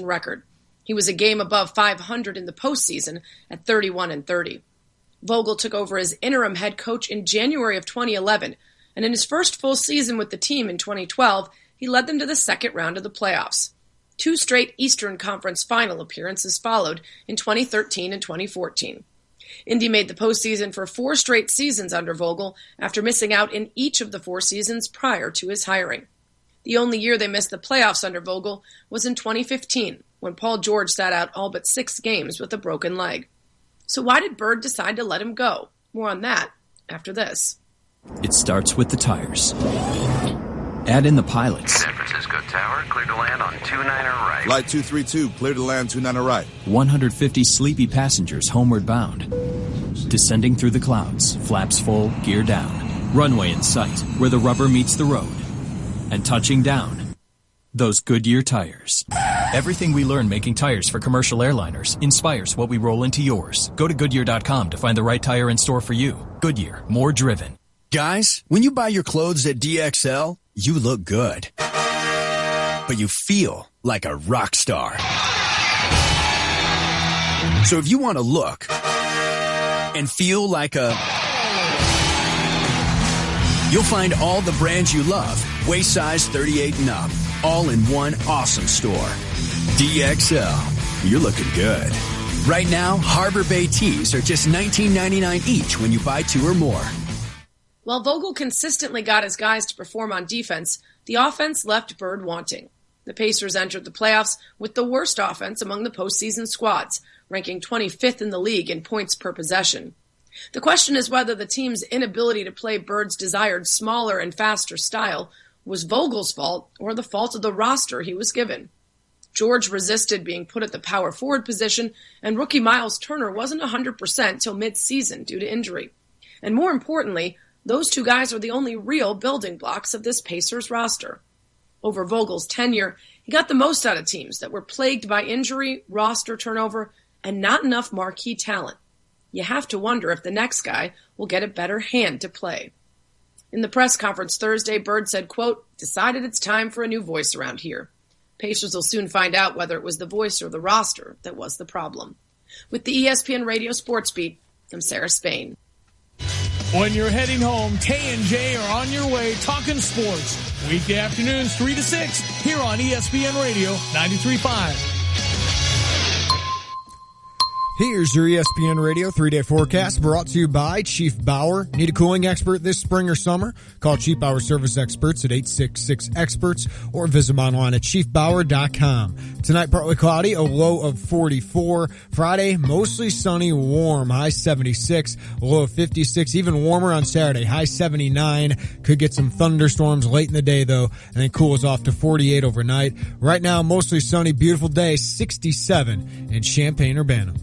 record. He was a game above 500 in the postseason at 31-30. Vogel took over as interim head coach in January of 2011, and in his first full season with the team in 2012, he led them to the second round of the playoffs. 2 straight Eastern Conference final appearances followed in 2013 and 2014. Indy made the postseason for 4 straight seasons under Vogel after missing out in each of the 4 seasons prior to his hiring. The only year they missed the playoffs under Vogel was in 2015, when Paul George sat out all but 6 games with a broken leg. So why did Bird decide to let him go? More on that after this. It starts with the tires. Add in the pilots. San Francisco Tower, clear to land on 29er right. Flight 232, clear to land 29er right. 150 sleepy passengers homeward bound. Descending through the clouds, flaps full, gear down. Runway in sight, where the rubber meets the road. And touching down. Those Goodyear tires. Everything we learn making tires for commercial airliners inspires what we roll into yours. Go to Goodyear.com to find the right tire in store for you. Goodyear, more driven. Guys, when you buy your clothes at DXL, you look good. But you feel like a rock star. So if you want to look and feel like a... You'll find all the brands you love, waist size 38 and up, all in one awesome store. DXL, you're looking good. Right now, Harbor Bay tees are just $19.99 each when you buy 2 or more. While Vogel consistently got his guys to perform on defense, the offense left Bird wanting. The Pacers entered the playoffs with the worst offense among the postseason squads, ranking 25th in the league in points per possession. The question is whether the team's inability to play Bird's desired smaller and faster style was Vogel's fault or the fault of the roster he was given. George resisted being put at the power forward position, and rookie Miles Turner wasn't 100% till mid-season due to injury. And more importantly, those 2 guys are the only real building blocks of this Pacers roster. Over Vogel's tenure, he got the most out of teams that were plagued by injury, roster turnover, and not enough marquee talent. You have to wonder if the next guy will get a better hand to play. In the press conference Thursday, Bird said, quote, "Decided it's time for a new voice around here. Pacers will soon find out whether it was the voice or the roster that was the problem." With the ESPN Radio Sports Beat, I'm Sarah Spain. When you're heading home, Tay and J are on your way talking sports. Weekday afternoons 3 to 6 here on ESPN Radio 93.5. Here's your ESPN Radio 3-day forecast brought to you by Chief Bauer. Need a cooling expert this spring or summer? Call Chief Bauer Service Experts at 866-EXPERTS or visit them online at chiefbauer.com. Tonight, partly cloudy, a low of 44. Friday, mostly sunny, warm, high 76, low of 56. Even warmer on Saturday, high 79. Could get some thunderstorms late in the day, though, and then cools off to 48 overnight. Right now, mostly sunny, beautiful day, 67 in Champaign-Urbana.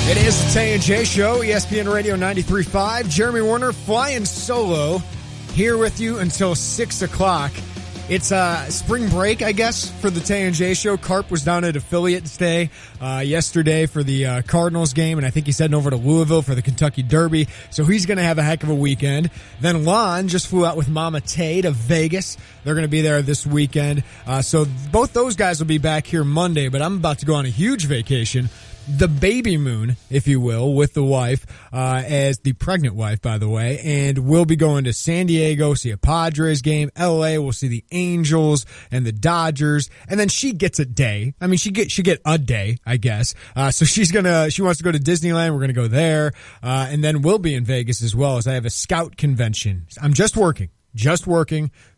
It is the Tay and J Show, ESPN Radio 93.5. Jeremy Warner flying solo here with you until 6 o'clock. It's spring break, I guess, for the Tay and J Show. Carp was down at Affiliate Stay yesterday for the Cardinals game, and I think he's heading over to Louisville for the Kentucky Derby. So he's going to have a heck of a weekend. Then Lon just flew out with Mama Tay to Vegas. They're going to be there this weekend. So both those guys will be back here Monday, but I'm about to go on a huge vacation. The baby moon, if you will, with the wife, as the pregnant wife, by the way, and we'll be going to San Diego, see a Padres game. LA, we'll see the Angels and the Dodgers, and then she gets a day. I mean, she get a day, I guess. So she wants to go to Disneyland. We're gonna go there, and then we'll be in Vegas as well, as I have a scout convention. I'm just working.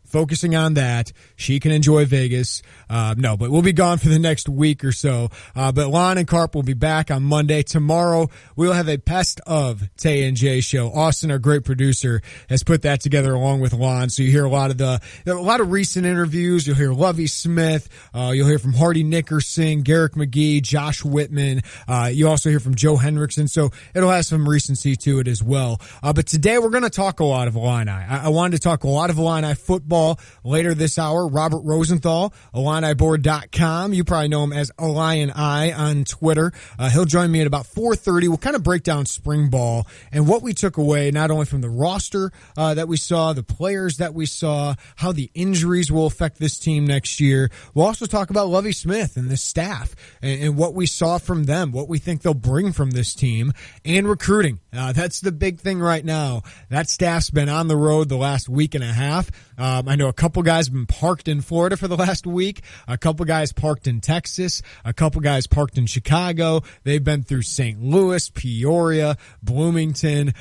Focusing on that. She can enjoy Vegas. But we'll be gone for the next week or so. But Lon and Carp will be back on Monday. Tomorrow, we'll have a best of Tay and J Show. Austin, our great producer, has put that together along with Lon. So you hear a lot of recent interviews. You'll hear Lovie Smith. You'll hear from Hardy Nickerson, Garrick McGee, Josh Whitman. You also hear from Joe Hendrickson. So it'll have some recency to it as well. But today we're going to talk a lot of Illini. I wanted to talk a lot of Illini football. basketball later this hour. Robert Rosenthal, IlliniBoard.com. You probably know him as Illini on Twitter. He'll join me at about 4:30. We'll kind of break down spring ball and what we took away, not only from the roster that we saw, the players that we saw, how the injuries will affect this team next year. We'll also talk about Lovie Smith and the staff and what we saw from them, what we think they'll bring from this team, and recruiting. That's the big thing right now. That staff's been on the road the last week and a half. I know a couple guys have been parked in Florida for the last week, a couple guys parked in Texas, a couple guys parked in Chicago. They've been through St. Louis, Peoria, Bloomington,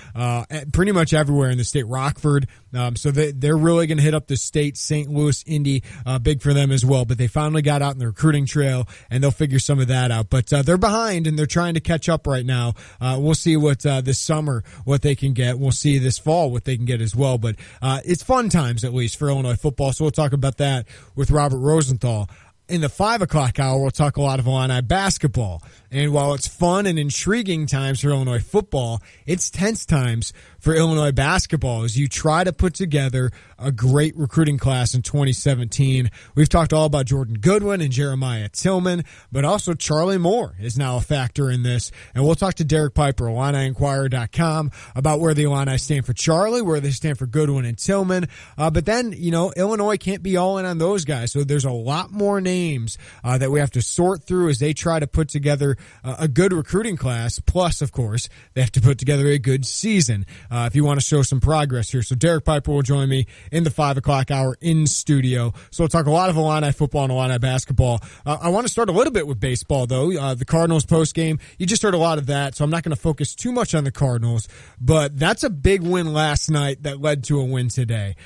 pretty much everywhere in the state, Rockford. So they're really going to hit up the state, St. Louis, Indy, big for them as well. But they finally got out in the recruiting trail, and they'll figure some of that out. But they're behind, and they're trying to catch up right now. We'll see what this summer, what they can get. We'll see this fall what they can get as well. But it's fun times, at least, for Illinois football. So we'll talk about that with Robert Rosenthal. In the 5 o'clock hour, we'll talk a lot of Illini basketball. And while it's fun and intriguing times for Illinois football, it's tense times for Illinois basketball as you try to put together a great recruiting class in 2017. We've talked all about Jordan Goodwin and Jeremiah Tillman, but also Charlie Moore is now a factor in this. And we'll talk to Derek Piper, IlliniInquirer.com, about where the Illini stand for Charlie, where they stand for Goodwin and Tillman. But then, Illinois can't be all in on those guys. So there's a lot more names that we have to sort through as they try to put together a good recruiting class. Plus, of course, they have to put together a good season if you want to show some progress here. So Derek Piper will join me in the 5 o'clock hour in studio. So we'll talk a lot of Illini football and Illini basketball. I want to start a little bit with baseball, though. The Cardinals postgame, you just heard a lot of that, so I'm not going to focus too much on the Cardinals. But that's a big win last night that led to a win today.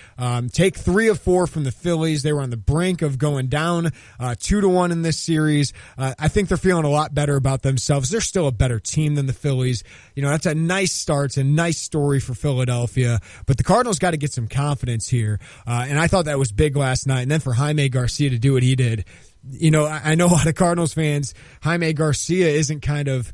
Take 3 of 4 from the Phillies. They were on the brink of going down 2-1 in this series. I think they're feeling a lot better about themselves. They're still a better team than the Phillies. That's a nice start. It's a nice story for Philadelphia. But the Cardinals got to get some confidence here. And I thought that was big last night. And then for Jaime Garcia to do what he did. I know a lot of Cardinals fans, Jaime Garcia isn't kind of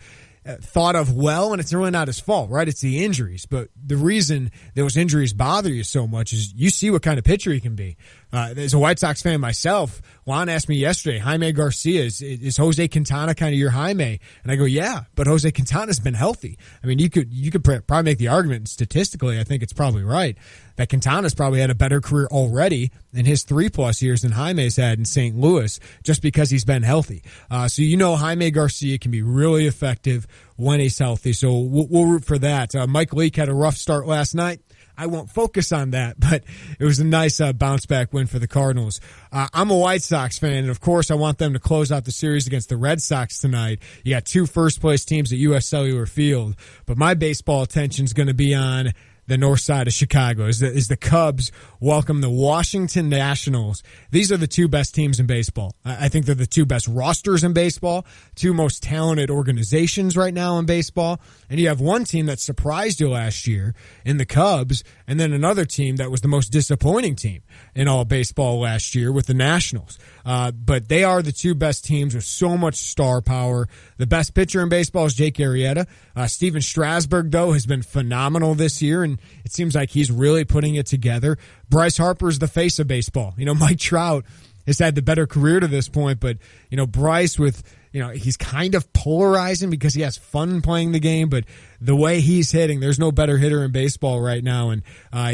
thought of well, and it's really not his fault, right? It's the injuries. But the reason those injuries bother you so much is you see what kind of pitcher he can be. As a White Sox fan myself, Juan asked me yesterday, Jaime Garcia, is Jose Quintana kind of your Jaime? And I go, yeah, but Jose Quintana's been healthy. I mean, you could probably make the argument statistically, I think it's probably right, that Quintana's probably had a better career already in his 3+ years than Jaime's had in St. Louis just because he's been healthy. So Jaime Garcia can be really effective when he's healthy. So we'll root for that. Mike Leake had a rough start last night. I won't focus on that, but it was a nice bounce-back win for the Cardinals. I'm a White Sox fan, and of course I want them to close out the series against the Red Sox tonight. You got 2 first-place teams at U.S. Cellular Field, but my baseball attention is going to be on the north side of Chicago as the Cubs welcome the Washington Nationals. These are the 2 best teams in baseball. I think they're the 2 best rosters in baseball, 2 most talented organizations right now in baseball. And you have one team that surprised you last year in the Cubs, and then another team that was the most disappointing team in all baseball last year with the Nationals. But they are the 2 best teams with so much star power. The best pitcher in baseball is Jake Arrieta. Steven Strasburg, though, has been phenomenal this year, and it seems like he's really putting it together. Bryce Harper's the face of baseball. Mike Trout has had the better career to this point, but, Bryce with, he's kind of polarizing because he has fun playing the game, but the way he's hitting, there's no better hitter in baseball right now, and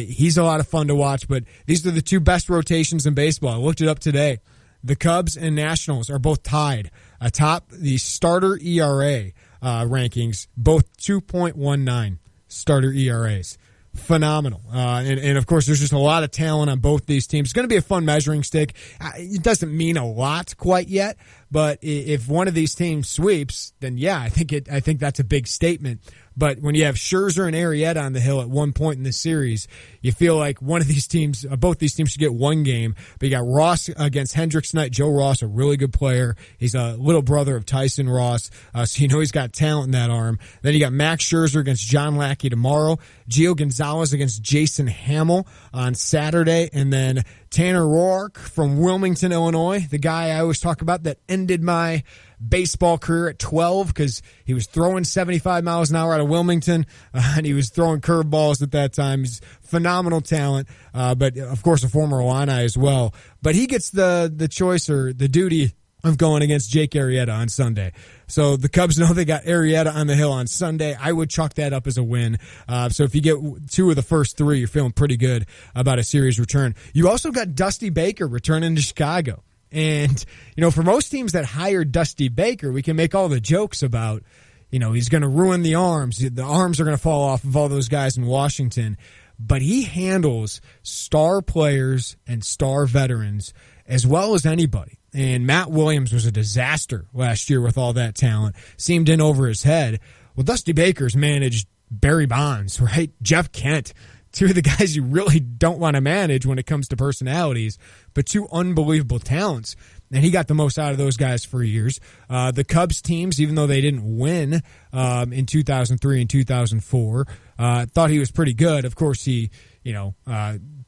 he's a lot of fun to watch, but these are the 2 best rotations in baseball. I looked it up today. The Cubs and Nationals are both tied atop the starter ERA rankings, both 2.19 starter ERAs. Phenomenal. And of course, there's just a lot of talent on both these teams. It's going to be a fun measuring stick. It doesn't mean a lot quite yet, but if one of these teams sweeps, then yeah, I think that's a big statement. But when you have Scherzer and Arrieta on the hill at one point in this series, you feel like one of these teams, both these teams should get one game. But you got Ross against Hendricks tonight. Joe Ross, a really good player. He's a little brother of Tyson Ross, so he's got talent in that arm. Then you got Max Scherzer against John Lackey tomorrow. Gio Gonzalez against Jason Hamill on Saturday. And then Tanner Roark from Wilmington, Illinois, the guy I always talk about that ended my baseball career at 12 because he was throwing 75 miles an hour out of Wilmington, and he was throwing curveballs at that time. He's phenomenal talent, but of course a former Illini as well. But he gets the choice or the duty of going against Jake Arrieta on Sunday. So the Cubs know they got Arrieta on the hill on Sunday. I would chalk that up as a win. So if you get 2 of the first 3, you're feeling pretty good about a series return. You also got Dusty Baker returning to Chicago. And, for most teams that hired Dusty Baker, we can make all the jokes about, he's going to ruin the arms. The arms are going to fall off of all those guys in Washington. But he handles star players and star veterans as well as anybody. And Matt Williams was a disaster last year with all that talent. Seemed in over his head. Well, Dusty Baker's managed Barry Bonds, right? Jeff Kent. 2 of the guys you really don't want to manage when it comes to personalities, but 2 unbelievable talents. And he got the most out of those guys for years. The Cubs teams, even though they didn't win in 2003 and 2004, thought he was pretty good. Of course, he,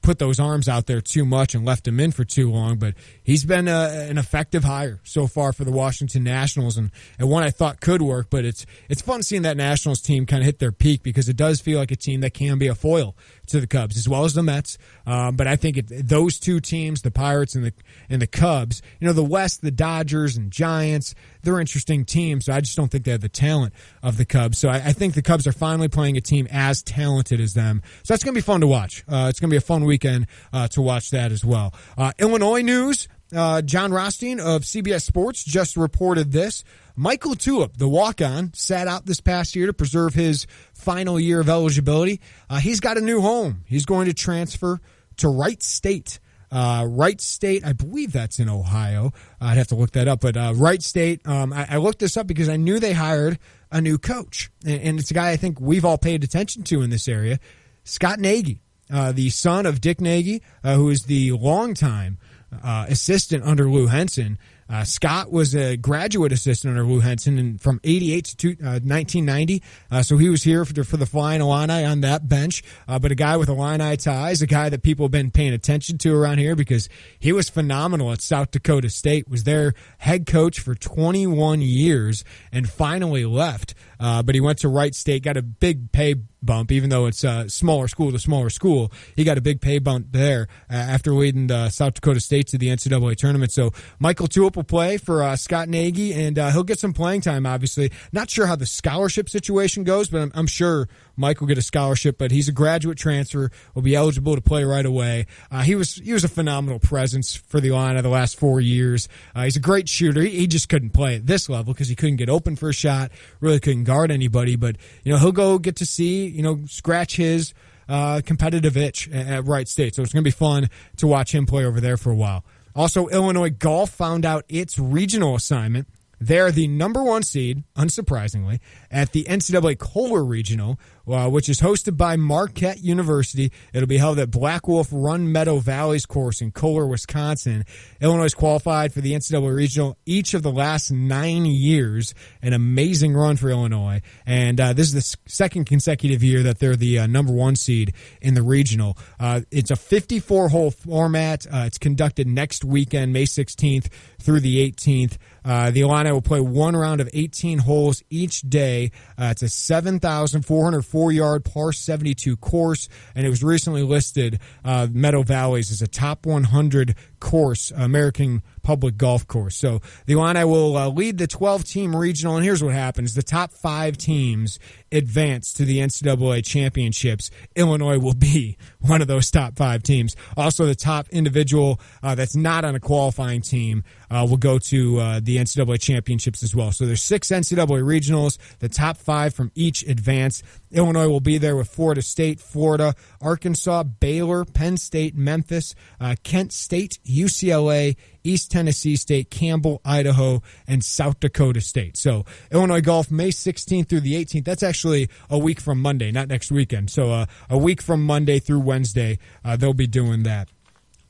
put those arms out there too much and left him in for too long, but he's been an effective hire so far for the Washington Nationals, and one I thought could work. But it's fun seeing that Nationals team kind of hit their peak because it does feel like a team that can be a foil to the Cubs as well as the Mets. But I think those 2 teams, the Pirates and the Cubs, the West, the Dodgers and Giants, they're interesting teams. So I just don't think they have the talent of the Cubs. So I think the Cubs are finally playing a team as talented as them. So that's going to be fun to watch. It's going to be a fun weekend to watch that as well. Illinois news. John Rothstein of CBS Sports just reported this. Michael Tulip, the walk-on, sat out this past year to preserve his final year of eligibility. He's got a new home. He's going to transfer to Wright State. Wright State, I believe that's in Ohio. I'd have to look that up. But Wright State, I looked this up because I knew they hired a new coach. And it's a guy I think we've all paid attention to in this area, Scott Nagy, the son of Dick Nagy, who is the longtime assistant under Lou Henson. Scott was a graduate assistant under Lou Henson from 88 to 1990. So he was here for the Flying Illini on that bench. But a guy with Illini ties, a guy that people have been paying attention to around here because he was phenomenal at South Dakota State, was their head coach for 21 years and finally left. But he went to Wright State, got a big pay bump, even though it's a smaller school to smaller school. He got a big pay bump there after leading South Dakota State to the NCAA tournament. So Michael Tulip will play for Scott Nagy, and he'll get some playing time, obviously. Not sure how the scholarship situation goes, but I'm sure Mike will get a scholarship, but he's a graduate transfer, will be eligible to play right away. He was a phenomenal presence for the Illini the last 4 years. He's a great shooter. He just couldn't play at this level because he couldn't get open for a shot, really couldn't guard anybody, but he'll go get to see, scratch his competitive itch at Wright State. So it's going to be fun to watch him play over there for a while. Also, Illinois golf found out its regional assignment. They're the number 1 seed, unsurprisingly, at the NCAA Kohler Regional, which is hosted by Marquette University. It'll be held at Black Wolf Run Meadow Valleys course in Kohler, Wisconsin. Illinois has qualified for the NCAA Regional each of the last 9 years. An amazing run for Illinois. And this is the second consecutive year that they're the number 1 seed in the regional. It's a 54-hole format. It's conducted next weekend, May 16th through the 18th. The Illini will play 1 round of 18 holes each day. It's a 7,404-yard par 72 course, and it was recently listed, Meadow Valleys, as a top 100 course, American public golf course. So the Illini will lead the 12-team regional, and here's what happens. The top 5 teams advance to the NCAA championships. Illinois will be one of those top 5 teams. Also, the top individual that's not on a qualifying team will go to the NCAA championships as well. So there's 6 NCAA regionals. The top 5 from each advance. Illinois will be there with Florida State, Florida, Arkansas, Baylor, Penn State, Memphis, Kent State, UCLA, East Tennessee State, Campbell, Idaho, and South Dakota State. So Illinois golf, May 16th through the 18th. That's actually a week from Monday, not next weekend. So a week from Monday through Wednesday, they'll be doing that.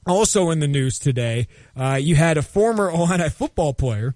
Also in the news today, you had a former Illini football player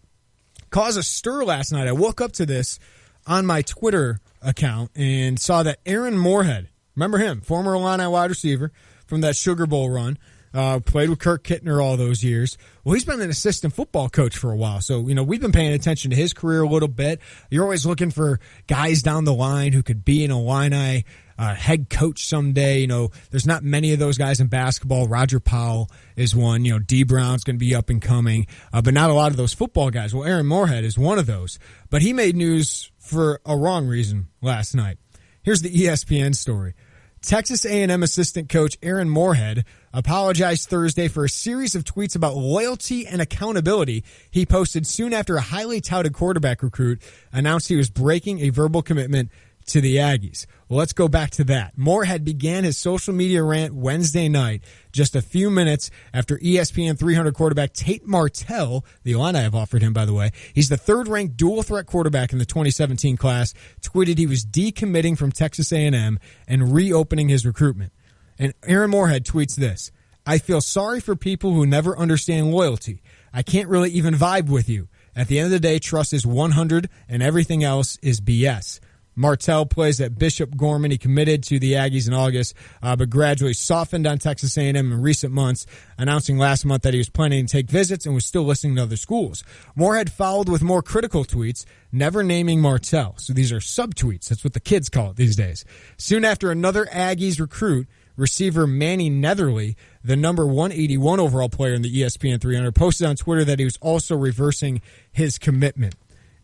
cause a stir last night. I woke up to this on my Twitter account and saw that Aaron Moorehead, remember him, former Illini wide receiver from that Sugar Bowl run, played with Kirk Kittner all those years. Well, he's been an assistant football coach for a while. So, we've been paying attention to his career a little bit. You're always looking for guys down the line who could be an Illini head coach someday. There's not many of those guys in basketball. Roger Powell is one. D. Brown's going to be up and coming, but not a lot of those football guys. Well, Aaron Moorehead is one of those, but he made news for a wrong reason last night. Here's the ESPN story. Texas A&M assistant coach Aaron Moorehead apologized Thursday for a series of tweets about loyalty and accountability he posted soon after a highly touted quarterback recruit announced he was breaking a verbal commitment to the Aggies. Well, let's go back to that. Moorehead began his social media rant Wednesday night, just a few minutes after ESPN 300 quarterback Tate Martell, the Illini have offered him, by the way, he's the third-ranked dual-threat quarterback in the 2017 class, tweeted he was decommitting from Texas A&M and reopening his recruitment. And Aaron Moorehead tweets this: "I feel sorry for people who never understand loyalty. I can't really even vibe with you. At the end of the day, trust is 100 and everything else is BS." Martell plays at Bishop Gorman. He committed to the Aggies in August, but gradually softened on Texas A&M in recent months, announcing last month that he was planning to take visits and was still listening to other schools. Moorehead followed with more critical tweets, never naming Martell. So these are subtweets. That's what the kids call it these days. Soon after, another Aggies recruit, receiver Manny Netherly, the number 181 overall player in the ESPN 300, posted on Twitter that he was also reversing his commitment.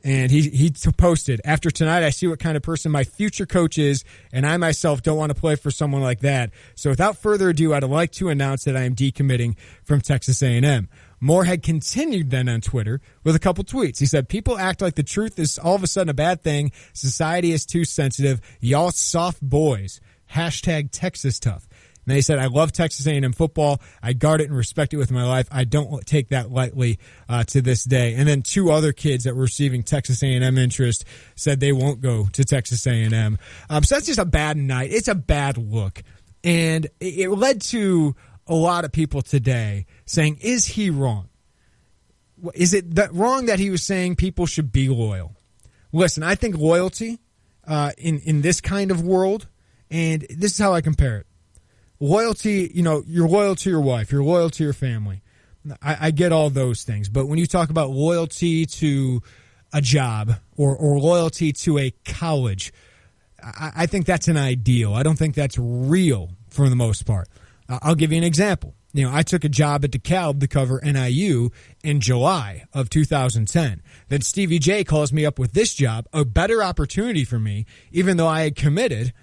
And he posted, "After tonight, I see what kind of person my future coach is, and I myself don't want to play for someone like that. So without further ado, I'd like to announce that I am decommitting from Texas A&M." Moorehead continued then on Twitter with a couple tweets. He said, "People act like the truth is all of a sudden a bad thing. Society is too sensitive. Y'all soft boys. Hashtag Texas tough." And then he said, "I love Texas A&M football. I guard it and respect it with my life. I don't take that lightly to this day." And then two other kids that were receiving Texas A&M interest said they won't go to Texas A&M. So that's just a bad night. It's a bad look. And it led to a lot of people today saying, is he wrong? Is it wrong that he was saying people should be loyal? Listen, I think loyalty in this kind of world, and this is how I compare it. Loyalty, you're loyal to your wife, you're loyal to your family. I get all those things. But when you talk about loyalty to a job or loyalty to a college, I think that's an ideal. I don't think that's real for the most part. I'll give you an example. I took a job at DeKalb to cover NIU in July of 2010. Then Stevie J calls me up with this job, a better opportunity for me, even though I had committed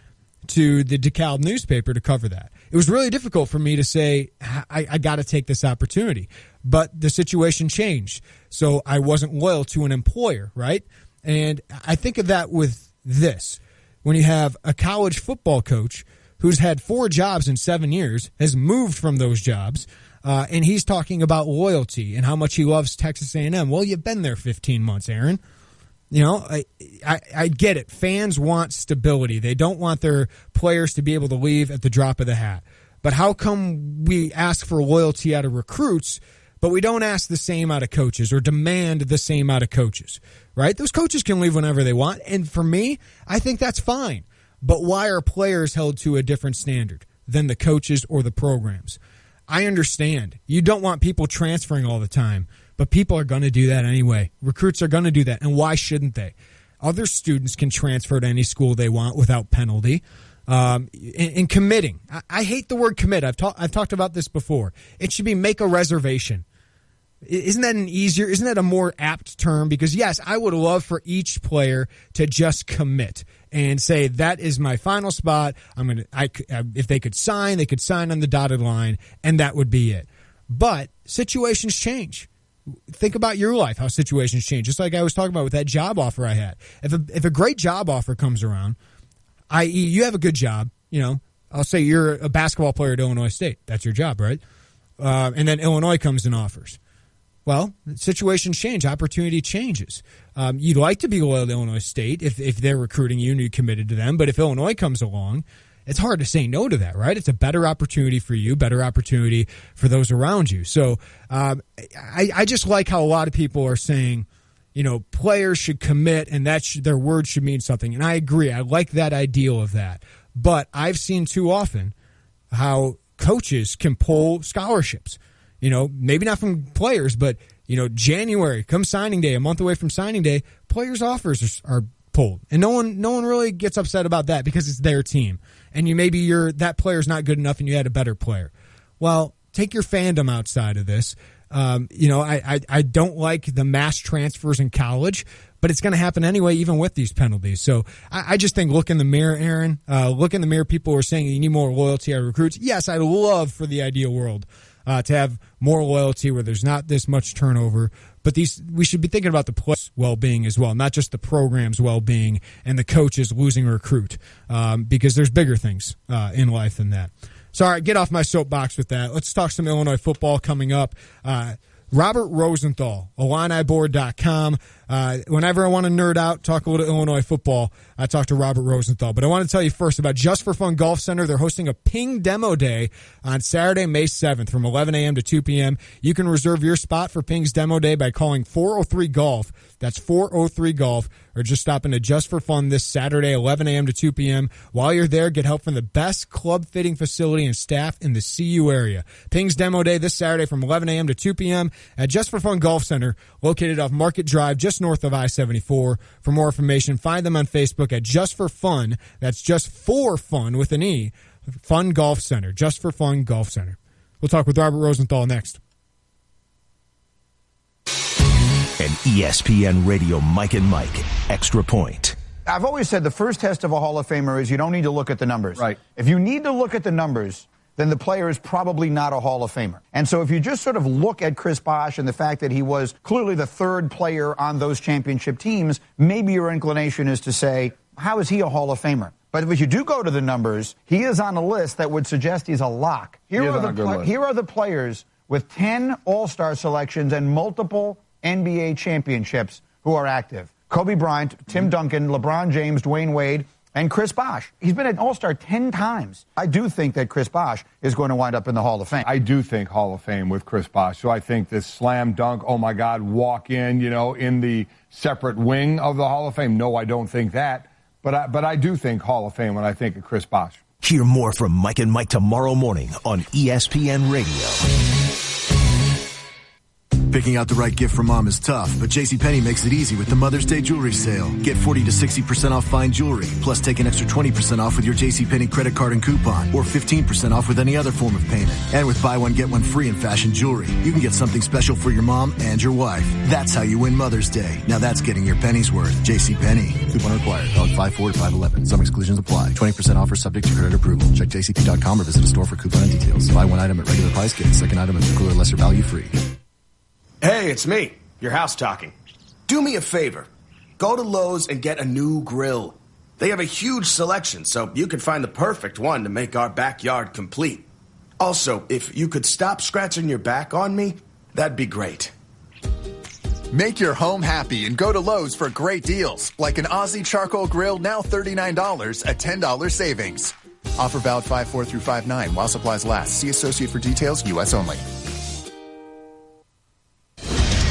to the DeKalb newspaper to cover that. It was really difficult for me to say, I got to take this opportunity. But the situation changed. So I wasn't loyal to an employer, right? And I think of that with this. When you have a college football coach who's had 4 jobs in 7 years, has moved from those jobs, and he's talking about loyalty and how much he loves Texas A&M. Well, you've been there 15 months, Aaron. I get it. Fans want stability. They don't want their players to be able to leave at the drop of the hat. But how come we ask for loyalty out of recruits, but we don't ask the same out of coaches or demand the same out of coaches, right? Those coaches can leave whenever they want. And for me, I think that's fine. But why are players held to a different standard than the coaches or the programs? I understand. You don't want people transferring all the time. But people are going to do that anyway. Recruits are going to do that. And why shouldn't they? Other students can transfer to any school they want without penalty. And committing. I hate the word commit. I've talked about this before. It should be make a reservation. Isn't that a more apt term? Because, yes, I would love for each player to just commit and say, that is my final spot. If they could sign on the dotted line, and that would be it. But situations change. Think about your life, how situations change. Just like I was talking about with that job offer I had. If a great job offer comes around, i.e. you have a good job, I'll say you're a basketball player at Illinois State. That's your job, right? And then Illinois comes and offers. Well, situations change. Opportunity changes. You'd like to be loyal to Illinois State if they're recruiting you and you're committed to them. But if Illinois comes along, it's hard to say no to that, right? It's a better opportunity for you, better opportunity for those around you. So I just like how a lot of people are saying, players should commit and their words should mean something. And I agree. I like that ideal of that. But I've seen too often how coaches can pull scholarships. Maybe not from players, but, January, come signing day, a month away from signing day, players' offers are pulled. And no one really gets upset about that because it's their team. And that player's not good enough and you had a better player. Well, take your fandom outside of this. I don't like the mass transfers in college, but it's going to happen anyway, even with these penalties. So I just think look in the mirror, Aaron. Look in the mirror. People are saying you need more loyalty out of recruits. Yes, I'd love for the ideal world to have more loyalty where there's not this much turnover. But we should be thinking about the players' well-being as well, not just the program's well-being and the coaches losing a recruit, because there's bigger things in life than that. So, all right, get off my soapbox with that. Let's talk some Illinois football coming up. Robert Rosenthal, IlliniBoard.com. Whenever I want to nerd out, talk a little Illinois football, I talk to Robert Rosenthal. But I want to tell you first about Just for Fun Golf Center. They're hosting a Ping Demo Day on Saturday, May 7th from 11 a.m. to 2 p.m. You can reserve your spot for Ping's Demo Day by calling 403-GOLF. That's 403-GOLF. Or just stop into Just for Fun this Saturday, 11 a.m. to 2 p.m. While you're there, get help from the best club fitting facility and staff in the CU area. Ping's Demo Day this Saturday from 11 a.m. to 2 p.m. at Just for Fun Golf Center, located off Market Drive, just north of I-74. For more information, find them on Facebook at Just for Fun. That's just for fun with an E. Fun Golf Center. Just for Fun Golf Center. We'll talk with Robert Rosenthal next. An ESPN Radio Mike and Mike Extra Point. I've always said the first test of a Hall of Famer is you don't need to look at the numbers. Right. If you need to look at the numbers, then the player is probably not a Hall of Famer. And so if you just sort of look at Chris Bosh and the fact that he was clearly the third player on those championship teams, maybe your inclination is to say, how is he a Hall of Famer? But if you do go to the numbers, he is on a list that would suggest he's a lock. Here are the players with 10 All-Star selections and multiple NBA championships who are active. Kobe Bryant, Tim Duncan, LeBron James, Dwayne Wade, and Chris Bosh. He's been an All-Star 10 times. I do think that Chris Bosh is going to wind up in the Hall of Fame. I do think Hall of Fame with Chris Bosh. So I think this slam dunk, oh my God, walk in, in the separate wing of the Hall of Fame. No, I don't think that. But I do think Hall of Fame when I think of Chris Bosh. Hear more from Mike and Mike tomorrow morning on ESPN Radio. Picking out the right gift for mom is tough, but JCPenney makes it easy with the Mother's Day jewelry sale. Get 40 to 60% off fine jewelry, plus take an extra 20% off with your JCPenney credit card and coupon, or 15% off with any other form of payment. And with buy one, get one free in fashion jewelry, you can get something special for your mom and your wife. That's how you win Mother's Day. Now that's getting your penny's worth. JCPenney. Coupon required. Valid 5/4 to 5/11. Some exclusions apply. 20% offer subject to credit approval. Check jcp.com or visit a store for coupon and details. Buy one item at regular price, get the second item at equal or lesser value free. Hey, it's me, your house talking. Do me a favor. Go to Lowe's and get a new grill. They have a huge selection, so you could find the perfect one to make our backyard complete. Also, if you could stop scratching your back on me, that'd be great. Make your home happy and go to Lowe's for great deals, like an Aussie charcoal grill, now $39, a $10 savings. Offer valid 5/4 through 5/9 while supplies last. See associate for details, U.S. only.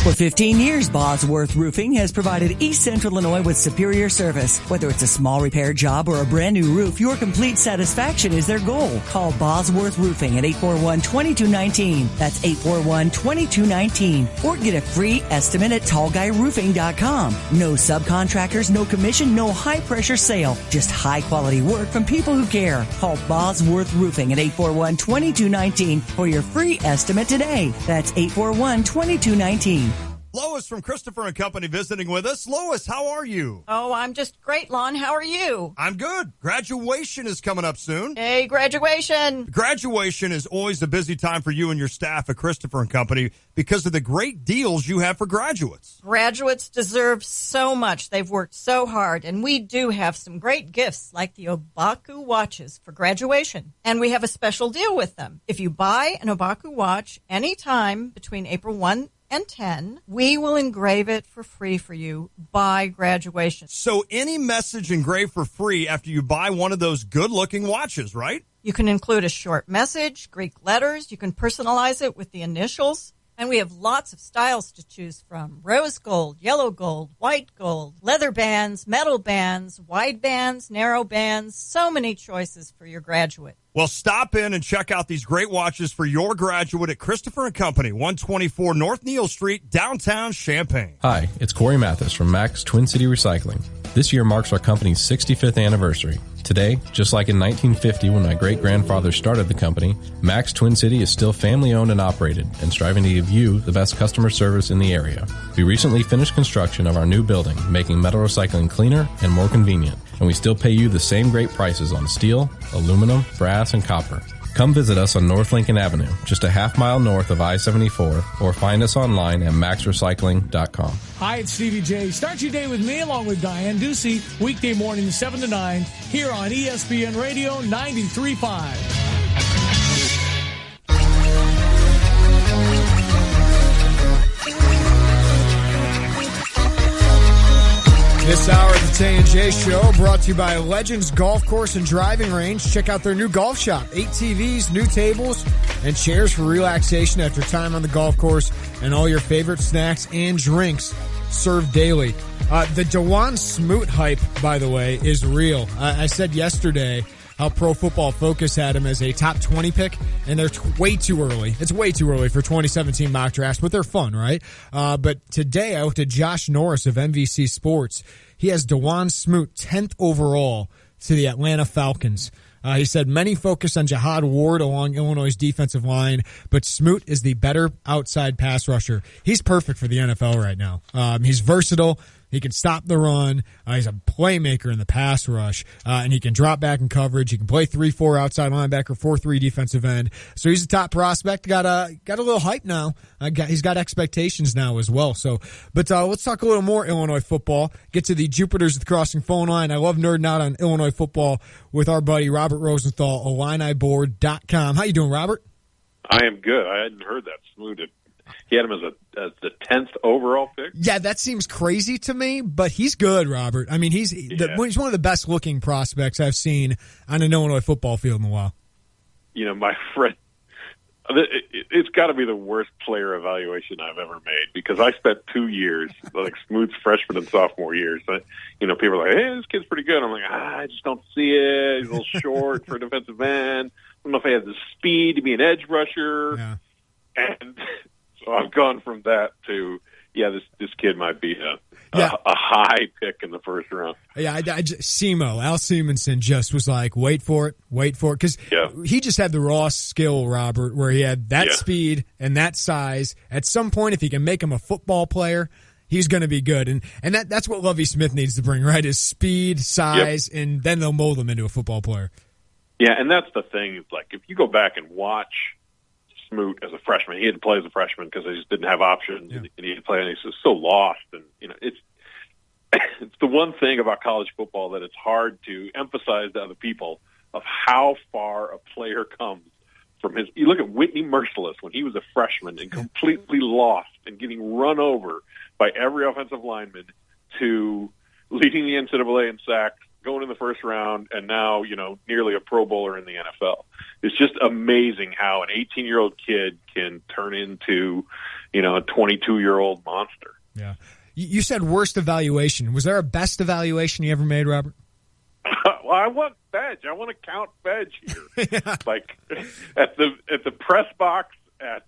For 15 years, Bosworth Roofing has provided East Central Illinois with superior service. Whether it's a small repair job or a brand new roof, your complete satisfaction is their goal. Call Bosworth Roofing at 841-2219. That's 841-2219. Or get a free estimate at tallguyroofing.com. No subcontractors, no commission, no high-pressure sale. Just high-quality work from people who care. Call Bosworth Roofing at 841-2219 for your free estimate today. That's 841-2219. Lois from Christopher & Company visiting with us. Lois, how are you? Oh, I'm just great, Lon. How are you? I'm good. Graduation is coming up soon. Hey, graduation. Graduation is always a busy time for you and your staff at Christopher & Company because of the great deals you have for graduates. Graduates deserve so much. They've worked so hard, and we do have some great gifts like the Obaku watches for graduation. And we have a special deal with them. If you buy an Obaku watch anytime between April 1 and 10, we will engrave it for free for you by graduation. So any message engraved for free after you buy one of those good-looking watches, right? You can include a short message, Greek letters. You can personalize it with the initials. And we have lots of styles to choose from. Rose gold, yellow gold, white gold, leather bands, metal bands, wide bands, narrow bands. So many choices for your graduate. Well, stop in and check out these great watches for your graduate at Christopher & Company, 124 North Neal Street, downtown Champaign. Hi, it's Corey Mathis from Max Twin City Recycling. This year marks our company's 65th anniversary. Today, just like in 1950 when my great-grandfather started the company, Max Twin City is still family-owned and operated and striving to give you the best customer service in the area. We recently finished construction of our new building, making metal recycling cleaner and more convenient, and we still pay you the same great prices on steel, aluminum, brass, and copper. Come visit us on North Lincoln Avenue, just a half-mile north of I-74, or find us online at maxrecycling.com. Hi, it's Stevie J. Start your day with me along with Diane Ducey, weekday mornings 7 to 9, here on ESPN Radio 93.5. This hour of the Tay and J Show brought to you by Legends Golf Course and Driving Range. Check out their new golf shop. 8 TVs, new tables, and chairs for relaxation after time on the golf course, and all your favorite snacks and drinks served daily. The DeJuan Smoot hype, by the way, is real. I said yesterday how Pro Football Focus had him as a top 20 pick, and they're way too early. It's way too early for 2017 mock drafts, but they're fun, right? But today I looked at Josh Norris of MVC Sports. He has DeJuan Smoot 10th overall to the Atlanta Falcons. He said many focus on Jihad Ward along Illinois' defensive line, but Smoot is the better outside pass rusher. He's perfect for the NFL right now. He's versatile. He can stop the run. He's a playmaker in the pass rush, and he can drop back in coverage. He can play 3-4 outside linebacker, 4-3 defensive end. So he's a top prospect. Got a little hype now. He's got expectations now as well. But let's talk a little more Illinois football. Get to the Jupiters at the Crossing phone line. I love nerding out on Illinois football with our buddy Robert Rosenthal, IlliniBoard.com. How you doing, Robert? I am good. I hadn't heard that. Smoot. He had him as the 10th overall pick? Yeah, that seems crazy to me, but he's good, Robert. I mean, he's one of the best-looking prospects I've seen on an Illinois football field in a while. You know, my friend, it's got to be the worst player evaluation I've ever made, because I spent 2 years, like Smoot's freshman and sophomore years. People are like, hey, this kid's pretty good. I'm like, I just don't see it. He's a little short for a defensive end. I don't know if he has the speed to be an edge rusher. Yeah. And so I've gone from that to, this kid might be a high pick in the first round. Yeah, Al Simonson just was like, wait for it, because he just had the raw skill, Robert, where he had that speed and that size. At some point, if he can make him a football player, he's going to be good. And that's what Lovie Smith needs to bring, right, is speed, size, and then they'll mold him into a football player. Yeah, and that's the thing. It's like, if you go back and watch Smoot as a freshman, he had to play as a freshman because they just didn't have options, and he had to play, and he's just so lost. And it's the one thing about college football that it's hard to emphasize to other people of how far a player comes from his. You look at Whitney Merciless when he was a freshman and completely lost and getting run over by every offensive lineman, to leading the NCAA in sacks, going in the first round, and now, nearly a Pro Bowler in the NFL. It's just amazing how an 18-year-old kid can turn into, a 22-year-old monster. Yeah. You said worst evaluation. Was there a best evaluation you ever made, Robert? Well, I want Fedge. I want to count Fedge here. Like at the press box at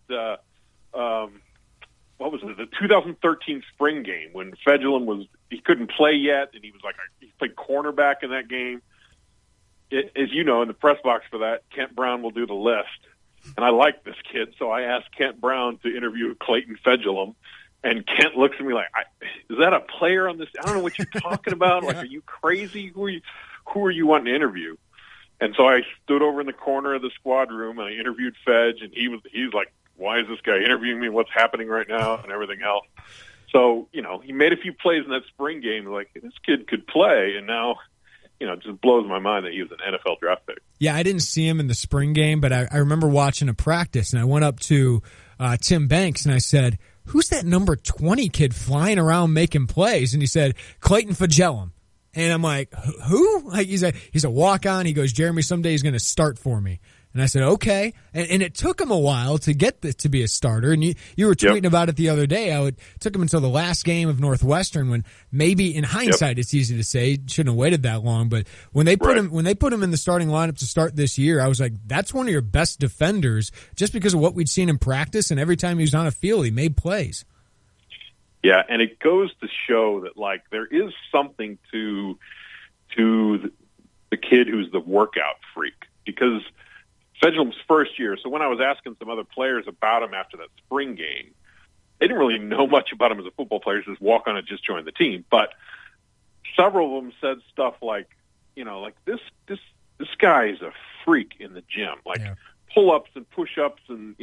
what was it? The 2013 spring game when Fedgelum he couldn't play yet, and he played cornerback in that game. As you know, in the press box for that, Kent Brown will do the list. And I like this kid, so I asked Kent Brown to interview Clayton Fedgelum. And Kent looks at me like, is that a player on this? I don't know what you're talking about. Like, are you crazy? Who are you wanting to interview? And so I stood over in the corner of the squad room, and I interviewed Fedge, and he's like, why is this guy interviewing me? What's happening right now? And everything else. So, he made a few plays in that spring game. Like, this kid could play, and now, it just blows my mind that he was an NFL draft pick. Yeah, I didn't see him in the spring game, but I remember watching a practice, and I went up to Tim Banks, and I said, who's that number 20 kid flying around making plays? And he said, Clayton Fedgelum. And I'm like, who? Like, he's a walk-on. He goes, Jeremy, someday he's going to start for me. And I said, okay. And it took him a while to get to be a starter. And you were tweeting about it the other day. It took him until the last game of Northwestern, when maybe in hindsight it's easy to say shouldn't have waited that long. But when they put him in the starting lineup to start this year, I was like, that's one of your best defenders, just because of what we'd seen in practice. And every time he was on a field, he made plays. Yeah, and it goes to show that, like, there is something to the kid who's the workout freak, because Fedulum's first year. So when I was asking some other players about him after that spring game, they didn't really know much about him as a football player. Just walk on and just join the team. But several of them said stuff like, like this guy is a freak in the gym, like pull-ups and push-ups and,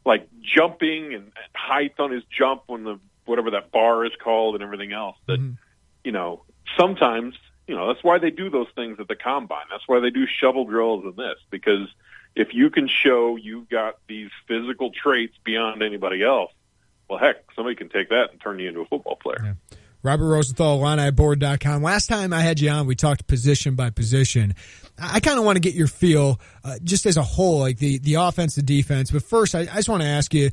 like jumping and height on his jump when whatever that bar is called and everything else. That, sometimes, that's why they do those things at the combine. That's why they do shovel drills and this, because if you can show you've got these physical traits beyond anybody else, well, heck, somebody can take that and turn you into a football player. Yeah. Robert Rosenthal, IlliniBoard.com. Last time I had you on, we talked position by position. I kind of want to get your feel, just as a whole, like the offense, the defense. But first, I just want to ask you,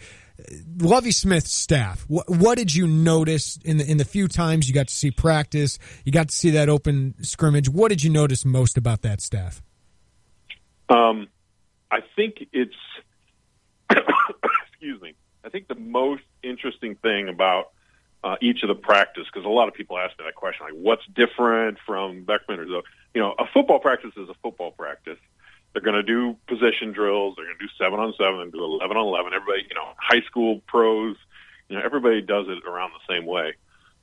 Lovie Smith's staff, what did you notice in the few times you got to see practice, you got to see that open scrimmage? What did you notice most about that staff? I think it's excuse me. I think the most interesting thing about each of the practice, because a lot of people ask me that question, like, what's different from Beckman or a football practice is a football practice. They're going to do position drills. They're going to do 7-on-7 and do 11-on-11. Everybody, high school pros, everybody does it around the same way.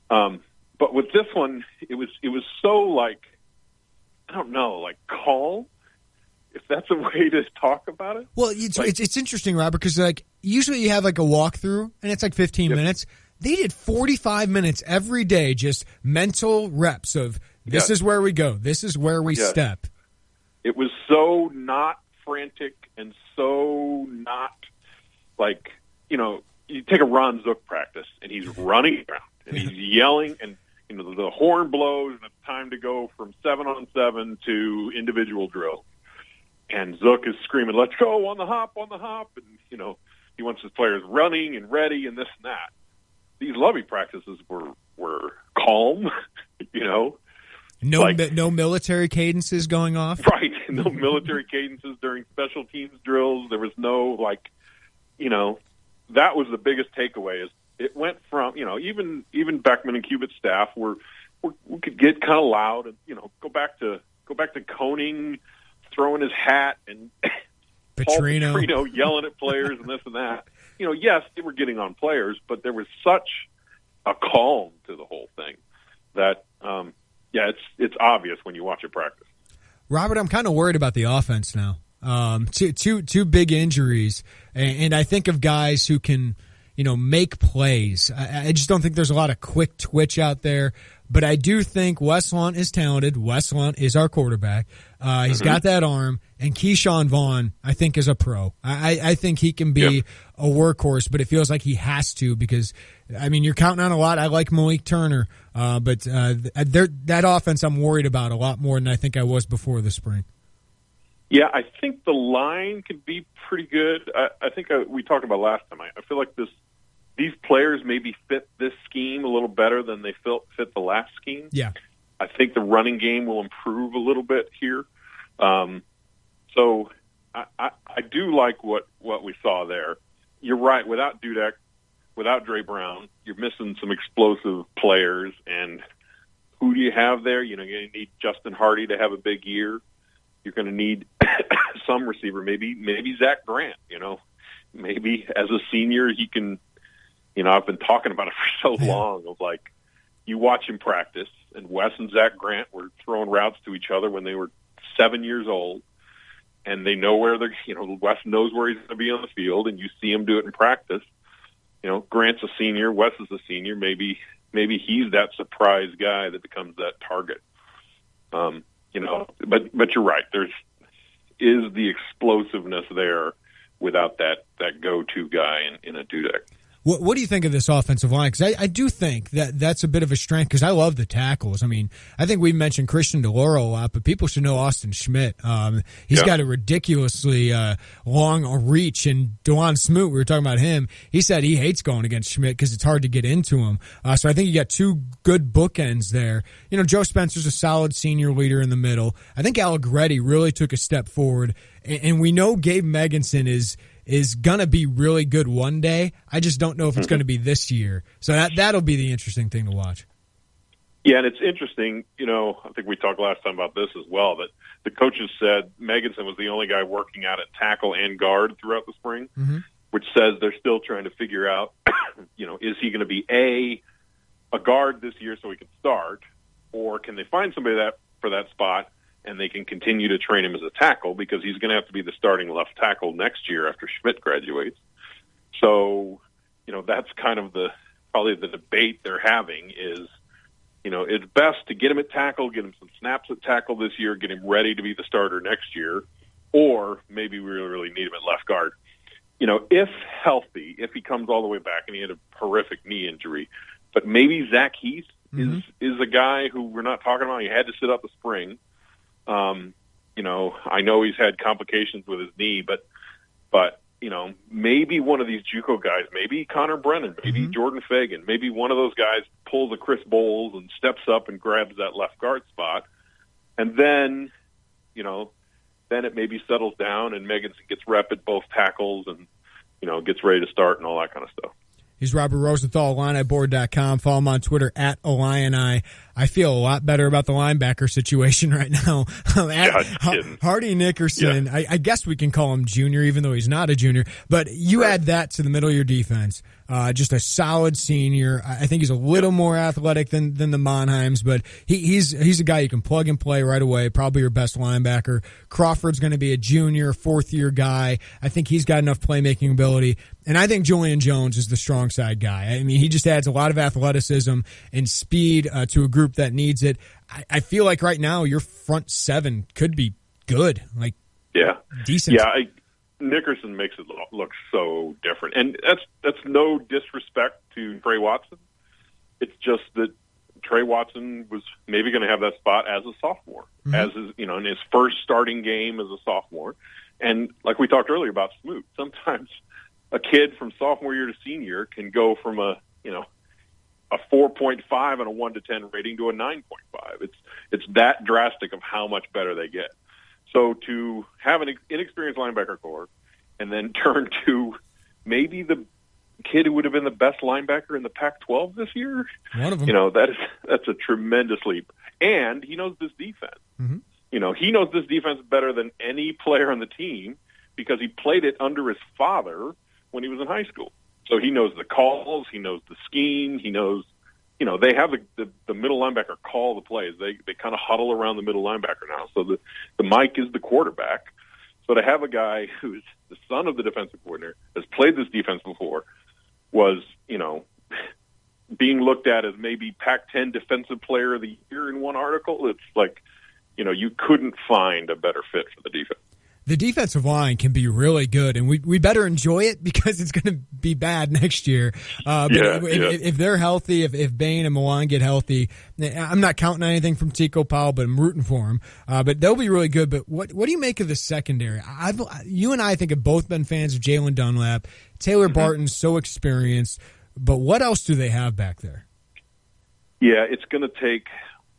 But with this one, it was so, like, I don't know, like calm, if that's a way to talk about it. Well, it's interesting, Robert, because like usually you have like a walkthrough and it's like 15 minutes. They did 45 minutes every day, just mental reps of this is where we go, this is where we step. It was so not frantic and so not like, you take a Ron Zook practice and he's running around and he's yelling and, the horn blows and it's time to go from 7-on-7 to individual drills. And Zook is screaming, let's go on the hop. And, he wants his players running and ready and this and that. These Lovie practices were calm, No military cadences going off? Right. No military cadences during special teams drills. There was no, that was the biggest takeaway is it went from, even Beckman and Cubitt's staff we could get kind of loud and, go back to Koning throwing his hat and Petrino yelling at players and this and that. Yes, they were getting on players, but there was such a calm to the whole thing that, it's obvious when you watch it practice. Robert, I'm kind of worried about the offense now. Two big injuries, and I think of guys who can, make plays. I just don't think there's a lot of quick twitch out there. But I do think Westlawn is talented. Westlawn is our quarterback. He's got that arm. And Keyshawn Vaughn, I think, is a pro. I think he can be a workhorse, but it feels like he has to because, you're counting on a lot. I like Malik Turner, but that offense I'm worried about a lot more than I think I was before the spring. Yeah, I think the line can be pretty good. I think we talked about last time. I feel like these players maybe fit this scheme a little better than they fit the last scheme. Yeah. I think the running game will improve a little bit here. So I do like what we saw there. You're right. Without Dudek, without Dre Brown, you're missing some explosive players. And who do you have there? You're going to need Justin Hardy to have a big year. You're going to need some receiver, maybe Zach Grant, maybe as a senior he can, I've been talking about it for so long of like, you watch him practice and Wes and Zach Grant were throwing routes to each other when they were 7 years old and they know where they're, Wes knows where he's going to be on the field and you see him do it in practice. Grant's a senior, Wes is a senior. Maybe he's that surprise guy that becomes that target. But you're right. Is the explosiveness there without that go-to guy in a Dudek. What do you think of this offensive line? Because I do think that's a bit of a strength because I love the tackles. I mean, I think we've mentioned Christian DeLauro a lot, but people should know Austin Schmidt. He's got a ridiculously long reach. And DeJuan Smoot, we were talking about him, he said he hates going against Schmidt because it's hard to get into him. So I think you got two good bookends there. You know, Joe Spencer's a solid senior leader in the middle. I think Allegretti really took a step forward. And we know Gabe Meganson is going to be really good one day. I just don't know if it's going to be this year. So that'll be the interesting thing to watch. Yeah, and it's interesting, you know, I think we talked last time about this as well, that the coaches said Meganson was the only guy working out at tackle and guard throughout the spring, which says they're still trying to figure out, you know, is he going to be a guard this year so he can start, or can they find somebody for that spot and they can continue to train him as a tackle because he's going to have to be the starting left tackle next year after Schmidt graduates. So, you know, that's kind of probably the debate they're having is, you know, it's best to get him at tackle, get him some snaps at tackle this year, get him ready to be the starter next year, or maybe we really need him at left guard. You know, if healthy, if he comes all the way back and he had a horrific knee injury, but maybe Zach Heath is a guy who we're not talking about. He had to sit out the spring. You know, I know he's had complications with his knee, but you know, maybe one of these JUCO guys, maybe Connor Brennan, maybe Jordan Fagan, maybe one of those guys pulls a Chris Bowles and steps up and grabs that left guard spot, and then, you know, then it maybe settles down and Meganson gets rep at both tackles and, you know, gets ready to start and all that kind of stuff. He's Robert Rosenthal, IlliniBoard.com. Follow him on Twitter at Illini. I feel a lot better about the linebacker situation right now. Hardy Nickerson, I guess we can call him junior, even though he's not a junior. But you add that to the middle of your defense. Just a solid senior. I think he's a little more athletic than the Monheims, but he's a guy you can plug and play right away. Probably your best linebacker. Crawford's going to be a junior, fourth-year guy. I think he's got enough playmaking ability. And I think Julian Jones is the strong side guy. I mean, he just adds a lot of athleticism and speed to a group that needs it. I feel like right now your front seven could be good, like decent. Yeah, Nickerson makes it look so different, and that's no disrespect to Trey Watson. It's just that Trey Watson was maybe going to have that spot as a sophomore, as his, you know, in his first starting game as a sophomore. And like we talked earlier about Smoot, sometimes a kid from sophomore year to senior can go from a 4.5 and a 1 to 10 rating to a 9.5. It's that drastic of how much better they get. So to have an inexperienced linebacker core and then turn to maybe the kid who would have been the best linebacker in the Pac-12 this year, one of them. You know, that's a tremendous leap. And he knows this defense. You know, he knows this defense better than any player on the team because he played it under his father when he was in high school. So he knows the calls, he knows the scheme, he knows, you know, they have the middle linebacker call the plays. They kind of huddle around the middle linebacker now. So the Mike is the quarterback. So to have a guy who's the son of the defensive coordinator, has played this defense before, was, you know, being looked at as maybe Pac-10 Defensive Player of the Year in one article, it's like, you know, you couldn't find a better fit for the defense. The defensive line can be really good, and we better enjoy it because it's going to be bad next year. If they're healthy, if Bain and Milan get healthy, I'm not counting anything from Tico Powell, but I'm rooting for him. But they'll be really good. But what do you make of the secondary? You and I think have both been fans of Jalen Dunlap. Taylor Barton's so experienced, but what else do they have back there? Yeah, it's going to take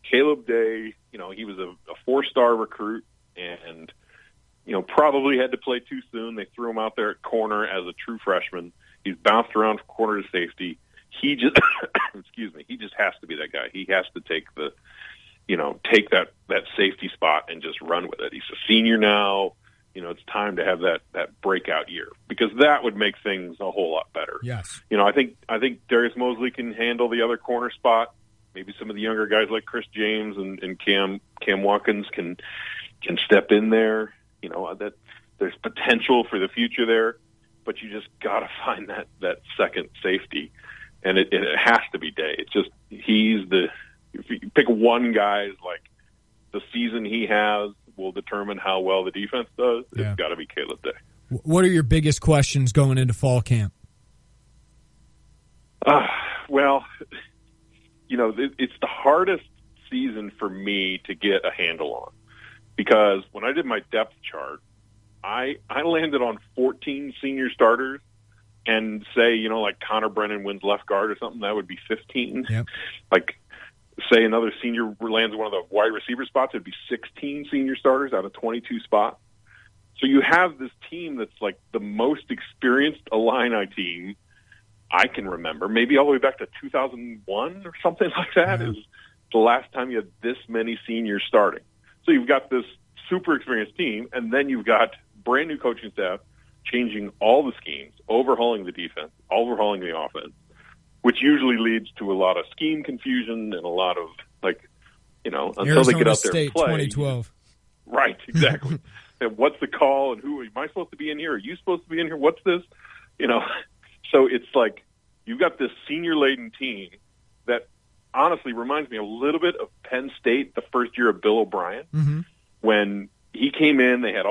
Caleb Day. You know, he was a 4-star recruit, and you know, probably had to play too soon. They threw him out there at corner as a true freshman. He's bounced around from corner to safety. He just, he just has to be that guy. He has to take take that safety spot and just run with it. He's a senior now. You know, it's time to have that breakout year because that would make things a whole lot better. Yes. You know, I think Darius Mosley can handle the other corner spot. Maybe some of the younger guys like Chris James and Cam Watkins can step in there. You know, that there's potential for the future there, but you just got to find that second safety, and it has to be Day. It's just if you pick one guy, like the season he has will determine how well the defense does. It's got to be Caleb Day. What are your biggest questions going into fall camp? Well, it's the hardest season for me to get a handle on, because when I did my depth chart, I landed on 14 senior starters, and say, like Connor Brennan wins left guard or something, that would be 15. Yep. Like, say another senior lands one of the wide receiver spots, it'd be 16 senior starters out of 22 spots. So you have this team that's like the most experienced Illini team I can remember, maybe all the way back to 2001 or something like that, is the last time you had this many seniors starting. So you've got this super experienced team, and then you've got brand new coaching staff changing all the schemes, overhauling the defense, overhauling the offense, which usually leads to a lot of scheme confusion and a lot of, until Arizona they get out State, there and play. 2012. Right, exactly. And what's the call, and who am I supposed to be in here? Are you supposed to be in here? What's this? So it's like you've got this senior-laden team that honestly reminds me a little bit of Penn State the first year of Bill O'Brien, when he came in, they had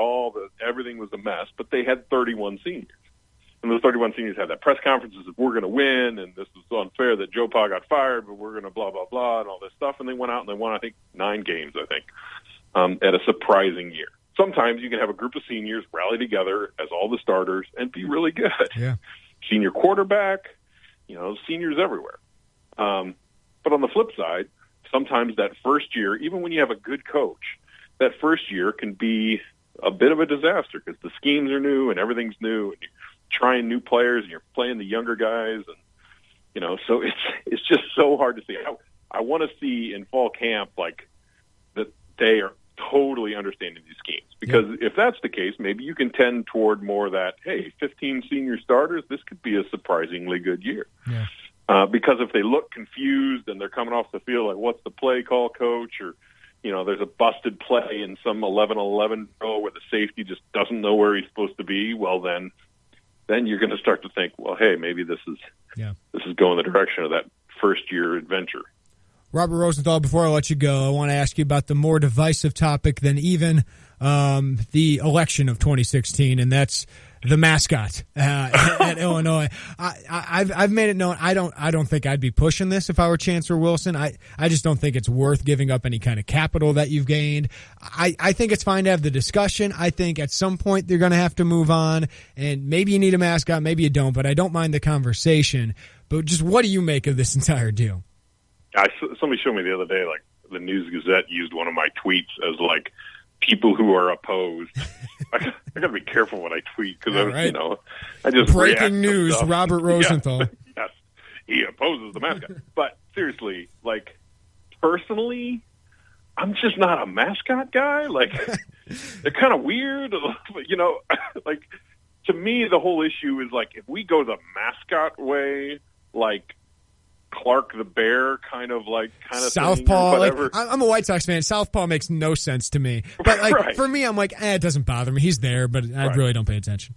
everything was a mess, but they had 31 seniors. And those 31 seniors had that press conferences of, we're going to win, and this is unfair that Joe Pa got fired, but we're going to blah, blah, blah, and all this stuff. And they went out and they won, I think, 9 games, at a surprising year. Sometimes you can have a group of seniors rally together as all the starters and be really good. Yeah. Senior quarterback, seniors everywhere. But on the flip side, sometimes that first year, even when you have a good coach, that first year can be a bit of a disaster because the schemes are new and everything's new, and you're trying new players and you're playing the younger guys, and so it's just so hard to see. I want to see in fall camp that they are totally understanding these schemes, because if that's the case, maybe you can tend toward more that, hey, 15 senior starters, this could be a surprisingly good year. Yeah. Because if they look confused and they're coming off the field like, what's the play call, coach, or there's a busted play in some 11-11 drill where the safety just doesn't know where he's supposed to be, well, then you're going to start to think, well, hey, maybe this is going the direction of that first-year adventure. Robert Rosenthal, before I let you go, I want to ask you about the more divisive topic than even the election of 2016, and that's the mascot at Illinois. I've made it known I don't think I'd be pushing this if I were Chancellor Wilson. I just don't think it's worth giving up any kind of capital that you've gained. I think it's fine to have the discussion. I think at some point they're going to have to move on, and maybe you need a mascot, maybe you don't, but I don't mind the conversation. But just what do you make of this entire deal? Somebody showed me the other day, the News Gazette used one of my tweets as people who are opposed. I got to be careful what I tweet because I just breaking news. Robert Rosenthal. Yes, he opposes the mascot. But seriously, personally, I'm just not a mascot guy. They're kind of weird. To me, the whole issue is if we go the mascot way, Clark the Bear kind of Southpaw. Whatever. I'm a White Sox fan. Southpaw makes no sense to me. But for me, I'm it doesn't bother me. He's there, but I really don't pay attention.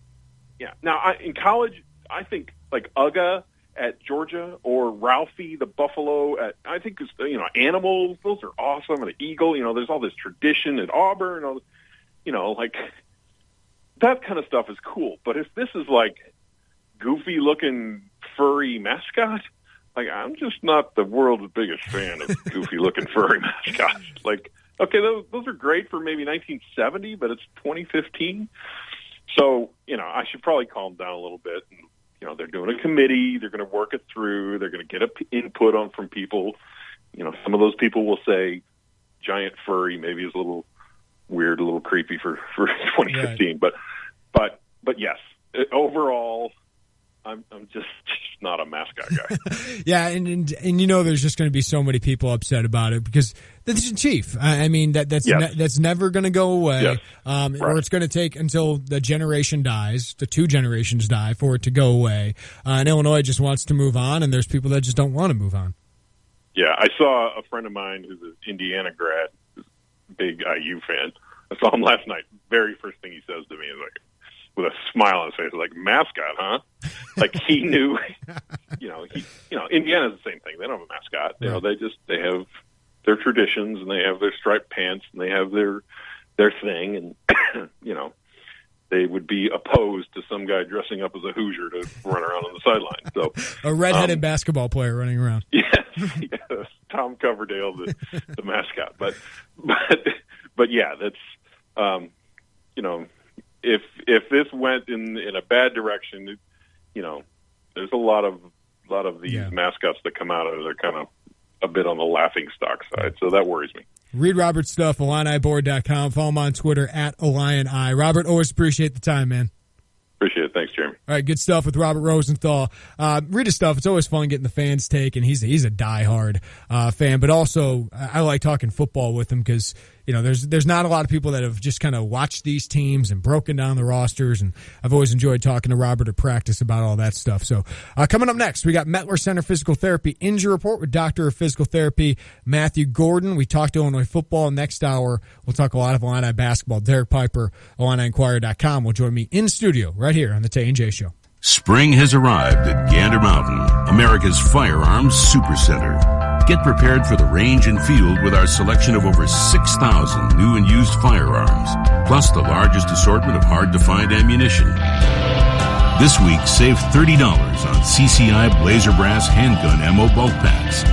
Yeah. Now, in college, I think Uga at Georgia or Ralphie the Buffalo I think animals. Those are awesome. And the eagle. There's all this tradition at Auburn. That kind of stuff is cool. But if this is goofy looking furry mascot. I'm just not the world's biggest fan of goofy-looking furry mascots. Okay, those are great for maybe 1970, but it's 2015. So, I should probably calm down a little bit. And, they're doing a committee. They're going to work it through. They're going to get input from people. Some of those people will say giant furry maybe is a little weird, a little creepy for 2015. Right. But yes, overall, I'm just not a mascot guy. Yeah, and there's just going to be so many people upset about it because that's the chief. I mean, that's never going to go away. Yes. Or it's going to take until the generation dies, the 2 generations die for it to go away. And Illinois just wants to move on, and there's people that just don't want to move on. Yeah, I saw a friend of mine who's an Indiana grad, big IU fan. I saw him last night. Very first thing he says to me is with a smile on his face, mascot, huh? He knew, Indiana's the same thing. They don't have a mascot. Right. They have their traditions and they have their striped pants and they have their thing. And, they would be opposed to some guy dressing up as a Hoosier to run around on the sideline. So a redheaded basketball player running around. Yes, Tom Coverdale, the mascot. But yeah, that's if this went in a bad direction, there's a lot of these mascots that come out of it are kind of a bit on the laughing stock side. So that worries me. Read Robert's stuff, IlliniBoard.com. Follow him on Twitter @IlliniI. Robert, always appreciate the time, man. Appreciate it. Thanks, Jeremy. All right, good stuff with Robert Rosenthal. Read his stuff. It's always fun getting the fans' take, and he's a diehard fan. But also, I like talking football with him because there's not a lot of people that have just kind of watched these teams and broken down the rosters. And I've always enjoyed talking to Robert at practice about all that stuff. So coming up next, we got Mettler Center Physical Therapy Injury Report with Doctor of Physical Therapy Mathew Gordon. We talked Illinois football. Next hour, we'll talk a lot of Illini basketball. Derek Piper, IlliniInquirer.com, will join me in studio right here on the Tay and J Show. Spring has arrived at Gander Mountain, America's firearms supercenter. Get prepared for the range and field with our selection of over 6,000 new and used firearms, plus the largest assortment of hard-to-find ammunition. This week, save $30 on CCI Blazer Brass handgun ammo bulk packs.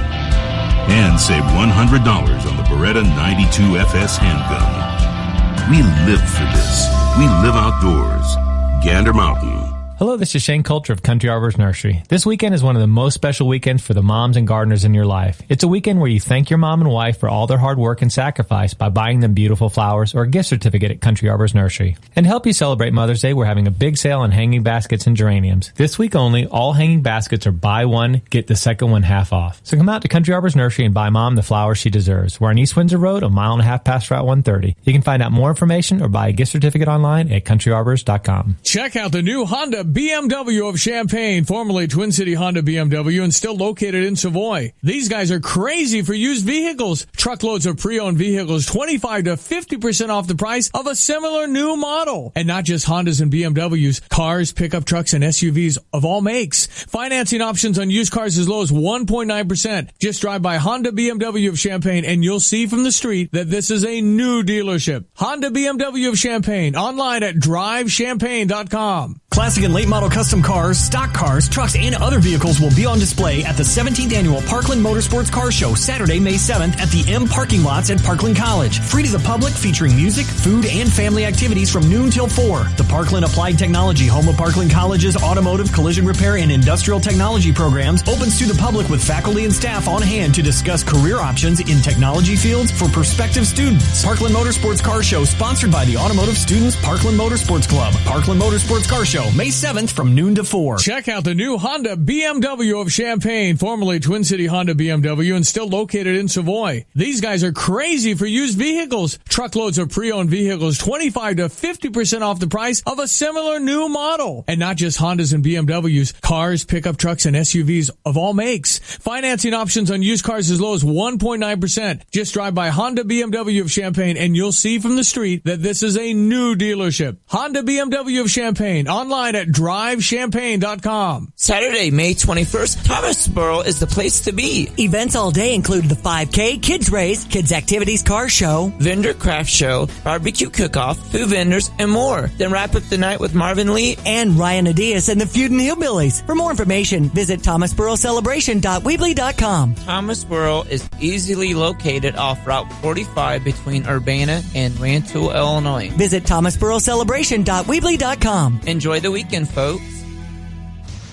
And save $100 on the Beretta 92 FS handgun. We live for this. We live outdoors. Gander Mountain. Hello, this is Shane Coulter of Country Arbors Nursery. This weekend is one of the most special weekends for the moms and gardeners in your life. It's a weekend where you thank your mom and wife for all their hard work and sacrifice by buying them beautiful flowers or a gift certificate at Country Arbors Nursery. And to help you celebrate Mother's Day, we're having a big sale on hanging baskets and geraniums. This week only, all hanging baskets are buy one, get the second one half off. So come out to Country Arbors Nursery and buy Mom the flowers she deserves. We're on East Windsor Road, a mile and a half past Route 130. You can find out more information or buy a gift certificate online at countryarbors.com. Check out the new Honda BMW of Champaign, formerly Twin City Honda BMW, and still located in Savoy. These guys are crazy for used vehicles. Truckloads of pre-owned vehicles, 25 to 50% off the price of a similar new model. And not just Hondas and BMWs, cars, pickup trucks, and SUVs of all makes. Financing options on used cars as low as 1.9%. Just drive by Honda BMW of Champaign and you'll see from the street that this is a new dealership. Honda BMW of Champaign, online at drivechampaign.com. Classic and late model custom cars, stock cars, trucks, and other vehicles will be on display at the 17th Annual Parkland Motorsports Car Show, Saturday, May 7th at the M Parking Lots at Parkland College. Free to the public, featuring music, food, and family activities from noon till 4. The Parkland Applied Technology, home of Parkland College's automotive, collision repair, and industrial technology programs, opens to the public with faculty and staff on hand to discuss career options in technology fields for prospective students. Parkland Motorsports Car Show, sponsored by the Automotive Students Parkland Motorsports Club. Parkland Motorsports Car Show, May 7th from noon to 4. Check out the new Honda BMW of Champaign, formerly Twin City Honda BMW, and still located in Savoy. These guys are crazy for used vehicles. Truckloads of pre-owned vehicles, 25 to 50% off the price of a similar new model. And not just Hondas and BMWs, cars, pickup trucks, and SUVs of all makes. Financing options on used cars as low as 1.9%. Just drive by Honda BMW of Champaign and you'll see from the street that this is a new dealership. Honda BMW of Champaign, online at drivechampaign.com. Saturday, May 21st, Thomasboro is the place to be. Events all day include the 5K, Kids Race, Kids Activities Car Show, Vendor Craft Show, Barbecue Cook-Off, food vendors, and more. Then wrap up the night with Marvin Lee and Ryan Adias and the Feudin' Hillbillies. For more information, visit thomasborocelebration.weebly.com. Thomasboro is easily located off Route 45 between Urbana and Rantoul, Illinois. Visit thomasborocelebration.weebly.com. Enjoy the weekend, folks.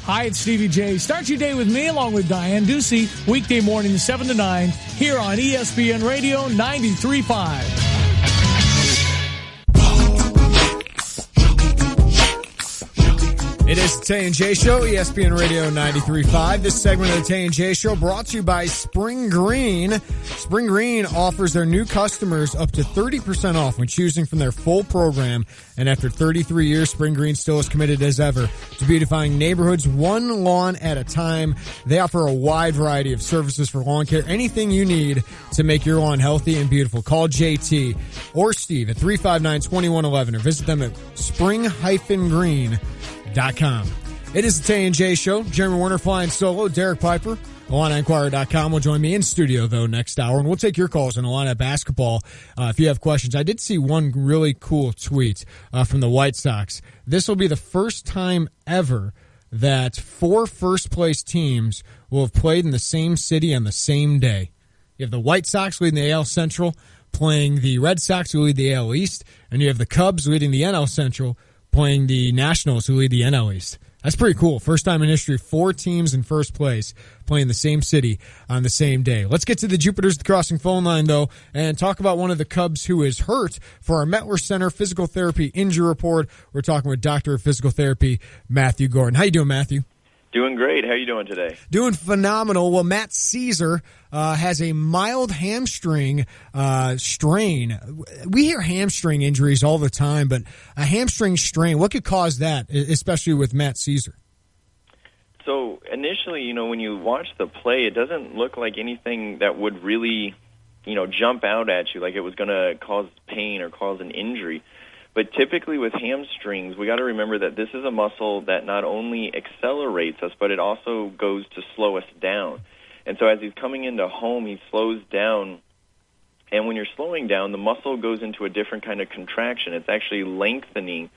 Hi, it's Stevie J. Start your day with me along with Diane Ducey, weekday mornings 7 to 9, here on ESPN Radio 93.5. It is the Tay and J Show, ESPN Radio 93.5. This segment of the Tay and J Show brought to you by Spring Green. Spring Green offers their new customers up to 30% off when choosing from their full program. And after 33 years, Spring Green still as committed as ever to beautifying neighborhoods one lawn at a time. They offer a wide variety of services for lawn care, anything you need to make your lawn healthy and beautiful. Call JT or Steve at 359-2111 or visit them at spring-green.com. It is the Tay and J Show. Jeremy Warner flying solo. Derek Piper, IlliniInquirer.com will join me in studio, though, next hour, and we'll take your calls on Illini basketball if you have questions. I did see one really cool tweet from the White Sox. This will be the first time ever that 4 first-place teams will have played in the same city on the same day. You have the White Sox leading the AL Central, playing the Red Sox, who lead the AL East, and you have the Cubs leading the NL Central, playing the Nationals, who lead the NL East. That's pretty cool. First time in history, 4 teams in first place playing the same city on the same day. Let's get to the Jupiters at the Crossing phone line, though, and talk about one of the Cubs who is hurt for our Mettler Center Physical Therapy Injury Report. We're talking with Doctor of Physical Therapy, Mathew Gordon. How you doing, Matthew? Doing great. How are you doing today? Doing phenomenal. Well, Matt Szczur has a mild hamstring strain. We hear hamstring injuries all the time, but a hamstring strain, what could cause that, especially with Matt Szczur? So initially, when you watch the play, it doesn't look like anything that would really, jump out at you like it was going to cause pain or cause an injury. But typically with hamstrings, we got to remember that this is a muscle that not only accelerates us, but it also goes to slow us down. And so as he's coming into home, he slows down. And when you're slowing down, the muscle goes into a different kind of contraction. It's actually lengthening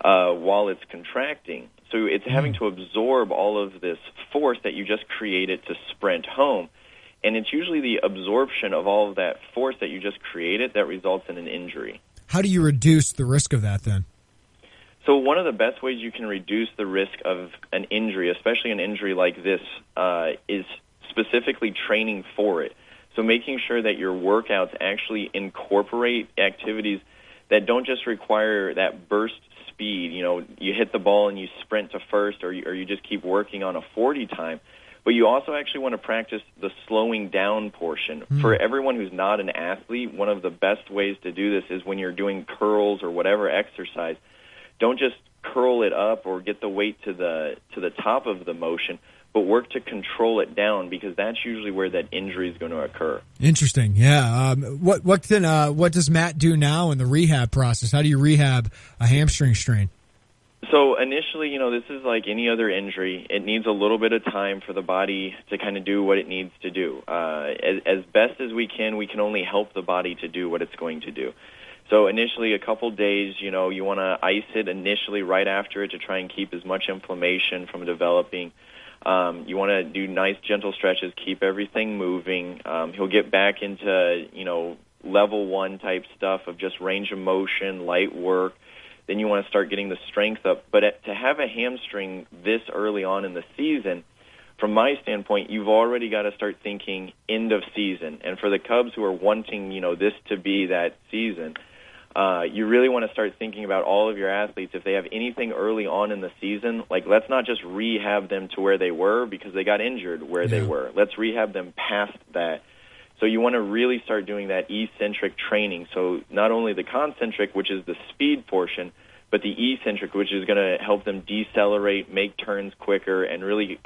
while it's contracting. So it's having to absorb all of this force that you just created to sprint home. And it's usually the absorption of all of that force that you just created that results in an injury. How do you reduce the risk of that then? So one of the best ways you can reduce the risk of an injury, especially an injury like this, is specifically training for it. So making sure that your workouts actually incorporate activities that don't just require that burst speed. You hit the ball and you sprint to first, or you just keep working on a 40 time. But you also actually want to practice the slowing down portion. For everyone who's not an athlete, one of the best ways to do this is when you're doing curls or whatever exercise, don't just curl it up or get the weight to the top of the motion, but work to control it down, because that's usually where that injury is going to occur. Interesting, yeah. What does Matt do now in the rehab process? How do you rehab a hamstring strain? So initially, this is like any other injury. It needs a little bit of time for the body to kind of do what it needs to do. As best as we can only help the body to do what it's going to do. So initially, a couple days, you want to ice it initially right after it to try and keep as much inflammation from developing. You want to do nice, gentle stretches, keep everything moving. He'll get back into, level 1 type stuff of just range of motion, light work. Then you want to start getting the strength up. But to have a hamstring this early on in the season, from my standpoint, you've already got to start thinking end of season. And for the Cubs who are wanting, this to be that season, you really want to start thinking about all of your athletes. If they have anything early on in the season, let's not just rehab them to where they were because they got injured where they were. Let's rehab them past that. So you want to really start doing that eccentric training. So not only the concentric, which is the speed portion, but the eccentric, which is going to help them decelerate, make turns quicker, and really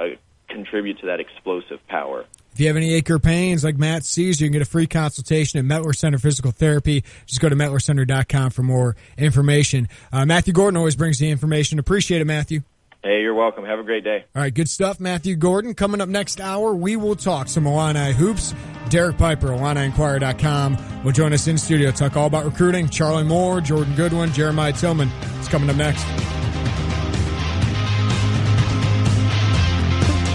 contribute to that explosive power. If you have any ache or pains like Matt sees, you can get a free consultation at Mettler Center Physical Therapy. Just go to mettlercenter.com for more information. Mathew Gordon always brings the information. Appreciate it, Matthew. Hey, you're welcome. Have a great day. All right, good stuff, Mathew Gordon. Coming up next hour, we will talk some Illini hoops. Derek Piper, IlliniInquirer.com, will join us in studio, talk all about recruiting. Charlie Moore, Jordan Goodwin, Jeremiah Tillman. It's coming up next.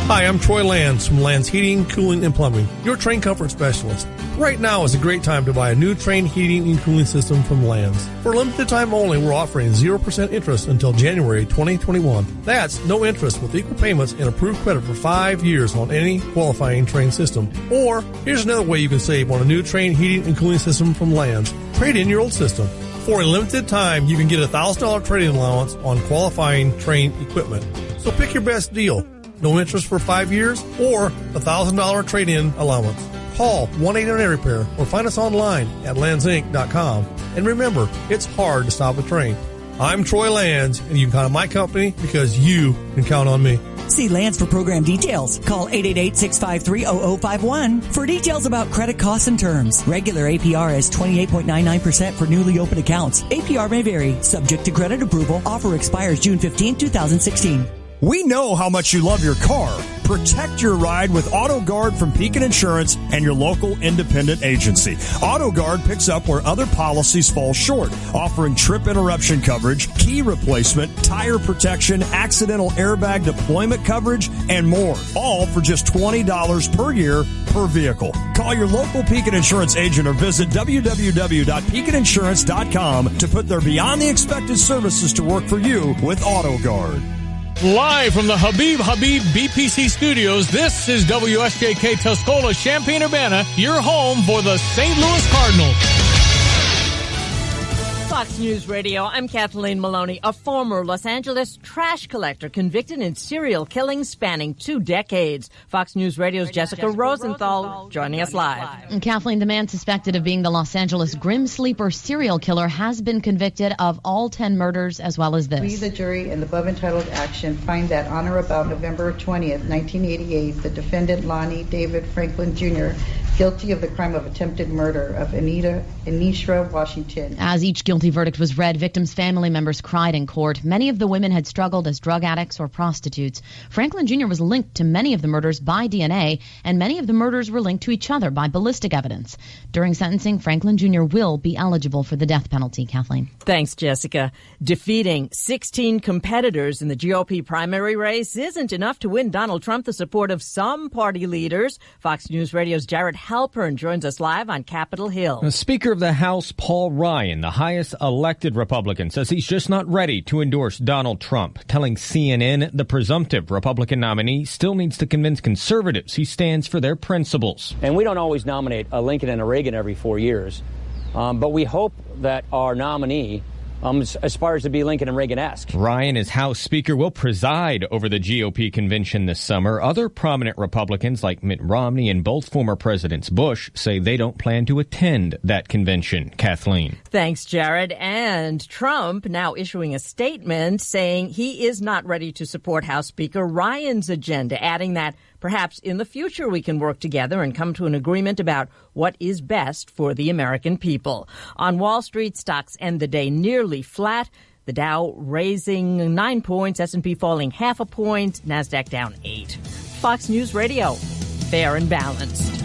Hi, I'm Troy Lands from Lands Heating, Cooling, and Plumbing, your Trane Comfort Specialist. Right now is a great time to buy a new Trane heating and cooling system from Lands. For a limited time only, we're offering 0% interest until January 2021. That's no interest with equal payments and approved credit for 5 years on any qualifying Trane system. Or, here's another way you can save on a new Trane heating and cooling system from Lands. Trade in your old system. For a limited time, you can get a $1,000 trade-in allowance on qualifying Trane equipment. So pick your best deal. No interest for 5 years or a $1,000 trade-in allowance. Call 1-800-REPAIR or find us online at landsinc.com. And remember, it's hard to stop a train. I'm Troy Lands, and you can count on my company because you can count on me. See Lands for program details. Call 888-653-0051 for details about credit costs and terms. Regular APR is 28.99% for newly opened accounts. APR may vary, subject to credit approval. Offer expires June 15, 2016. We know how much you love your car. Protect your ride with AutoGuard from Pekin Insurance and your local independent agency. AutoGuard picks up where other policies fall short, offering trip interruption coverage, key replacement, tire protection, accidental airbag deployment coverage, and more. All for just $20 per year per vehicle. Call your local Pekin Insurance agent or visit www.pekininsurance.com to put their beyond the expected services to work for you with AutoGuard. Live from the Habib BPC studios, this is WSJK Tuscola, Champaign-Urbana, your home for the St. Louis Cardinals. Fox News Radio, I'm Kathleen Maloney. A former Los Angeles trash collector convicted in serial killings spanning 2 decades. Fox News Radio's Jessica Rosenthal joining us live. And Kathleen, the man suspected of being the Los Angeles Grim Sleeper serial killer has been convicted of all 10 murders as well as this. We, the jury, in the above-entitled action, find that on or about November 20th, 1988, the defendant, Lonnie David Franklin Jr., guilty of the crime of attempted murder of Anitra Washington. As each guilty verdict was read, victims' family members cried in court. Many of the women had struggled as drug addicts or prostitutes. Franklin Jr. was linked to many of the murders by DNA, and many of the murders were linked to each other by ballistic evidence. During sentencing, Franklin Jr. will be eligible for the death penalty. Kathleen. Thanks, Jessica. Defeating 16 competitors in the GOP primary race isn't enough to win Donald Trump the support of some party leaders. Fox News Radio's Jared Halpern joins us live on Capitol Hill. The Speaker of the House, Paul Ryan, the highest elected Republican, says he's just not ready to endorse Donald Trump, telling CNN the presumptive Republican nominee still needs to convince conservatives he stands for their principles. And we don't always nominate a Lincoln and a Reagan every 4 years, but we hope that our nominee aspires to be Lincoln and Reagan-esque. Ryan, as House Speaker, will preside over the GOP convention this summer. Other prominent Republicans like Mitt Romney and both former Presidents Bush say they don't plan to attend that convention. Kathleen. Thanks, Jared. And Trump now issuing a statement saying he is not ready to support House Speaker Ryan's agenda, adding that perhaps in the future we can work together and come to an agreement about what is best for the American people. On Wall Street, stocks end the day nearly flat. The Dow raising 9 points, S&P falling 0.5 point, NASDAQ down 8. Fox News Radio, fair and balanced.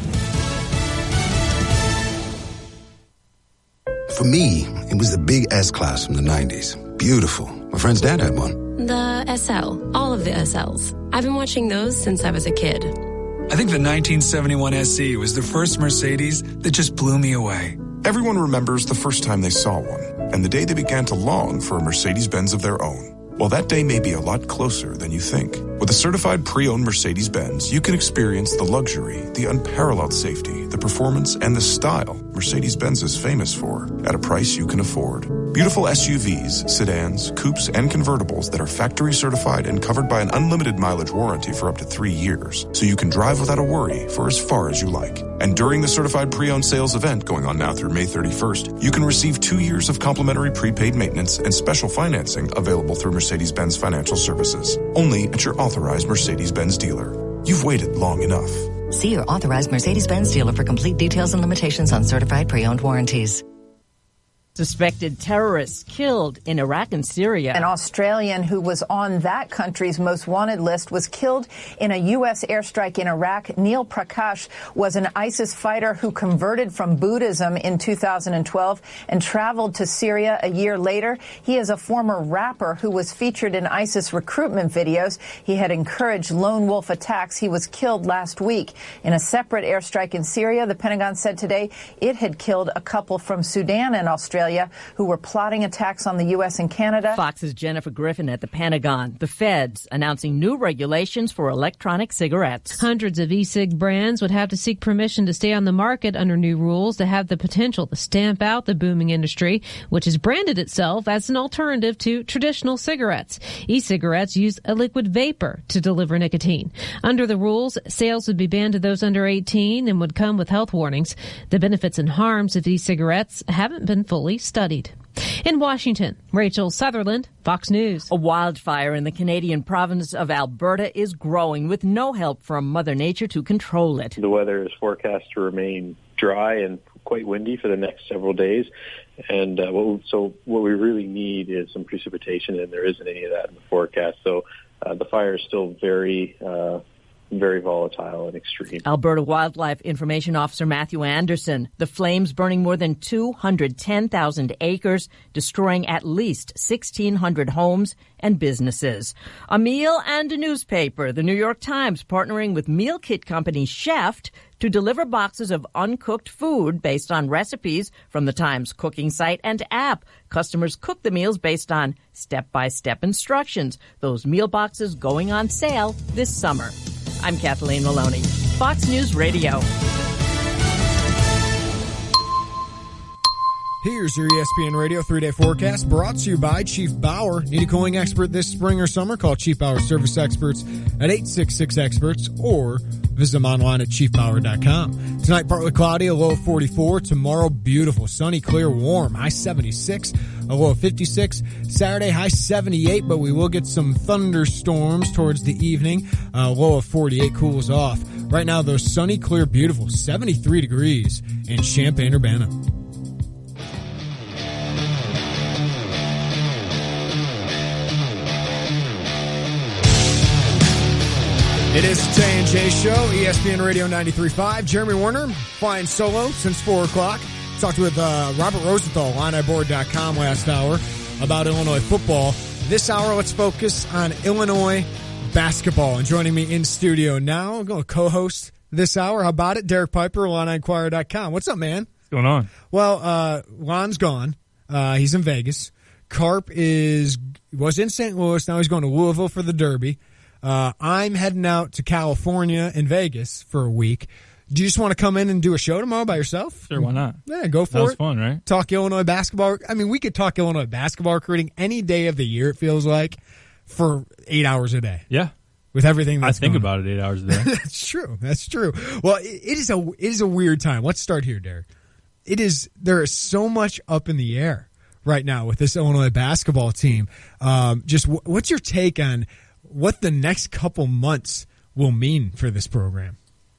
For me, it was the big S-Class from the 90s. Beautiful. My friend's dad had one. The SL. All of the SLs. I've been watching those since I was a kid. I think the 1971 SE was the first Mercedes that just blew me away. Everyone remembers the first time they saw one, and the day they began to long for a Mercedes-Benz of their own. Well, that day may be a lot closer than you think. With a certified pre-owned Mercedes-Benz, you can experience the luxury, the unparalleled safety, the performance, and the style Mercedes-Benz is famous for at a price you can afford. Beautiful SUVs, sedans, coupes, and convertibles that are factory certified and covered by an unlimited mileage warranty for up to 3 years, so you can drive without a worry for as far as you like. And during the certified pre-owned sales event going on now through May 31st, you can receive 2 years of complimentary prepaid maintenance and special financing available through Mercedes-Benz Financial Services. Only at your authorized Mercedes-Benz dealer. You've waited long enough. See your authorized Mercedes-Benz dealer for complete details and limitations on certified pre-owned warranties. Suspected terrorists killed in Iraq and Syria. An Australian who was on that country's most wanted list was killed in a U.S. airstrike in Iraq. Neil Prakash was an ISIS fighter who converted from Buddhism in 2012 and traveled to Syria a year later. He is a former rapper who was featured in ISIS recruitment videos. He had encouraged lone wolf attacks. He was killed last week in a separate airstrike in Syria. The Pentagon said today it had killed a couple from Sudan and Australia who were plotting attacks on the U.S. and Canada. Fox's Jennifer Griffin at the Pentagon. The feds announcing new regulations for electronic cigarettes. Hundreds of e-cig brands would have to seek permission to stay on the market under new rules that have the potential to stamp out the booming industry, which has branded itself as an alternative to traditional cigarettes. E-cigarettes use a liquid vapor to deliver nicotine. Under the rules, sales would be banned to those under 18 and would come with health warnings. The benefits and harms of e-cigarettes haven't been fully studied. In Washington, Rachel Sutherland, Fox News. A wildfire in the Canadian province of Alberta is growing with no help from Mother Nature to control it. The weather is forecast to remain dry and quite windy for the next several days. And what we really need is some precipitation, and there isn't any of that in the forecast. So the fire is still very very volatile and extreme. Alberta Wildlife Information Officer Matthew Anderson. The flames burning more than 210,000 acres, destroying at least 1,600 homes and businesses. A meal and a newspaper. The New York Times partnering with meal kit company Chef to deliver boxes of uncooked food based on recipes from the Times cooking site and app. Customers cook the meals based on step-by-step instructions. Those meal boxes going on sale this summer. I'm Kathleen Maloney, Fox News Radio. Here's your ESPN Radio 3-day forecast brought to you by Chief Bauer. Need a cooling expert this spring or summer? Call Chief Bauer Service Experts at 866-EXPERTS or visit them online at chiefbauer.com. Tonight, partly cloudy, a low of 44. Tomorrow, beautiful, sunny, clear, warm, high 76, a low of 56. Saturday, high 78, but we will get some thunderstorms towards the evening. Low of 48, cools off. Right now, though, sunny, clear, beautiful, 73 degrees in Champaign-Urbana. It is the Tay and J Show, ESPN Radio 93.5. Jeremy Warner flying solo since 4 o'clock. Talked with Robert Rosenthal, IlliniBoard.com last hour about Illinois football. This hour, let's focus on Illinois basketball. And joining me in studio now, I'm going to co-host this hour. How about it? Derek Piper, IlliniInquirer.com. What's up, man? What's going on? Well, Lon's gone. He's in Vegas. Carp was in St. Louis. Now he's going to Louisville for the Derby. I'm heading out to California and Vegas for a week. Do you just want to come in and do a show tomorrow by yourself? Sure, why not? Yeah, go for it. That was fun, right? Talk Illinois basketball. I mean, we could talk Illinois basketball recruiting any day of the year, it feels like, for 8 hours a day. Yeah. With everything that's I think about it 8 hours a day. That's true. That's true. Well, it is a weird time. Let's start here, Derek. There is so much up in the air right now with this Illinois basketball team. Just what's your take on what the next couple months will mean for this program?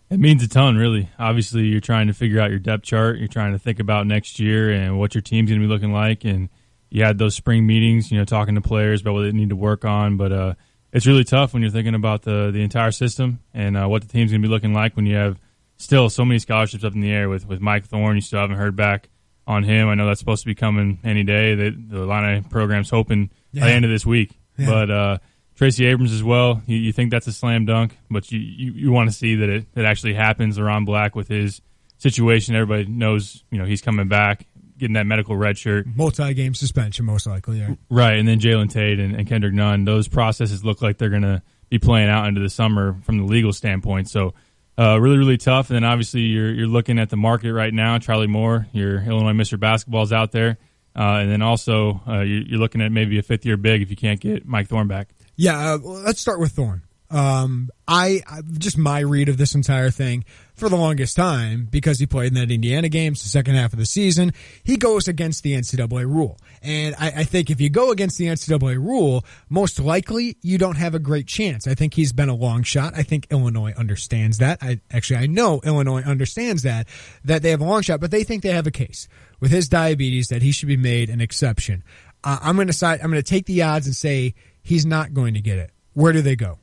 It means a ton, really. Obviously, you're trying to figure out your depth chart. You're trying to think about next year and what your team's going to be looking like. And you had those spring meetings, talking to players about what they need to work on. But it's really tough when you're thinking about the entire system and what the team's going to be looking like when you have still so many scholarships up in the air with Mike Thorne. You still haven't heard back on him. I know that's supposed to be coming any day. The Illini program's hoping by the end of this week. Yeah. But Tracy Abrams as well. You think that's a slam dunk, but you want to see that it actually happens. LeRon Black with his situation, everybody knows he's coming back, getting that medical red shirt. Multi-game suspension, most likely. Yeah. Right, and then Jalen Tate and Kendrick Nunn. Those processes look like they're going to be playing out into the summer from the legal standpoint. So really, really tough. And then obviously you're looking at the market right now. Charlie Moore, your Illinois Mr. Basketball's out there. And then also you're looking at maybe a fifth-year big if you can't get Mike Thorne back. Yeah, let's start with Thorne. I just my read of this entire thing for the longest time, because he played in that Indiana game, the second half of the season, he goes against the NCAA rule. And I think if you go against the NCAA rule, most likely you don't have a great chance. I think he's been a long shot. I think Illinois understands that. I know Illinois understands that they have a long shot, but they think they have a case with his diabetes that he should be made an exception. I'm going to take the odds and say he's not going to get it. Where do they go?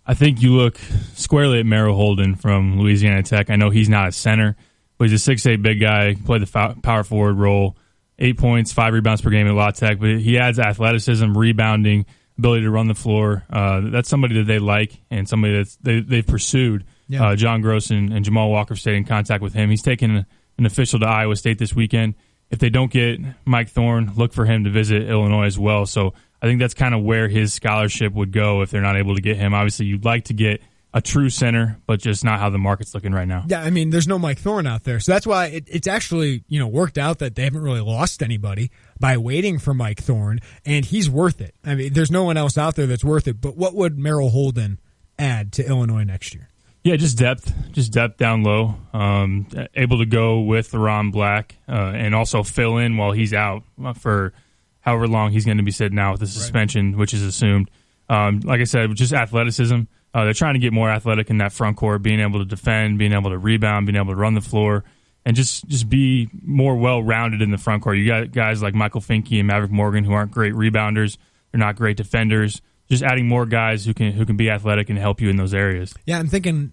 I think you look squarely at Merrill Holden from Louisiana Tech. I know he's not a center, but he's a 6'8" big guy. He played the power forward role, 8 points, 5 rebounds per game at La Tech. But he adds athleticism, rebounding, ability to run the floor. That's somebody that they like and somebody they've pursued. Yeah. John Gross and Jamal Walker stayed in contact with him. He's taken an official to Iowa State this weekend. If they don't get Mike Thorne, look for him to visit Illinois as well. So I think that's kind of where his scholarship would go if they're not able to get him. Obviously, you'd like to get a true center, but just not how the market's looking right now. Yeah, I mean, there's no Mike Thorne out there. So that's why it's actually, worked out that they haven't really lost anybody by waiting for Mike Thorne, and he's worth it. I mean, there's no one else out there that's worth it. But what would Merrill Holden add to Illinois next year? Yeah, just depth down low. Able to go with LeRon Black and also fill in while he's out for however long he's going to be sitting out with the suspension, right, which is assumed. Like I said, just athleticism. They're trying to get more athletic in that front court, being able to defend, being able to rebound, being able to run the floor, and just be more well-rounded in the front court. You got guys like Michael Finke and Maverick Morgan who aren't great rebounders. They're not great defenders. just adding more guys who can be athletic and help you in those areas. Yeah, I'm thinking,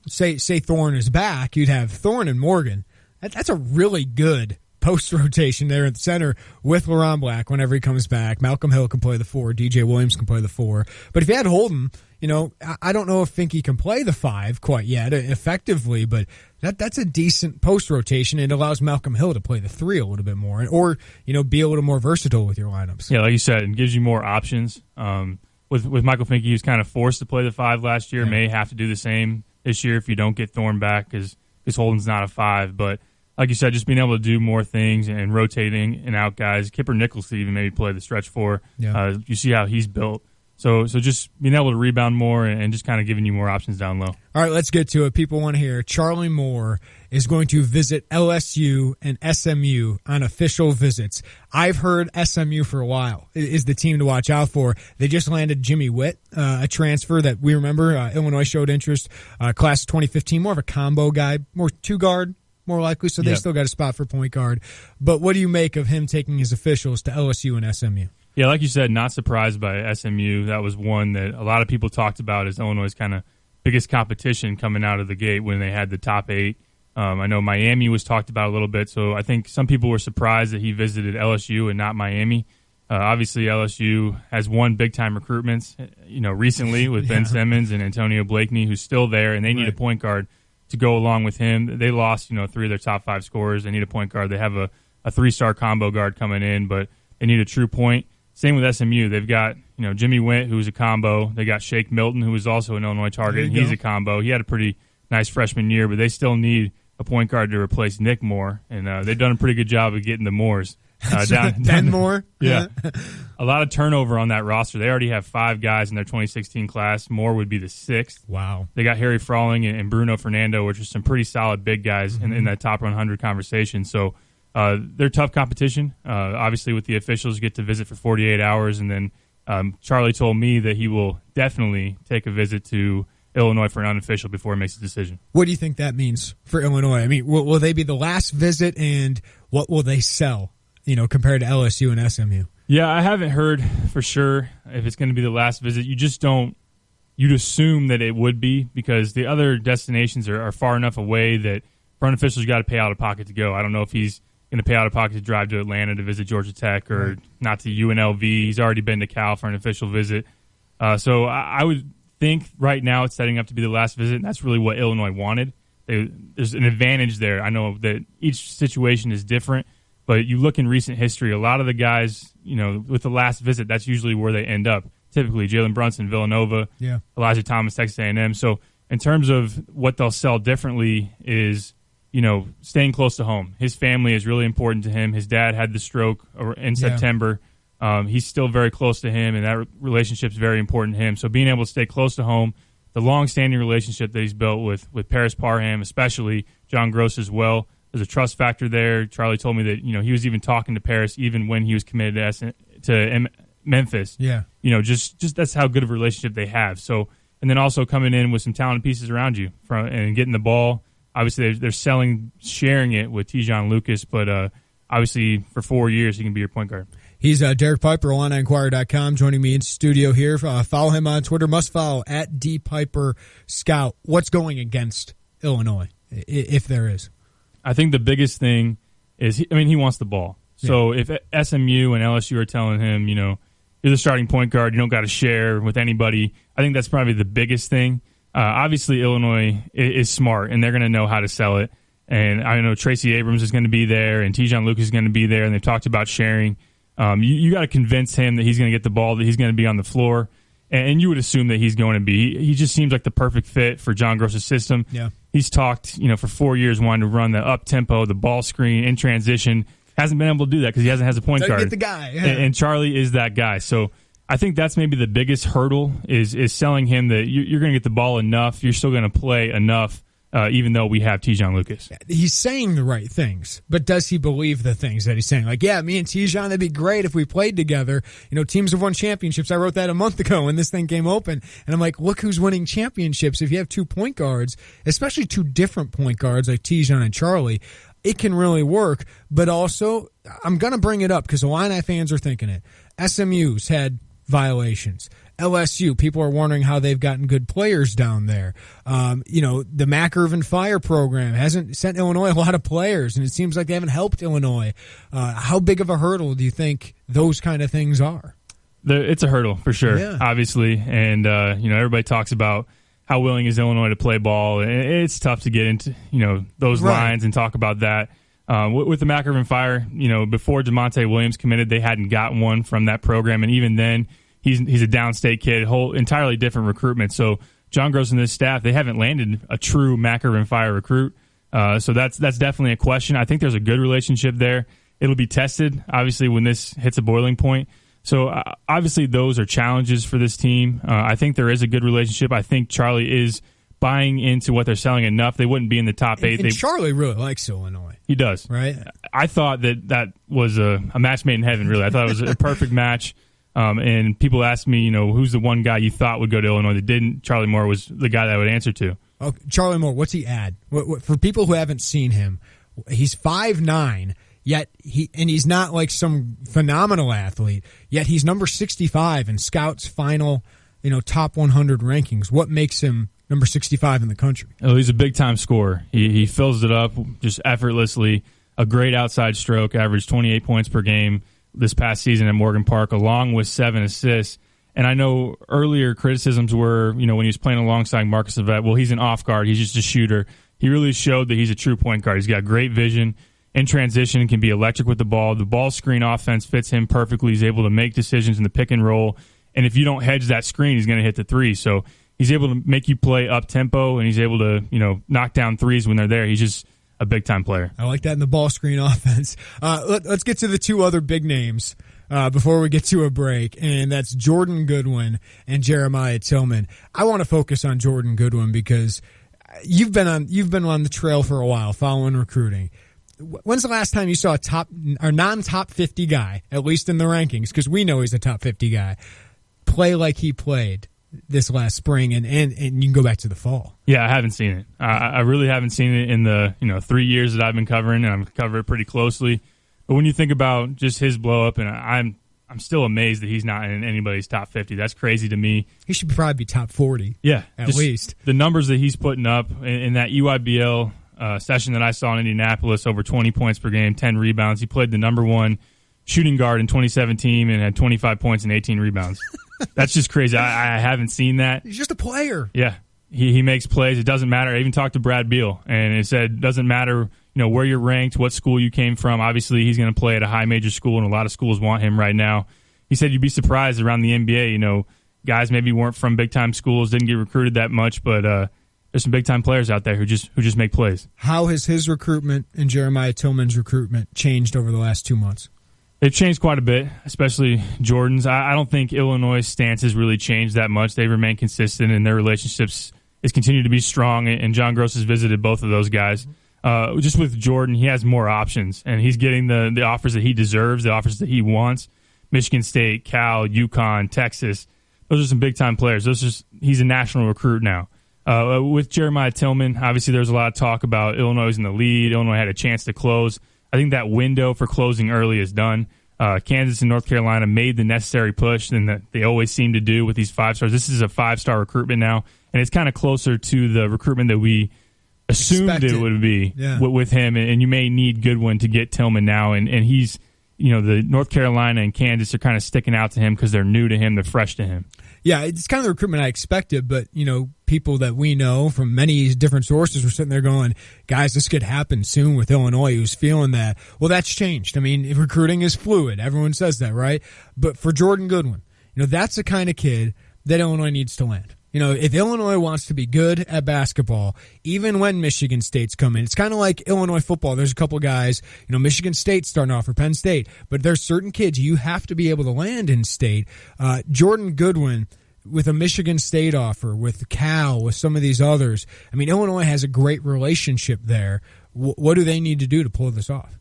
say Thorne is back, you'd have Thorne and Morgan. That's a really good post rotation there at the center with Laurent Black whenever he comes back. Malcolm Hill can play the 4. DJ Williams can play the 4. But if you had Holden, I don't know if Finke can play the 5 quite yet effectively, but that's a decent post rotation. It allows Malcolm Hill to play the 3 a little bit more, or be a little more versatile with your lineups. Yeah, like you said, it gives you more options. With Michael Finke, he was kind of forced to play the 5 last year. Yeah. May have to do the same this year if you don't get Thorne back because Holden's not a 5. But like you said, just being able to do more things and rotating and out guys. Kipper Nichols could even maybe play the stretch 4. Yeah. You see how he's built. So just being able to rebound more and just kind of giving you more options down low. All right, let's get to it. People want to hear Charlie Moore is going to visit LSU and SMU on official visits. I've heard SMU for a while is the team to watch out for. They just landed Jimmy Witt, a transfer that we remember Illinois showed interest. Class of 2015, more of a combo guy, more 2-guard, more likely, so they still got a spot for point guard. But what do you make of him taking his officials to LSU and SMU? Yeah, like you said, not surprised by SMU. That was one that a lot of people talked about as Illinois' kind of biggest competition coming out of the gate when they had the top 8. I know Miami was talked about a little bit, so I think some people were surprised that he visited LSU and not Miami. Obviously, LSU has won big-time recruitments, recently with Ben Simmons and Antonio Blakeney, who's still there, and they need a point guard to go along with him. They lost, 3 of their top 5 scorers. They need a point guard. They have a 3-star combo guard coming in, but they need a true point. Same with SMU. They've got, Jimmy Witt, who's a combo. They got Shake Milton, who is also an Illinois target, and he's a combo. He had a pretty nice freshman year, but they still need a point guard to replace Nick Moore, and they've done a pretty good job of getting the Moores. Ben Moore? Yeah. A lot of turnover on that roster. They already have 5 guys in their 2016 class. Moore would be the 6th. Wow. They got Harry Frawling and Bruno Fernando, which are some pretty solid big guys in that top 100 conversation. So they're tough competition. Obviously, with the officials, you get to visit for 48 hours, and then Charlie told me that he will definitely take a visit to Illinois for an unofficial before he makes a decision. What do you think that means for Illinois? I mean, will they be the last visit, and what will they sell, compared to LSU and SMU? Yeah, I haven't heard for sure if it's going to be the last visit. You just don't – you'd assume that it would be because the other destinations are far enough away that for unofficials, you got to pay out of pocket to go. I don't know if he's going to pay out of pocket to drive to Atlanta to visit Georgia Tech or not to UNLV. He's already been to Cal for an official visit. So I would think right now it's setting up to be the last visit, and that's really what Illinois wanted. There's an advantage there. I know that each situation is different, but you look in recent history, a lot of the guys, with the last visit, that's usually where they end up. Typically, Jalen Brunson, Villanova, Elijah Thomas, Texas A&M. So in terms of what they'll sell differently is, staying close to home. His family is really important to him. His dad had the stroke in September. He's still very close to him, and that relationship is very important to him. So being able to stay close to home, the long-standing relationship that he's built with Paris Parham, especially John Gross as well, there's a trust factor there. Charlie told me that he was even talking to Paris even when he was committed to Memphis. Yeah, just that's how good of a relationship they have. So, and then also coming in with some talented pieces around you and getting the ball. Obviously, they're sharing it with Tijon Lucas, but obviously for 4 years he can be your point guard. He's Derek Piper, IlliniInquirer.com, joining me in studio here. Follow him on Twitter. Must follow at DPiperScout. What's going against Illinois, if there is? I think the biggest thing is, he wants the ball. So if SMU and LSU are telling him, you're the starting point guard, you don't got to share with anybody, I think that's probably the biggest thing. Obviously, Illinois is smart, and they're going to know how to sell it. And I know Tracy Abrams is going to be there, and Tijon Lucas is going to be there, and they've talked about sharing. You got to convince him that he's going to get the ball, that he's going to be on the floor, and you would assume that he's going to be. He just seems like the perfect fit for John Gross's system. Yeah. He's talked, for 4 years wanting to run the up-tempo, the ball screen, in transition. Hasn't been able to do that because he hasn't has a point guard. Get the guy. Yeah. And Charlie is that guy. So I think that's maybe the biggest hurdle is selling him that you're going to get the ball enough, you're still going to play enough, even though we have Tijon Lucas. He's saying the right things, but does he believe the things that he's saying? Like, yeah, me and Tijon, that'd be great if we played together. Teams have won championships. I wrote that a month ago when this thing came open. And I'm like, look who's winning championships. If you have 2 point guards, especially 2 different point guards like Tijon and Charlie, it can really work. But also, I'm going to bring it up because Illini fans are thinking it. SMU's had violations. LSU, people are wondering how they've gotten good players down there. The McIrvin Fire program hasn't sent Illinois a lot of players, and it seems like they haven't helped Illinois. How big of a hurdle do you think those kind of things are? It's a hurdle for sure, obviously. And, everybody talks about how willing is Illinois to play ball. It's tough to get into, those lines and talk about that. With the McIrvin Fire, before DeMonte Williams committed, they hadn't gotten one from that program. And even then, he's a downstate kid, entirely different recruitment. So John Gross and his staff, they haven't landed a true McIrvin Fire recruit. So that's definitely a question. I think there's a good relationship there. It'll be tested, obviously, when this hits a boiling point. So obviously those are challenges for this team. I think there is a good relationship. I think Charlie is buying into what they're selling enough. They wouldn't be in the top 8. And Charlie really likes Illinois. He does. Right? I thought that was a match made in heaven, really. I thought it was a perfect match. And people asked me, who's the one guy you thought would go to Illinois that didn't? Charlie Moore was the guy that I would answer to. Okay. Charlie Moore, what's he add? For people who haven't seen him, he's 5'9", yet he's not like some phenomenal athlete, yet he's number 65 in Scout's final, top 100 rankings. What makes him number 65 in the country? Oh, he's a big-time scorer. He fills it up just effortlessly. A great outside stroke, averaged 28 points per game this past season at Morgan Park, along with 7 assists. And I know earlier criticisms were, when he was playing alongside Marcus Yvette, well, he's an off guard. He's just a shooter. He really showed that he's a true point guard. He's got great vision. In transition, can be electric with the ball. The ball screen offense fits him perfectly. He's able to make decisions in the pick and roll. And if you don't hedge that screen, he's going to hit the three. So he's able to make you play up-tempo, and he's able to, knock down threes when they're there. He's just a big-time player. I like that in the ball screen offense. Let's get to the two other big names before we get to a break, and that's Jordan Goodwin and Jeremiah Tillman. I want to focus on Jordan Goodwin because you've been on the trail for a while following recruiting. When's the last time you saw a top or non-top 50 guy, at least in the rankings, because we know he's a top 50 guy, play like he played this last spring, and you can go back to the fall? Yeah, I haven't seen it. I really haven't seen it in the 3 years that I've been covering, and I've covered it pretty closely. But when you think about just his blow up, and I'm still amazed that he's not in anybody's top 50. That's crazy to me. He should probably be top 40. Yeah, at least the numbers that he's putting up in that UIBL session that I saw in Indianapolis, over 20 points per game, 10 rebounds. He played the number 1 shooting guard in 2017 and had 25 points and 18 rebounds. That's just crazy. I haven't seen that. He's just a player. Yeah. He makes plays. It doesn't matter. I even talked to Brad Beal, and it said it doesn't matter where you're ranked, what school you came from. Obviously, he's going to play at a high major school, and a lot of schools want him right now. He said you'd be surprised around the NBA. Guys maybe weren't from big-time schools, didn't get recruited that much, but there's some big-time players out there who just make plays. How has his recruitment and Jeremiah Tillman's recruitment changed over the last 2 months? They've changed quite a bit, especially Jordan's. I don't think Illinois' stance has really changed that much. They remain consistent, and their relationships is continued to be strong, and John Gross has visited both of those guys. Just with Jordan, he has more options, and he's getting the offers that he deserves, the offers that he wants. Michigan State, Cal, UConn, Texas, those are some big-time players. He's a national recruit now. With Jeremiah Tillman, obviously there's a lot of talk about Illinois was in the lead. Illinois had a chance to close. I think that window for closing early is done. Kansas and North Carolina made the necessary push and that they always seem to do with these 5-stars. This is a 5-star recruitment now, and it's kind of closer to the recruitment that we assumed it would be with him. And you may need Goodwin to get Tillman now, and he's the North Carolina and Kansas are kind of sticking out to him because they're new to him, they're fresh to him. Yeah, it's kind of the recruitment I expected, but, people that we know from many different sources were sitting there going, guys, this could happen soon with Illinois, who's feeling that. Well, that's changed. I mean, recruiting is fluid. Everyone says that, right? But for Jordan Goodwin, that's the kind of kid that Illinois needs to land. If Illinois wants to be good at basketball, even when Michigan State's come in, it's kind of like Illinois football. There's a couple guys, Michigan State's starting off, or Penn State, but there's certain kids you have to be able to land in state. Jordan Goodwin, with a Michigan State offer, with Cal, with some of these others, I mean, Illinois has a great relationship there. What do they need to do to pull this off?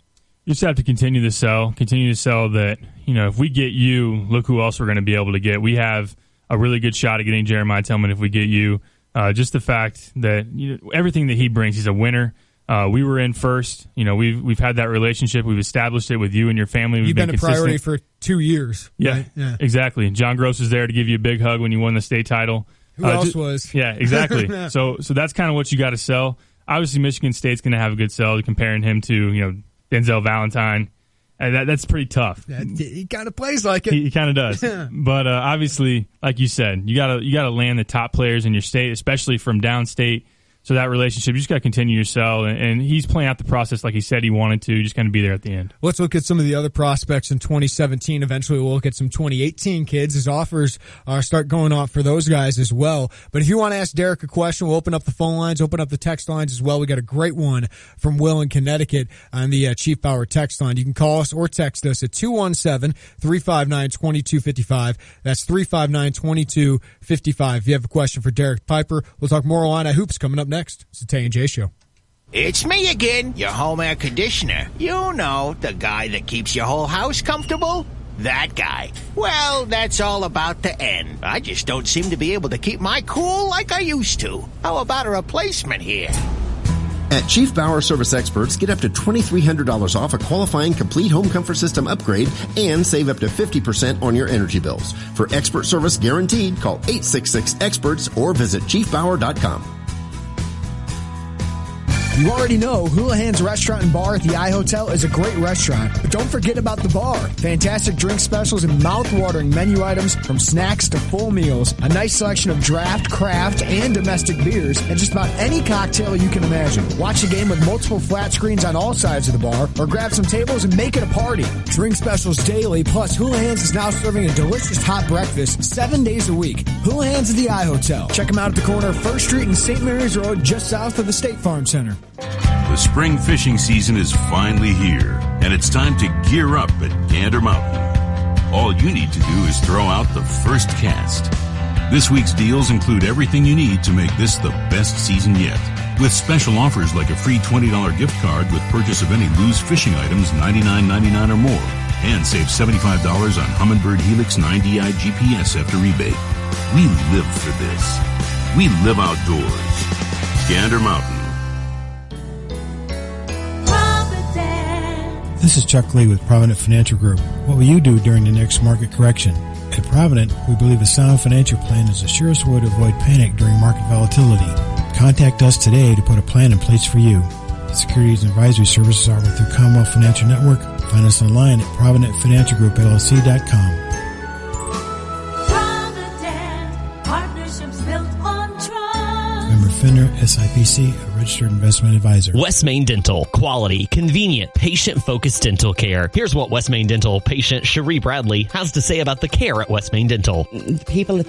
You just have to continue to sell that, if we get you, look who else we're going to be able to get. We have a really good shot at getting Jeremiah Tillman if we get you. Just the fact that everything that he brings, he's a winner. We were in first. We've had that relationship. We've established it with you and your family. We've You've been a consistent. priority for 2 years. Yeah, right? Yeah, exactly. John Gross was there to give you a big hug when you won the state title. Who else was? Yeah, exactly. So that's kind of what you got to sell. Obviously, Michigan State's going to have a good sell, comparing him to Denzel Valentine. That's pretty tough. He kind of plays like it. He kind of does. But obviously, like you said, you gotta land the top players in your state, especially from downstate. So that relationship, you just got to continue your sell, and he's playing out the process like he said he wanted to. Just going to be there at the end. Let's look at some of the other prospects in 2017. Eventually, we'll look at some 2018 kids as offers start going off for those guys as well. But if you want to ask Derek a question, we'll open up the phone lines, open up the text lines as well. We got a great one from Will in Connecticut on the Chief Bauer text line. You can call us or text us at 217-359-2255. That's 359-2255. If you have a question for Derek Piper, we'll talk more Illini hoops coming up next. It's the Tay and J Show. It's me again, your home air conditioner. You know, the guy that keeps your whole house comfortable. That guy. Well, that's all about to end. I just don't seem to be able to keep my cool like I used to. How about a replacement here? At Chief Bauer Service Experts, get up to $2,300 off a qualifying complete home comfort system upgrade and save up to 50% on your energy bills. For expert service guaranteed, call 866-EXPERTS or visit chiefbauer.com. You already know Houlihan's Restaurant and Bar at the iHotel is a great restaurant, but don't forget about the bar. Fantastic drink specials and mouth-watering menu items from snacks to full meals. A nice selection of draft, craft, and domestic beers, and just about any cocktail you can imagine. Watch a game with multiple flat screens on all sides of the bar, or grab some tables and make it a party. Drink specials daily, plus Houlihan's is now serving a delicious hot breakfast 7 days a week. Houlihan's at the iHotel. Check them out at the corner of 1st Street and St. Mary's Road, just south of the State Farm Center. The spring fishing season is finally here, and it's time to gear up at Gander Mountain. All you need to do is throw out the first cast. This week's deals include everything you need to make this the best season yet, with special offers like a free $20 gift card with purchase of any Lew's fishing items $99.99 or more, and save $75 on Humminbird Helix 9DI GPS after rebate. We live for this. We live outdoors. Gander Mountain. This is Chuck Lee with Provident Financial Group. What will you do during the next market correction? At Provident, we believe a sound financial plan is the surest way to avoid panic during market volatility. Contact us today to put a plan in place for you. Securities and advisory services are offered through Commonwealth Financial Network. Find us online at ProvidentFinancialGroupLLC.com. Member FINRA SIPC, a registered investment advisor. West Main Dental. Quality, convenient, patient-focused dental care. Here's what West Main Dental patient Cherie Bradley has to say about the care at West Main Dental. The people at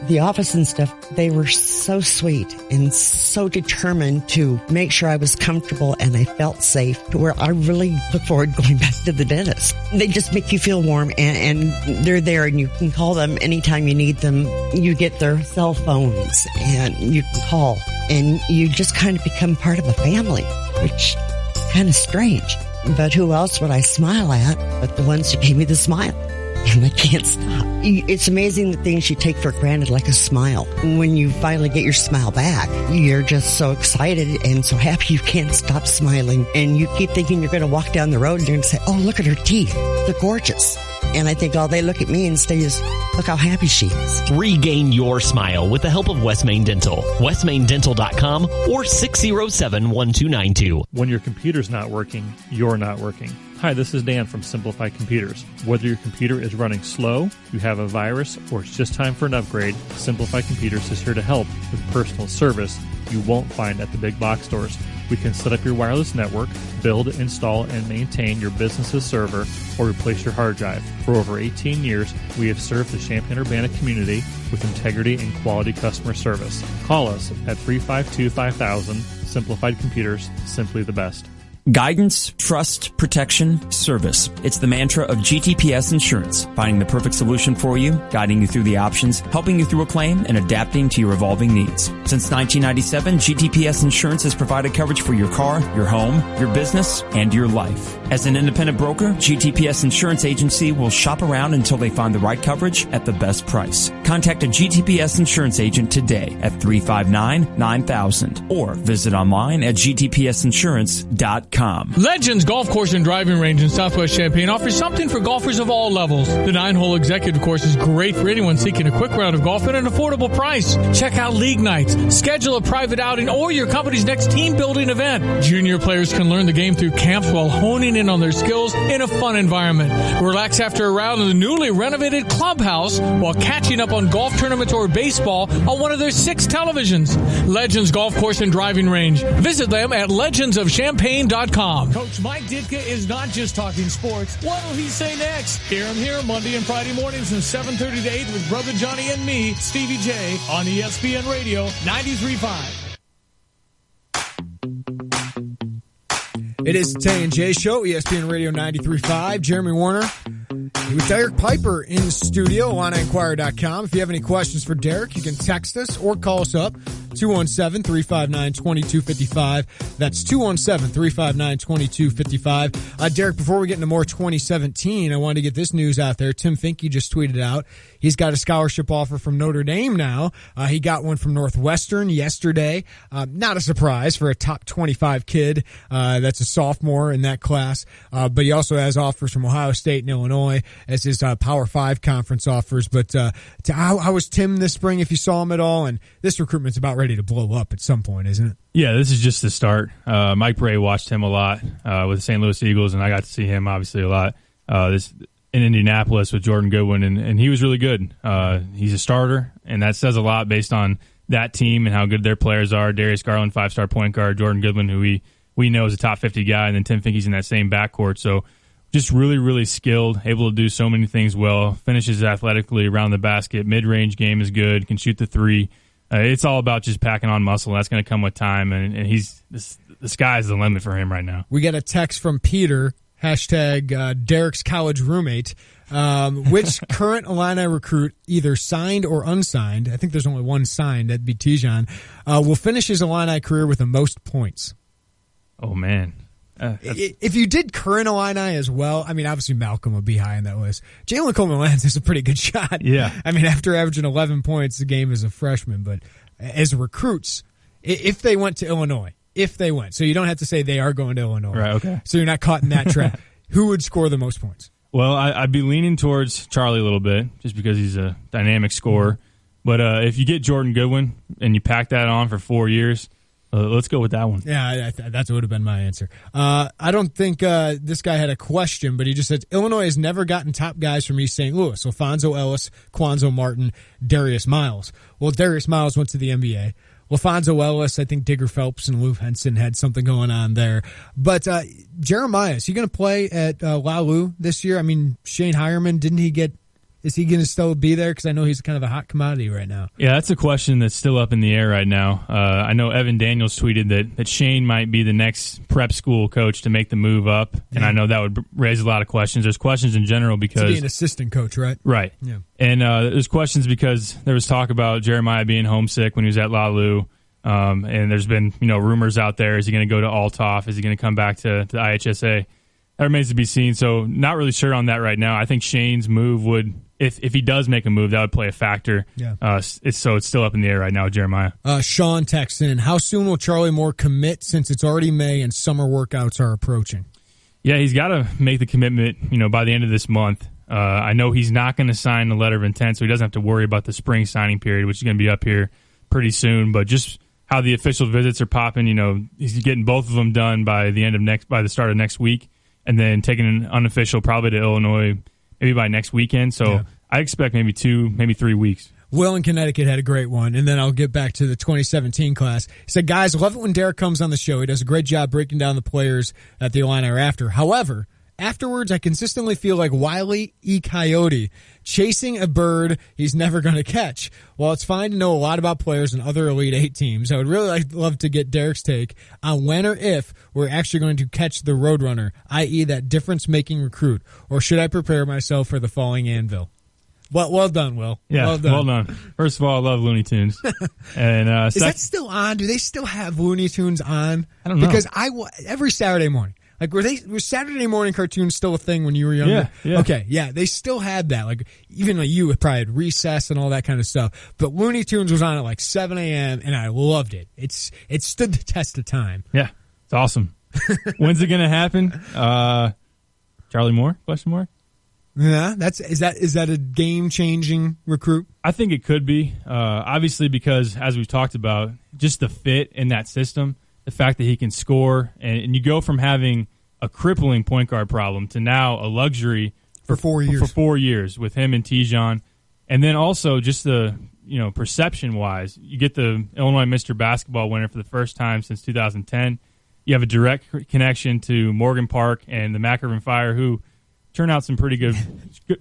the office and stuff, they were so sweet and so determined to make sure I was comfortable and I felt safe, to where I really look forward to going back to the dentist. They just make you feel warm, and they're there, and you can call them anytime you need them. You get their cell phones and you can call, and you just kind of become part of a family, which is kind of strange. But who else would I smile at but the ones who gave me the smile? And I can't stop. It's amazing the things you take for granted, like a smile. When you finally get your smile back, you're just so excited and so happy you can't stop smiling. And you keep thinking you're going to walk down the road and you're going to say, oh, look at her teeth. They're gorgeous. And I think, oh, they look at me and say, look how happy she is. Regain your smile with the help of West Main Dental. WestMainDental.com or 607-1292. When your computer's not working, you're not working. Hi, this is Dan from Simplified Computers. Whether your computer is running slow, you have a virus, or it's just time for an upgrade, Simplified Computers is here to help with personal service you won't find at the big box stores. We can set up your wireless network, build, install, and maintain your business's server, or replace your hard drive. For over 18 years, we have served the Champaign-Urbana community with integrity and quality customer service. Call us at 352-5000. Simplified Computers, simply the best. Guidance, trust, protection, service. It's the mantra of GTPS Insurance, finding the perfect solution for you, guiding you through the options, helping you through a claim, and adapting to your evolving needs. Since 1997, GTPS Insurance has provided coverage for your car, your home, your business, and your life. As an independent broker, GTPS Insurance Agency will shop around until they find the right coverage at the best price. Contact a GTPS insurance agent today at 359-9000 or visit online at gtpsinsurance.com. Legends Golf Course and Driving Range in Southwest Champaign offers something for golfers of all levels. The 9-hole executive course is great for anyone seeking a quick round of golf at an affordable price. Check out league nights, schedule a private outing, or your company's next team building event. Junior players can learn the game through camps while honing in on their skills in a fun environment. Relax after a round in the newly renovated clubhouse while catching up on golf tournaments or baseball on one of their 6 televisions. Legends Golf Course and Driving Range. Visit them at legendsofchampaign.com. Coach Mike Ditka is not just talking sports. What will he say next? Hear him here Monday and Friday mornings from 7:30 to 8 with Brother Johnny and me, Stevie J, on ESPN Radio 93.5. It is the Tay and J Show, ESPN Radio 93.5. Jeremy Warner with Derek Piper in the studio, IlliniInquirer.com. If you have any questions for Derek, you can text us or call us up, 217-359-2255. That's 217-359-2255. Derek, before we get into more 2017, I wanted to get this news out there. Tim Finke just tweeted out he's got a scholarship offer from Notre Dame now. He got one from Northwestern yesterday. Not a surprise for a top 25 kid that's a sophomore in that class. But he also has offers from Ohio State and Illinois as his Power 5 conference offers. But how was Tim this spring, if you saw him at all? And this recruitment's about ready to blow up at some point, isn't it? Yeah, this is just the start. Mike Bray watched him a lot with the St. Louis Eagles, and I got to see him obviously a lot in Indianapolis with Jordan Goodwin, and he was really good. He's a starter, and that says a lot based on that team and how good their players are. Darius Garland, 5-star point guard, Jordan Goodwin, who we know is a top 50 guy, and then Tim Finke's in that same backcourt. So just really, really skilled, able to do so many things well, finishes athletically around the basket, mid-range game is good, can shoot the three. It's all about just packing on muscle. That's going to come with time, and the sky's the limit for him right now. We got a text from Peter, hashtag Derek's college roommate. Which current Illini recruit, either signed or unsigned, I think there's only one signed, that'd be Tijan, will finish his Illini career with the most points? Oh, man. If you did current Illini as well, I mean, obviously Malcolm would be high on that list. Jalen Coleman-Lands is a pretty good shot. Yeah. I mean, after averaging 11 points a game as a freshman, but as recruits, if they went to Illinois, so you don't have to say they are going to Illinois. Right, okay. So you're not caught in that trap. Who would score the most points? Well, I'd be leaning towards Charlie a little bit, just because he's a dynamic scorer. But if you get Jordan Goodwin and you pack that on for 4 years, let's go with that one. Yeah, that would have been my answer. I don't think this guy had a question, but he just said, Illinois has never gotten top guys from East St. Louis. Alfonso Ellis, Quanzo Martin, Darius Miles. Well, Darius Miles went to the NBA. LaFonso Ellis, I think Digger Phelps and Lou Henson had something going on there. But Jeremiah, is he going to play at LaLu this year? I mean, Shane Hireman, is he going to still be there? Because I know he's kind of a hot commodity right now. Yeah, that's a question that's still up in the air right now. I know Evan Daniels tweeted that Shane might be the next prep school coach to make the move up, and I know that would raise a lot of questions. There's questions in general because... To be an assistant coach, right? Right. Yeah. And there's questions because there was talk about Jeremiah being homesick when he was at LaLu, and there's been rumors out there. Is he going to go to Althoff? Is he going to come back to the IHSA? That remains to be seen, so not really sure on that right now. I think Shane's move would... If he does make a move, that would play a factor. Yeah. It's still up in the air right now with Jeremiah. Sean texts in, how soon will Charlie Moore commit since it's already May and summer workouts are approaching? Yeah, he's got to make the commitment, by the end of this month. I know he's not going to sign the letter of intent, so he doesn't have to worry about the spring signing period, which is going to be up here pretty soon. But just how the official visits are popping, he's getting both of them done by the start of next week, and then taking an unofficial probably to Illinois maybe by next weekend. So yeah. I expect maybe 2, maybe 3 weeks. Will in Connecticut had a great one, and then I'll get back to the 2017 class. He said, guys, love it when Derek comes on the show. He does a great job breaking down the players that the Illini are after. However, afterwards, I consistently feel like Wile E. Coyote chasing a bird he's never going to catch. While it's fine to know a lot about players and other Elite Eight teams, I would really love to get Derek's take on when or if we're actually going to catch the Roadrunner, i.e. that difference-making recruit, or should I prepare myself for the falling anvil? Well done, Will. Yeah, well done. First of all, I love Looney Tunes. And is that still on? Do they still have Looney Tunes on? I don't know. Because every Saturday morning, Like, was Saturday morning cartoons still a thing when you were younger? Yeah. Okay, yeah, they still had that. Like, even like you probably had recess and all that kind of stuff. But Looney Tunes was on at like 7 a.m. and I loved it. It stood the test of time. Yeah, it's awesome. When's it going to happen? Charlie Moore? Question mark. Yeah, is that a game-changing recruit? I think it could be. Obviously, because as we've talked about, just the fit in that system, the fact that he can score, and you go from having a crippling point guard problem to now a luxury for 4 years. For 4 years with him and Tijon, and then also just the perception-wise, you get the Illinois Mr. Basketball winner for the first time since 2010. You have a direct connection to Morgan Park and the Mac Irvin Fire, who turn out some pretty good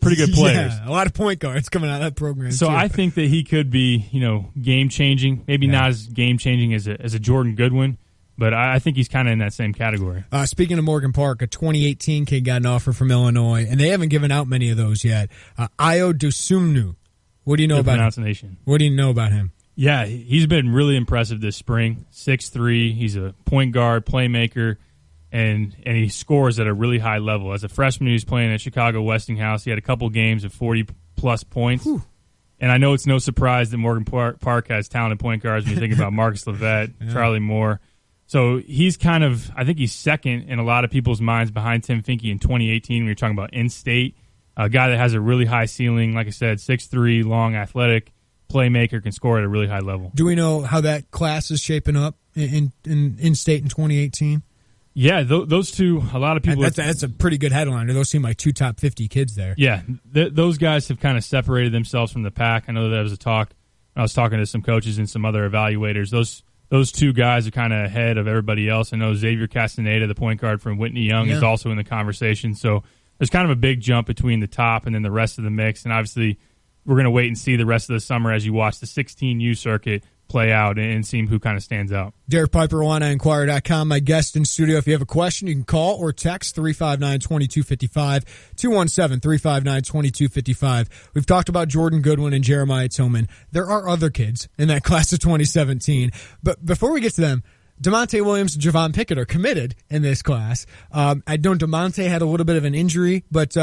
players. Yeah, a lot of point guards coming out of that program. So too. I think that he could be, game changing. Maybe not as game changing as a Jordan Goodwin, but I think he's kind of in that same category. Speaking of Morgan Park, a 2018 kid got an offer from Illinois, and they haven't given out many of those yet. Ayo Dosumnu. What do you know about him? What do you know about him? Yeah, he's been really impressive this spring. 6'3", he's a point guard, playmaker, and he scores at a really high level. As a freshman, he was playing at Chicago Westinghouse. He had a couple games of 40-plus points. Whew. And I know it's no surprise that Morgan Park has talented point guards when you think about Marcus Levette, Charlie Moore. So he's I think he's second in a lot of people's minds behind Tim Finke in 2018 when you're talking about in-state. A guy that has a really high ceiling, like I said, 6'3", long, athletic, playmaker, can score at a really high level. Do we know how that class is shaping up in state in 2018? Yeah, those two, a lot of people... That's a pretty good headliner. Those seem like two top 50 kids there. Yeah, those guys have kind of separated themselves from the pack. I know that was a talk. I was talking to some coaches and some other evaluators. Those two guys are kind of ahead of everybody else. I know Xavier Castaneda, the point guard from Whitney Young, is also in the conversation. So there's kind of a big jump between the top and then the rest of the mix. And obviously, we're going to wait and see the rest of the summer as you watch the 16U circuit play out and see who kind of stands out. Derek Piper, IlliniInquirer.com. My guest in studio. If you have a question, you can call or text 359-2255, 217-359-2255. We've talked about Jordan Goodwin and Jeremiah Tillman. There are other kids in that class of 2017. But before we get to them, DeMonte Williams and Javon Pickett are committed in this class. I know DeMonte had a little bit of an injury, but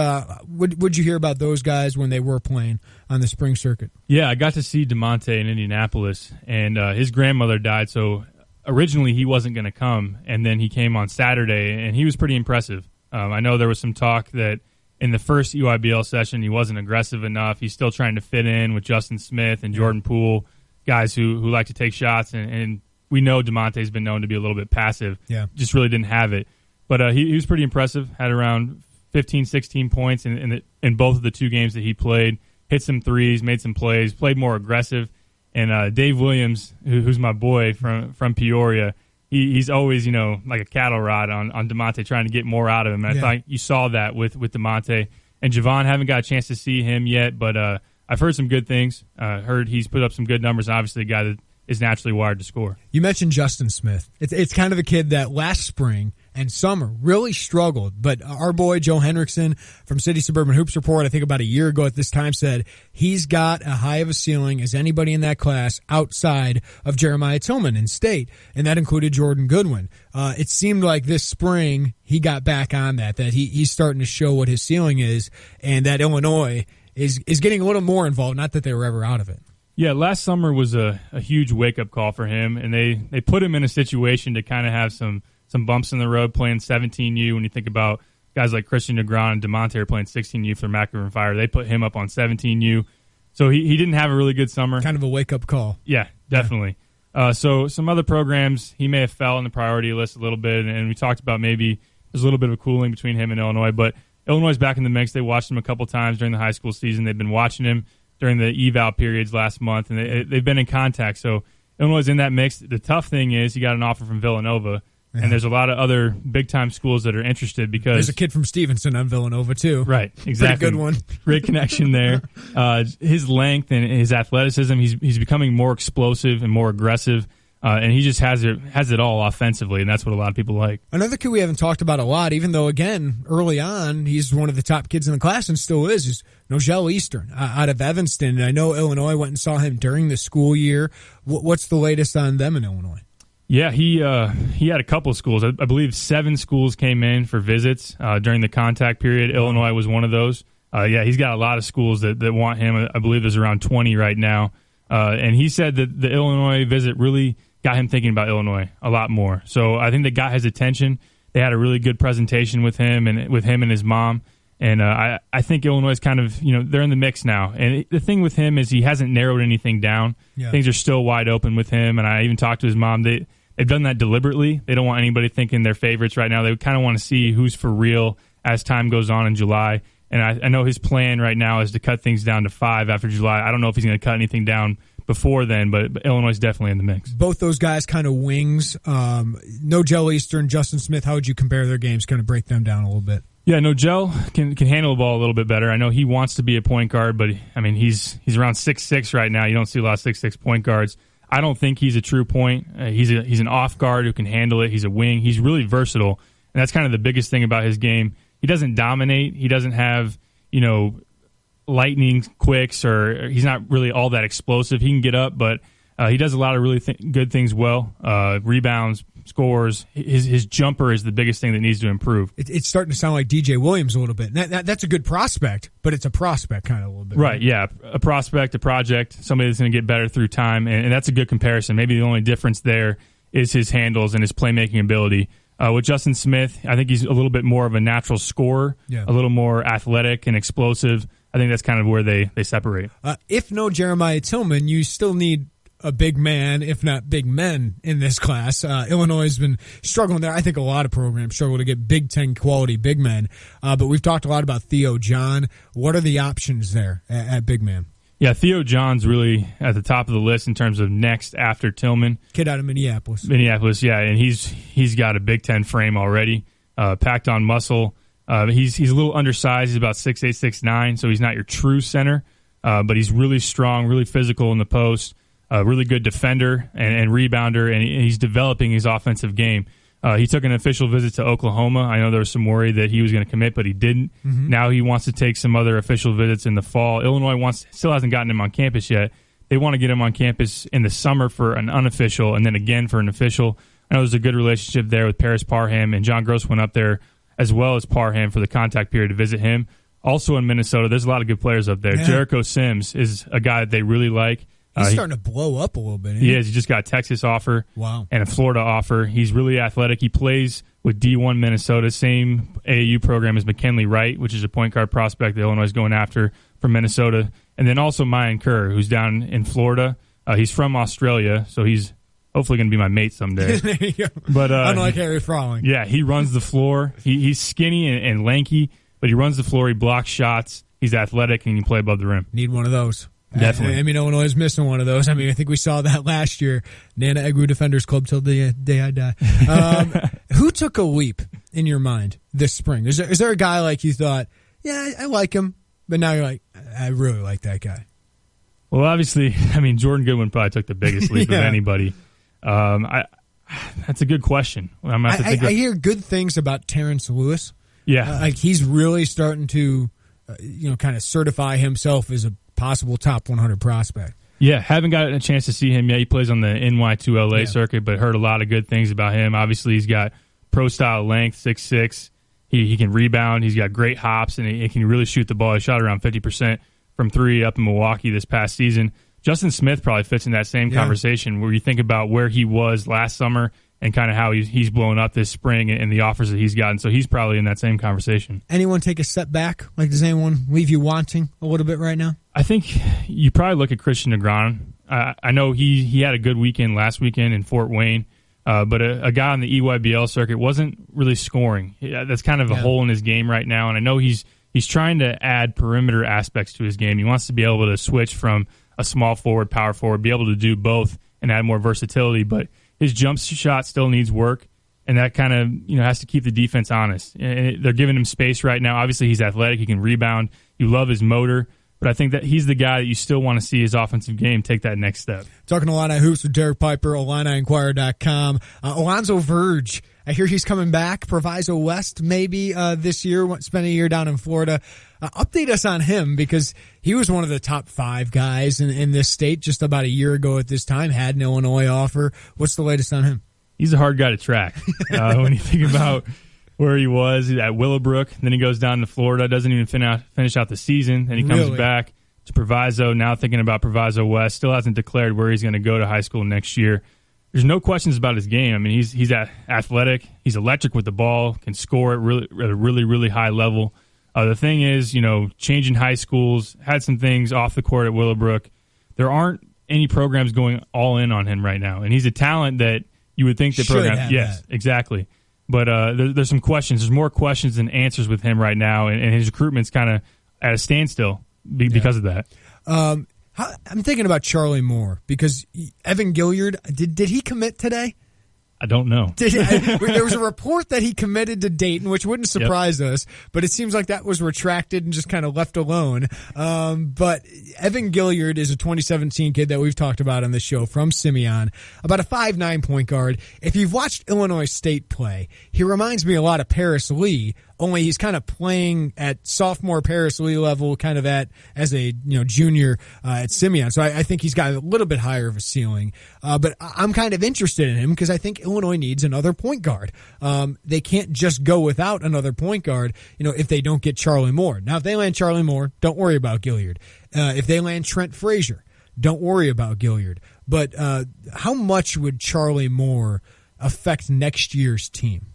would you hear about those guys when they were playing on the spring circuit? Yeah, I got to see DeMonte in Indianapolis, and his grandmother died, so originally he wasn't going to come, and then he came on Saturday, and he was pretty impressive. I know there was some talk that in the first UIBL session he wasn't aggressive enough. He's still trying to fit in with Justin Smith and Jordan Poole, guys who like to take shots, and we know DeMonte's been known to be a little bit passive. Yeah. Just really didn't have it. But he was pretty impressive. Had around 15, 16 points in both of the two games that he played. Hit some threes, made some plays, played more aggressive. And Dave Williams, who's my boy from Peoria, he's always, like a cattle rod on DeMonte, trying to get more out of him. And I thought you saw that with DeMonte. And Javon, haven't got a chance to see him yet, but I've heard some good things. Heard he's put up some good numbers, and obviously a guy that is naturally wired to score. You mentioned Justin Smith. It's kind of a kid that last spring and summer really struggled, but our boy Joe Henriksen from City Suburban Hoops Report, I think about a year ago at this time, said he's got a high of a ceiling as anybody in that class outside of Jeremiah Tillman in state, and that included Jordan Goodwin. It seemed like this spring he got back on that he's starting to show what his ceiling is, and that Illinois is getting a little more involved, not that they were ever out of it. Yeah, last summer was a huge wake-up call for him, and they put him in a situation to kind of have some bumps in the road playing 17U. When you think about guys like Christian Negron and DeMonte are playing 16U for Mac Irvin Fire, they put him up on 17U. So he didn't have a really good summer. Kind of a wake-up call. Yeah, definitely. Yeah. So some other programs, he may have fell in the priority list a little bit, and we talked about maybe there's a little bit of a cooling between him and Illinois, but Illinois is back in the mix. They watched him a couple times during the high school season. They've been watching him during the eval periods last month, and they've been in contact. So Illinois is in that mix. The tough thing is he got an offer from Villanova, and there's a lot of other big-time schools that are interested because... There's a kid from Stevenson on Villanova, too. Right, exactly. Pretty good one. Great connection there. His length and his athleticism, he's becoming more explosive and more aggressive. And he just has it all offensively, and that's what a lot of people like. Another kid we haven't talked about a lot, even though, again, early on, he's one of the top kids in the class and still is Nogel Eastern out of Evanston. And I know Illinois went and saw him during the school year. What's the latest on them in Illinois? Yeah, he had a couple of schools. I believe 7 schools came in for visits during the contact period. Illinois was one of those. He's got a lot of schools that want him. I believe there's around 20 right now. And he said that the Illinois visit really got him thinking about Illinois a lot more. So I think that got his attention. They had a really good presentation with him and his mom. And I think Illinois is kind of, they're in the mix now. And the thing with him is he hasn't narrowed anything down. Yeah. Things are still wide open with him. And I even talked to his mom. They've done that deliberately. They don't want anybody thinking they're favorites right now. They kind of want to see who's for real as time goes on in July. And I know his plan right now is to cut things down to 5 after July. I don't know if he's going to cut anything down before then, but Illinois is definitely in the mix. Both those guys kind of wings. Nogel Eastern, Justin Smith, how would you compare their games? Kind of break them down a little bit. Yeah, Nogel can handle the ball a little bit better. I know he wants to be a point guard, but I mean he's around 6'6" right now. You don't see a lot of 6'6" point guards. I don't think he's a true point. He's an off guard who can handle it. He's a wing. He's really versatile, and that's kind of the biggest thing about his game. He doesn't dominate. He doesn't have lightning quicks, or he's not really all that explosive. He can get up, but he does a lot of really good things well. Rebounds, scores. His jumper is the biggest thing that needs to improve. It's starting to sound like DJ Williams a little bit. That's a good prospect, but it's a prospect kind of a little bit. Right, yeah. A prospect, a project, somebody that's going to get better through time, and that's a good comparison. Maybe the only difference there is his handles and his playmaking ability. With Justin Smith, I think he's a little bit more of a natural scorer, a little more athletic and explosive. I think that's kind of where they separate. If no Jeremiah Tillman, you still need a big man, if not big men, in this class. Illinois has been struggling there. I think a lot of programs struggle to get Big Ten quality big men. But we've talked a lot about Theo John. What are the options there at big man? Yeah, Theo John's really at the top of the list in terms of next after Tillman. Kid out of Minneapolis. Yeah, and he's got a Big Ten frame already, packed on muscle. He's a little undersized. He's about 6'8", 6'9", so he's not your true center, but he's really strong, really physical in the post, really good defender and rebounder, and he's developing his offensive game. He took an official visit to Oklahoma. I know there was some worry that he was going to commit, but he didn't. Mm-hmm. Now he wants to take some other official visits in the fall. Illinois still hasn't gotten him on campus yet. They want to get him on campus in the summer for an unofficial and then again for an official. I know there's a good relationship there with Paris Parham, and John Gross went up there as well as Parham for the contact period to visit him. Also in Minnesota, there's a lot of good players up there. Yeah. Jericho Sims is a guy that they really like. He's starting to blow up a little bit. He is. He just got a Texas offer and a Florida offer. He's really athletic. He plays with D1 Minnesota, same AAU program as McKinley Wright, which is a point guard prospect that Illinois is going after from Minnesota. And then also Mayan Kerr, who's down in Florida. He's from Australia, so he's hopefully going to be my mate someday. There you go. But, unlike Harry Frawling. Yeah, he runs the floor. He's skinny and lanky, but he runs the floor. He blocks shots. He's athletic, and he can play above the rim. Need one of those. Definitely. I mean, Illinois is missing one of those. I mean, I think we saw that last year. Nana Egwu Defenders Club till the day I die. Who took a leap in your mind this spring? Is there a guy like you thought, yeah, I like him, but now you're like, I really like that guy? Well, obviously, I mean, Jordan Goodwin probably took the biggest leap of anybody. That's a good question. I hear good things about Terrence Lewis. Yeah. Like he's really starting to, kind of certify himself as a possible top 100 prospect. Yeah, haven't gotten a chance to see him yet. He plays on the NY2LA circuit, but heard a lot of good things about him. Obviously, he's got pro-style length, 6'6". He can rebound. He's got great hops, and he can really shoot the ball. He shot around 50% from three up in Milwaukee this past season. Justin Smith probably fits in that same conversation where you think about where he was last summer and kind of how he's blown up this spring and the offers that he's gotten. So he's probably in that same conversation. Anyone take a step back? Like, does anyone leave you wanting a little bit right now? I think you probably look at Christian Negron. I know he had a good weekend last weekend in Fort Wayne, but a guy on the EYBL circuit wasn't really scoring. That's kind of a hole in his game right now, and I know he's trying to add perimeter aspects to his game. He wants to be able to switch from a small forward, power forward, be able to do both and add more versatility, but his jump shot still needs work, and that kind of has to keep the defense honest. And they're giving him space right now. Obviously, he's athletic. He can rebound. You love his motor. But I think that he's the guy that you still want to see his offensive game take that next step. Talking Illini Hoops with Derek Piper, IlliniInquirer.com. Alonzo Verge, I hear he's coming back. Proviso West maybe this year, spent a year down in Florida. Update us on him, because he was one of the top 5 guys in this state just about a year ago at this time, had an Illinois offer. What's the latest on him? he's a hard guy to track. When you think about where he was at Willowbrook, then he goes down to Florida, doesn't even finish out the season, and he comes back to Proviso, now thinking about Proviso West, still hasn't declared where he's going to go to high school next year. There's no questions about his game. I mean, he's athletic, he's electric with the ball, can score at a really high level. The thing is, changing high schools, had some things off the court at Willowbrook. There aren't any programs going all in on him right now, and he's a talent that you would think the program. Yes, exactly. But there's some questions. There's more questions than answers with him right now, and his recruitment's kind of at a standstill because of that. I'm thinking about Charlie Moore because Evan Gilliard, did he commit today? I don't know. There was a report that he committed to Dayton, which wouldn't surprise us, but it seems like that was retracted and just kind of left alone. But Evan Gilliard is a 2017 kid that we've talked about on this show from Simeon, about a 5'9" point guard. If you've watched Illinois State play, he reminds me a lot of Paris Lee, only he's kind of playing at sophomore Paris Lee level, kind of as a junior at Simeon. So I think he's got a little bit higher of a ceiling. But I'm kind of interested in him because I think Illinois needs another point guard. They can't just go without another point guard, if they don't get Charlie Moore. Now, if they land Charlie Moore, don't worry about Gilliard. If they land Trent Frazier, don't worry about Gilliard. But how much would Charlie Moore affect next year's team?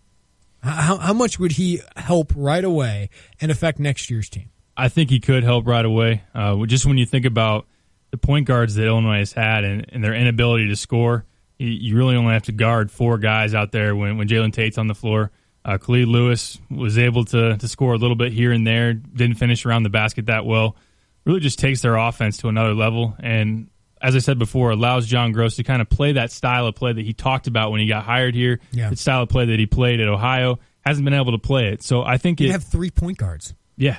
How much would he help right away and affect next year's team? I think he could help right away. Just when you think about the point guards that Illinois has had and their inability to score, you really only have to guard 4 guys out there when Jalen Tate's on the floor. Khalid Lewis was able to score a little bit here and there, didn't finish around the basket that well. Really just takes their offense to another level. And as I said before, allows John Gross to kind of play that style of play that he talked about when he got hired here. Yeah. The style of play that he played at Ohio, hasn't been able to play it. So I think you have 3 point guards. Yeah.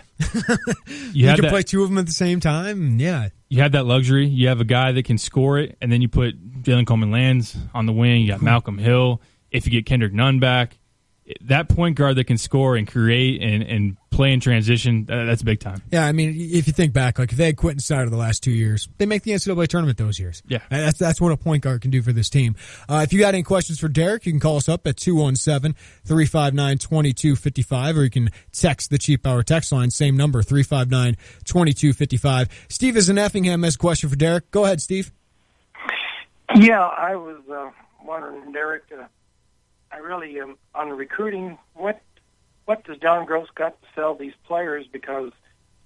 you can play 2 of them at the same time. Yeah. You have that luxury. You have a guy that can score it, and then you put Jalen Coleman-Lands on the wing. You got Malcolm Hill. If you get Kendrick Nunn back, that point guard that can score and create and play in transition, that's big time. Yeah, I mean, if you think back, like if they had Quentin Snyder the last 2 years, they make the NCAA tournament those years. Yeah. That's what a point guard can do for this team. If you got any questions for Derek, you can call us up at 217-359-2255, or you can text the Cheap Hour text line, same number, 359-2255. Steve is in Effingham, has a question for Derek. Go ahead, Steve. Yeah, I was wondering, Derek, I really am on recruiting. What does John Gross got to sell these players? Because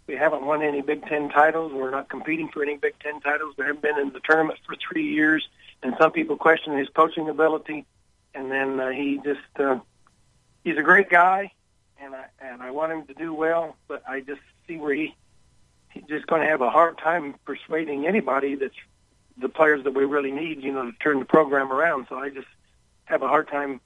we haven't won any Big Ten titles. We're not competing for any Big Ten titles. We haven't been in the tournament for 3 years, and some people question his coaching ability. And then he's a great guy, and I want him to do well. But I just see where he's just going to have a hard time persuading anybody that's the players that we really need, to turn the program around. So I just have a hard time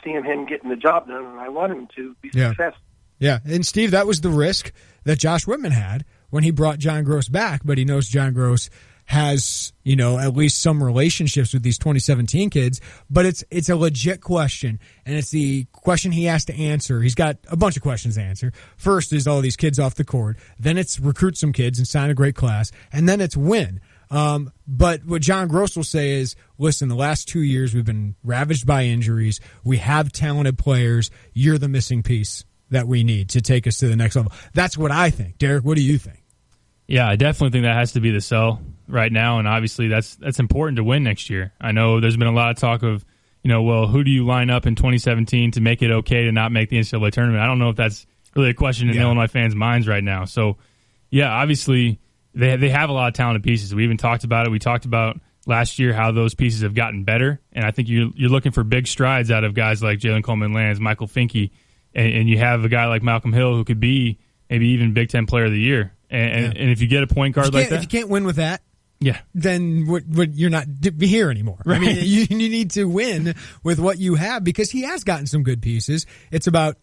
seeing him getting the job done, and I want him to be successful. Yeah, and Steve, that was the risk that Josh Whitman had when he brought John Gross back, but he knows John Gross has, at least some relationships with these 2017 kids, but it's a legit question, and it's the question he has to answer. He's got a bunch of questions to answer. First is all these kids off the court, then it's recruit some kids and sign a great class, and then it's win. But what John Gross will say is, listen, the last 2 years we've been ravaged by injuries. We have talented players. You're the missing piece that we need to take us to the next level. That's what I think. Derek, what do you think? Yeah, I definitely think that has to be the sell right now, and obviously that's important to win next year. I know there's been a lot of talk of, well, who do you line up in 2017 to make it okay to not make the NCAA tournament? I don't know if that's really a question in Illinois fans' minds right now. So, yeah, obviously They have a lot of talented pieces. We even talked about it. We talked about last year how those pieces have gotten better, and I think you're looking for big strides out of guys like Jalen Coleman-Lands, Michael Finke, and you have a guy like Malcolm Hill who could be maybe even Big Ten Player of the Year. And if you get a point guard like that, if you can't win with that, yeah, then you're not here anymore. Right. I mean, you need to win with what you have because he has gotten some good pieces. It's about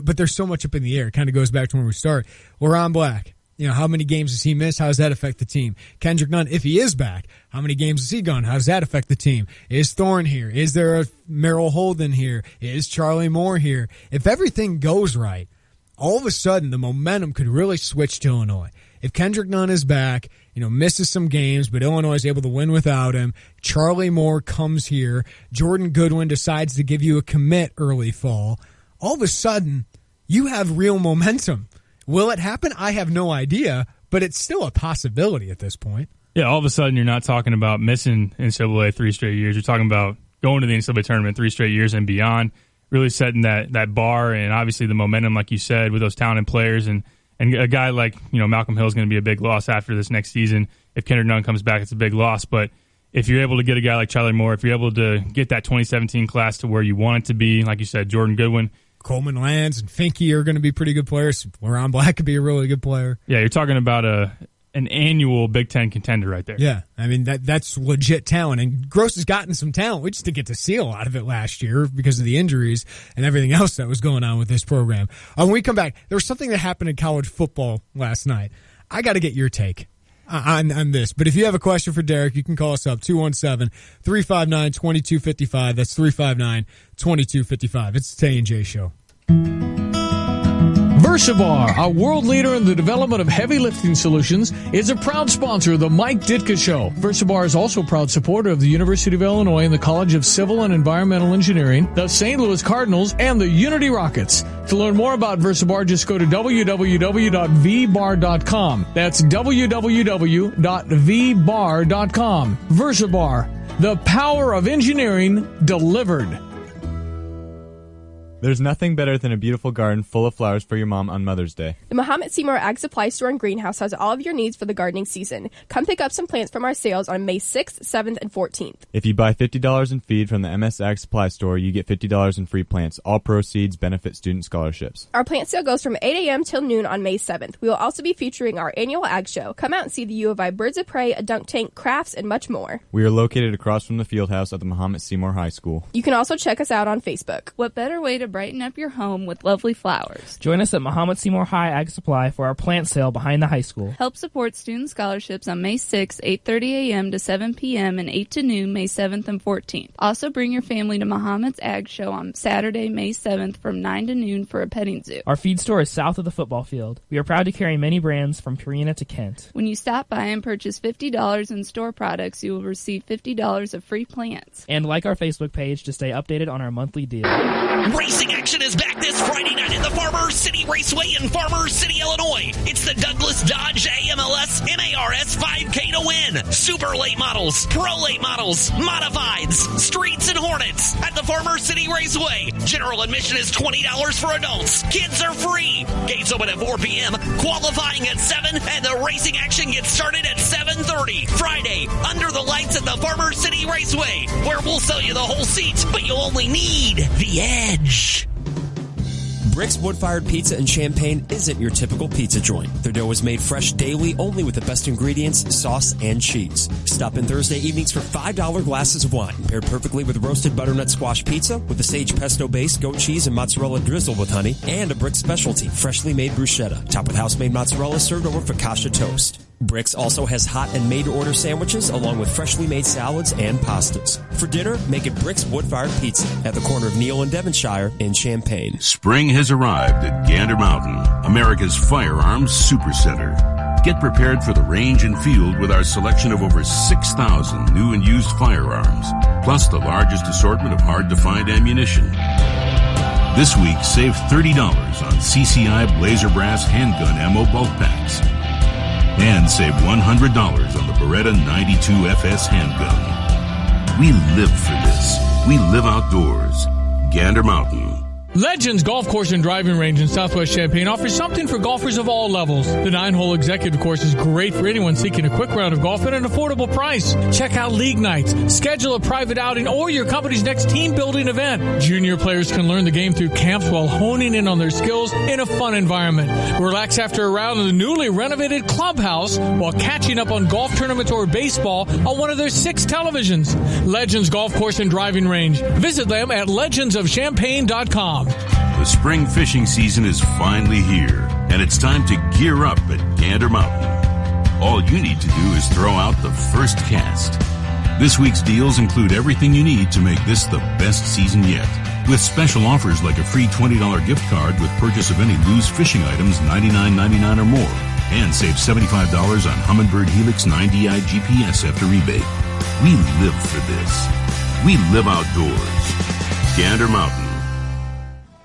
but there's so much up in the air. It kind of goes back to when we start. LaRon Black. How many games does he miss? How does that affect the team? Kendrick Nunn, if he is back, how many games has he gone? How does that affect the team? Is Thorne here? Is there a Merrill Holden here? Is Charlie Moore here? If everything goes right, all of a sudden the momentum could really switch to Illinois. if Kendrick Nunn is back, misses some games, but Illinois is able to win without him, Charlie Moore comes here, Jordan Goodwin decides to give you a commit early fall, all of a sudden, you have real momentum. Will it happen? I have no idea, but it's still a possibility at this point. Yeah, all of a sudden you're not talking about missing NCAA 3 straight years. You're talking about going to the NCAA tournament 3 straight years and beyond, really setting that bar, and obviously the momentum, like you said, with those talented players. And a guy like Malcolm Hill is going to be a big loss after this next season. If Kendrick Nunn comes back, it's a big loss. But if you're able to get a guy like Charlie Moore, if you're able to get that 2017 class to where you want it to be, like you said, Jordan Goodwin, Coleman Lands and Finke are going to be pretty good players. LaRon Black could be a really good player. Yeah, you're talking about an annual Big Ten contender right there. Yeah, I mean, that's legit talent. And Gross has gotten some talent. We just didn't get to see a lot of it last year because of the injuries and everything else that was going on with this program. When we come back, there was something that happened in college football last night. I got to get your take on this. But if you have a question for Derek, you can call us up, 217-359-2255. That's 359-2255. It's the Tay and J Show. Versabar, a world leader in the development of heavy lifting solutions, is a proud sponsor of the Mike Ditka Show. Versabar is also a proud supporter of the University of Illinois and the College of Civil and Environmental Engineering, the St. Louis Cardinals, and the Unity Rockets. To learn more about Versabar, just go to www.vbar.com. That's www.vbar.com. Versabar, the power of engineering delivered. There's nothing better than a beautiful garden full of flowers for your mom on Mother's Day. The Muhammad Seymour Ag Supply Store and Greenhouse has all of your needs for the gardening season. Come pick up some plants from our sales on May 6th, 7th, and 14th. If you buy $50 in feed from the MS Ag Supply Store, you get $50 in free plants. All proceeds benefit student scholarships. Our plant sale goes from 8 a.m. till noon on May 7th. We will also be featuring our annual Ag Show. Come out and see the U of I Birds of Prey, a dunk tank, crafts, and much more. We are located across from the field house at the Muhammad Seymour High School. You can also check us out on Facebook. What better way to brighten up your home with lovely flowers? Join us at Muhammad Seymour High Ag Supply for our plant sale behind the high school. Help support student scholarships on May 6th, 8:30 a.m. to 7 p.m. and 8 to noon, May 7th and 14th. Also bring your family to Muhammad's Ag Show on Saturday, May 7th from 9 to noon for a petting zoo. Our feed store is south of the football field. We are proud to carry many brands from Purina to Kent. When you stop by and purchase $50 in store products, you will receive $50 of free plants. And like our Facebook page to stay updated on our monthly deal. Racing action is back this Friday night at the Farmers City Raceway in Farmers City, Illinois. It's the Douglas Dodge AMLS MARS 5K to win. Super late models, pro late models, modifieds, streets, and Hornets at the Farmers City Raceway. General admission is $20 for adults. Kids are free. Gates open at 4 p.m., qualifying at 7, and the racing action gets started at 7:30. Friday, under the lights at the Farmers City Raceway, where we'll sell you the whole seat, but you'll only need the edge. Brick's Wood-Fired Pizza in Champaign isn't your typical pizza joint. Their dough is made fresh daily, only with the best ingredients, sauce, and cheese. Stop in Thursday evenings for $5 glasses of wine, paired perfectly with roasted butternut squash pizza, with a sage pesto base, goat cheese, and mozzarella drizzled with honey, and a Brick's specialty, freshly made bruschetta, topped with house-made mozzarella served over focaccia toast. Bricks also has hot and made-to-order sandwiches along with freshly made salads and pastas. For dinner, make it Bricks Wood-Fired Pizza at the corner of Neal and Devonshire in Champaign. Spring has arrived at Gander Mountain, America's firearms supercenter. Get prepared for the range and field with our selection of over 6,000 new and used firearms, plus the largest assortment of hard-to-find ammunition. This week, save $30 on CCI Blazer Brass handgun ammo bulk packs. And save $100 on the Beretta 92 FS handgun. We live for this. We live outdoors. Gander Mountain. Legends Golf Course and Driving Range in Southwest Champaign offers something for golfers of all levels. The 9-hole executive course is great for anyone seeking a quick round of golf at an affordable price. Check out league nights, schedule a private outing, or your company's next team building event. Junior players can learn the game through camps while honing in on their skills in a fun environment. Relax after a round in the newly renovated clubhouse while catching up on golf tournaments or baseball on one of their 6 televisions. Legends Golf Course and Driving Range. Visit them at legendsofchampaign.com. The spring fishing season is finally here, and it's time to gear up at Gander Mountain. All you need to do is throw out the first cast. This week's deals include everything you need to make this the best season yet, with special offers like a free $20 gift card with purchase of any Lew's fishing items $99.99 or more, And save $75 on Humminbird Helix 9DI GPS after rebate. We live for this. We live outdoors. Gander Mountain.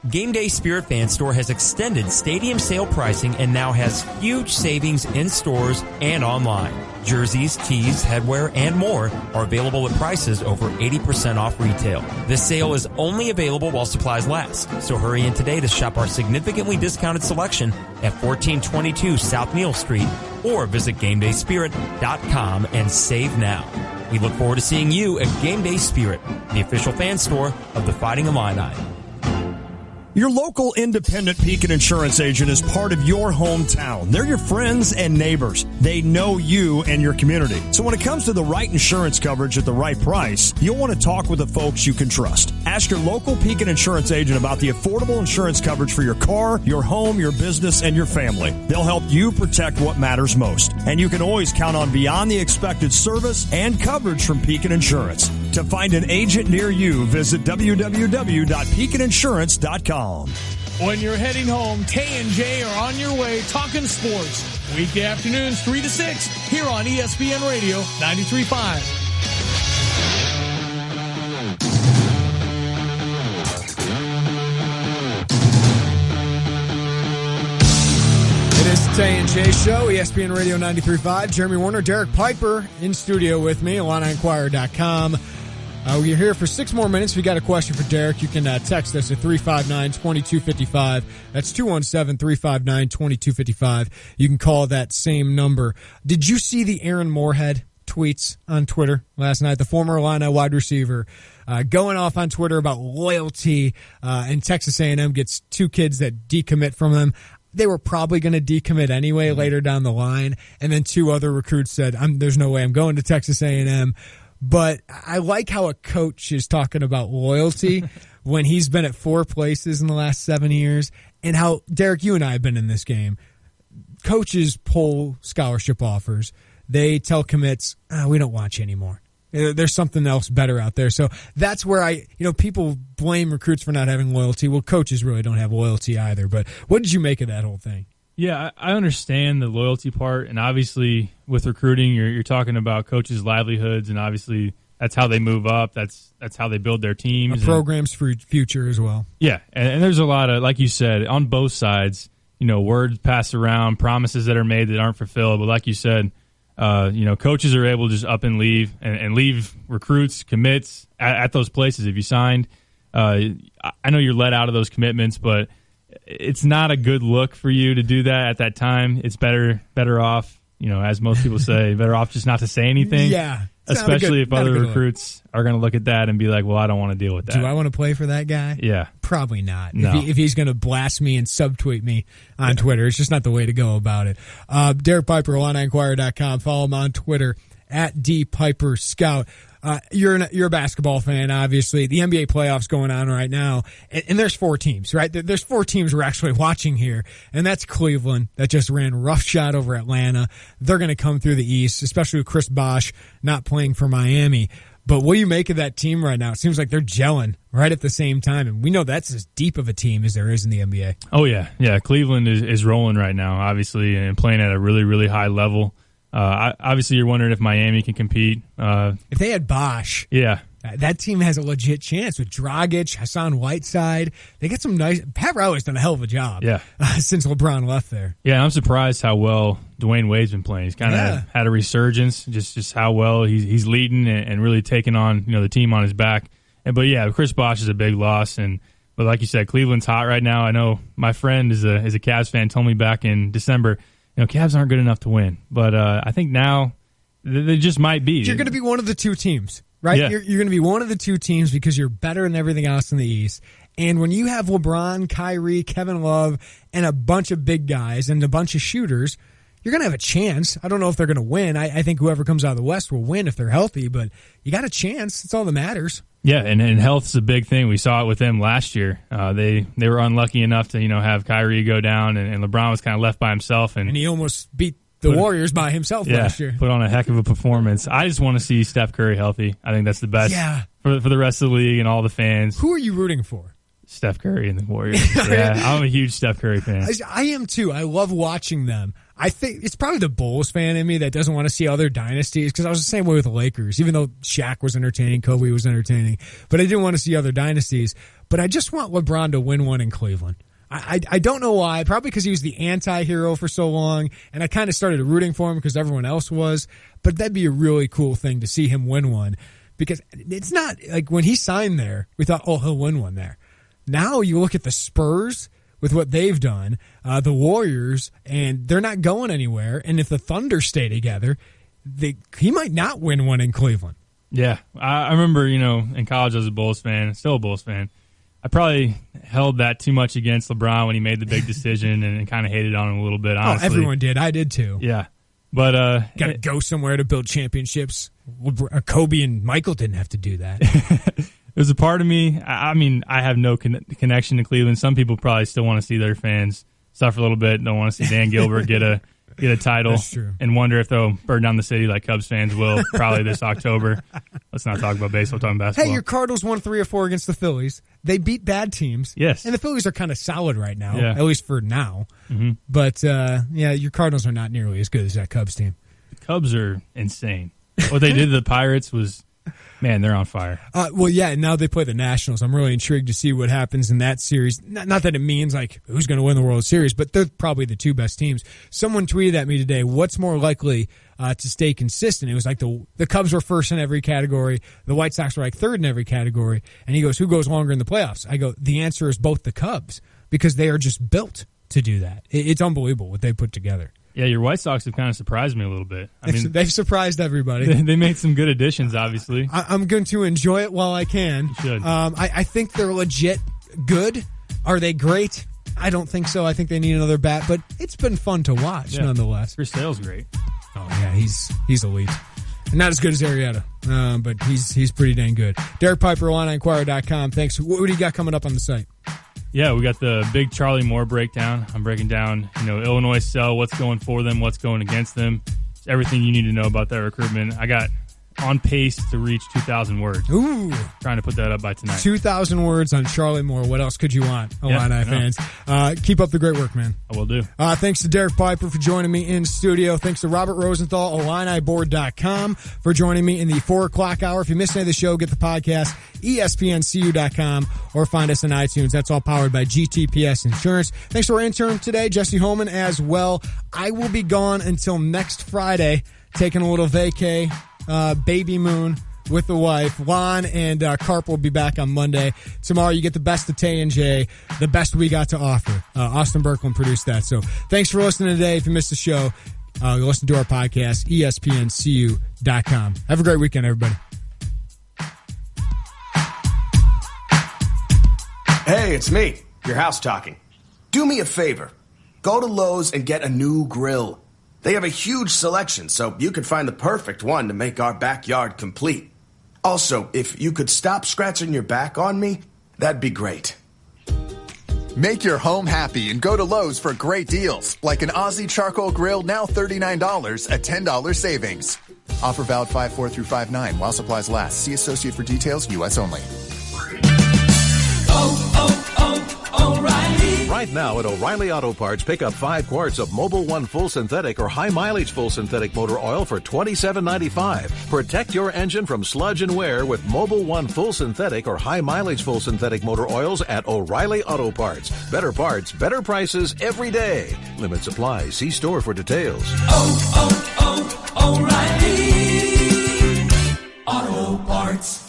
Game Day Spirit Fan Store has extended stadium sale pricing and now has huge savings in stores and online. Jerseys, tees, headwear, and more are available at prices over 80% off retail. This sale is only available while supplies last, so hurry in today to shop our significantly discounted selection at 1422 South Neal Street or visit GameDaySpirit.com and save now. We look forward to seeing you at Game Day Spirit, the official fan store of the Fighting Illini. Your local independent Pekin Insurance agent is part of your hometown. They're your friends and neighbors. They know you and your community. So when it comes to the right insurance coverage at the right price, you'll want to talk with the folks you can trust. Ask your local Pekin Insurance agent about the affordable insurance coverage for your car, your home, your business, and your family. They'll help you protect what matters most. And you can always count on beyond the expected service and coverage from Pekin Insurance. To find an agent near you, visit www.pekininsurance.com. When you're heading home, Tay and J are on your way talking sports. Weekday afternoons 3 to 6 here on ESPN Radio 93.5. It is the Tay and J Show, ESPN Radio 93.5. Jeremy Warner, Derek Piper in studio with me, IlliniInquirer.com. We're here for 6 more minutes. If you got a question for Derek, you can text us at 359-2255. That's 217-359-2255. You can call that same number. Did you see the Aaron Moorehead tweets on Twitter last night? The former Illini wide receiver going off on Twitter about loyalty, and Texas A&M gets 2 kids that decommit from them. They were probably going to decommit anyway later down the line, and then 2 other recruits said, "There's no way I'm going to Texas A&M." But I like how a coach is talking about loyalty when he's been at 4 places in the last 7 years, and how, Derek, you and I have been in this game. Coaches pull scholarship offers. They tell commits, we don't want you anymore. There's something else better out there. So that's where people blame recruits for not having loyalty. Well, coaches really don't have loyalty either. But what did you make of that whole thing? Yeah, I understand the loyalty part, and obviously with recruiting, you're talking about coaches' livelihoods, and obviously that's how they move up. That's how they build their teams. Programs for future as well. Yeah, and there's a lot of, like you said, on both sides, words passed around, promises that are made that aren't fulfilled. But like you said, coaches are able to just up and leave and leave recruits, commits at those places. If you signed, I know you're let out of those commitments, but it's not a good look for you to do that at that time. It's better off, as most people say, better off just not to say anything. Yeah. Especially if other recruits are going to look at that and be like, well, I don't want to deal with that. Do I want to play for that guy? Yeah. Probably not. No. If he's going to blast me and subtweet me on Twitter, it's just not the way to go about it. Derek Piper, IlliniInquirer.com. Follow him on Twitter at DPiperScout. You're a basketball fan, obviously. The NBA playoffs going on right now, and there's 4 teams, right? There's 4 teams we're actually watching here, and that's Cleveland that just ran roughshod over Atlanta. They're going to come through the East, especially with Chris Bosh not playing for Miami. But what do you make of that team right now? It seems like they're gelling right at the same time, and we know that's as deep of a team as there is in the NBA. Oh, yeah. Yeah, Cleveland is rolling right now, obviously, and playing at a really, really high level. Obviously, you're wondering if Miami can compete. If they had Bosh, yeah, that team has a legit chance with Dragic, Hassan Whiteside. They get some nice. Pat Riley's done a hell of a job. Yeah. Since LeBron left there. Yeah, I'm surprised how well Dwayne Wade's been playing. He's kind of had a resurgence, just how well he's leading and really taking on the team on his back. But yeah, Chris Bosh is a big loss, but like you said, Cleveland's hot right now. I know my friend is a Cavs fan. Told me back in December, Cavs aren't good enough to win, but I think now they just might be. You're going to be one of the 2 teams, right? Yeah. You're going to be one of the 2 teams because you're better than everything else in the East. And when you have LeBron, Kyrie, Kevin Love, and a bunch of big guys and a bunch of shooters, you're going to have a chance. I don't know if they're going to win. I think whoever comes out of the West will win if they're healthy, but you got a chance. That's all that matters. Yeah, and health's a big thing. We saw it with them last year. They were unlucky enough to have Kyrie go down, and LeBron was kind of left by himself. And he almost beat the Warriors by himself last year. Put on a heck of a performance. I just want to see Steph Curry healthy. I think that's the best for the rest of the league and all the fans. Who are you rooting for? Steph Curry and the Warriors. Yeah, I'm a huge Steph Curry fan. I am too. I love watching them. I think it's probably the Bulls fan in me that doesn't want to see other dynasties, because I was the same way with the Lakers, even though Shaq was entertaining, Kobe was entertaining, but I didn't want to see other dynasties. But I just want LeBron to win one in Cleveland. I don't know why. Probably because he was the anti-hero for so long, and I kind of started rooting for him because everyone else was. But that'd be a really cool thing to see him win one, because it's not like when he signed there, we thought, oh, he'll win one there. Now you look at the Spurs with what they've done, the Warriors, and they're not going anywhere. And if the Thunder stay together, he might not win one in Cleveland. Yeah, I remember, in college I was a Bulls fan, still a Bulls fan. I probably held that too much against LeBron when he made the big decision and kind of hated on him a little bit, honestly. Oh, everyone did. I did too. Yeah. But got to go somewhere to build championships. Kobe and Michael didn't have to do that. There's a part of me, I mean, I have no connection to Cleveland. Some people probably still want to see their fans suffer a little bit, don't want to see Dan Gilbert get a title, and wonder if they'll burn down the city like Cubs fans will probably this October. Let's not talk about baseball, talking basketball. Hey, your Cardinals won 3 or 4 against the Phillies. They beat bad teams. Yes. And the Phillies are kind of solid right now, yeah. at least for now. Mm-hmm. But, your Cardinals are not nearly as good as that Cubs team. The Cubs are insane. What they did to the Pirates was... Man, they're on fire. Now they play the Nationals. I'm really intrigued to see what happens in that series. Not that it means, like, who's going to win the World Series, but they're probably the 2 best teams. Someone tweeted at me today, what's more likely to stay consistent? It was like the Cubs were first in every category. The White Sox were like third in every category. And he goes, who goes longer in the playoffs? I go, the answer is both the Cubs, because they are just built to do that. It's unbelievable what they put together. Yeah, your White Sox have kind of surprised me a little bit. I mean, they've surprised everybody. They made some good additions, obviously. I'm going to enjoy it while I can. You should. I think they're legit good. Are they great? I don't think so. I think they need another bat, but it's been fun to watch, nonetheless. Chris Sale's great. Oh, yeah, he's elite. Not as good as Arrieta, but he's pretty dang good. Derek Piper, IlliniInquirer.com. Thanks. What do you got coming up on the site? Yeah, we got the big Charlie Moore breakdown. I'm breaking down, Illinois sell, what's going for them, what's going against them. It's everything you need to know about that recruitment. I got on pace to reach 2,000 words. Ooh. Trying to put that up by tonight. 2,000 words on Charlie Moore. What else could you want, Illini fans? Keep up the great work, man. I will do. Thanks to Derek Piper for joining me in studio. Thanks to Robert Rosenthal, IlliniBoard.com, for joining me in the 4 o'clock hour. If you missed any of the show, get the podcast, ESPNCU.com, or find us on iTunes. That's all powered by GTPS Insurance. Thanks to our intern today, Jesse Holman, as well. I will be gone until next Friday, taking a little vacay. Baby moon with the wife. Lon and Carp will be back on Monday. Tomorrow you get the best of Tay and J, the best we got to offer. Austin Berkland produced that. So thanks for listening today. If you missed the show, listen to our podcast, ESPNCU.com. Have a great weekend, everybody. Hey, it's me, your house talking. Do me a favor. Go to Lowe's and get a new grill. They have a huge selection, so you could find the perfect one to make our backyard complete. Also, if you could stop scratching your back on me, that'd be great. Make your home happy and go to Lowe's for great deals, like an Aussie charcoal grill, now $39, a $10 savings. Offer valid 5/4 through 5/9 while supplies last. See associate for details, U.S. only. O'Reilly. Right now at O'Reilly Auto Parts, pick up 5 quarts of Mobil 1 Full Synthetic or High Mileage Full Synthetic Motor Oil for $27.95. Protect your engine from sludge and wear with Mobil 1 Full Synthetic or High Mileage Full Synthetic Motor Oils at O'Reilly Auto Parts. Better parts, better prices every day. Limit supply. See store for details. O'Reilly Auto Parts.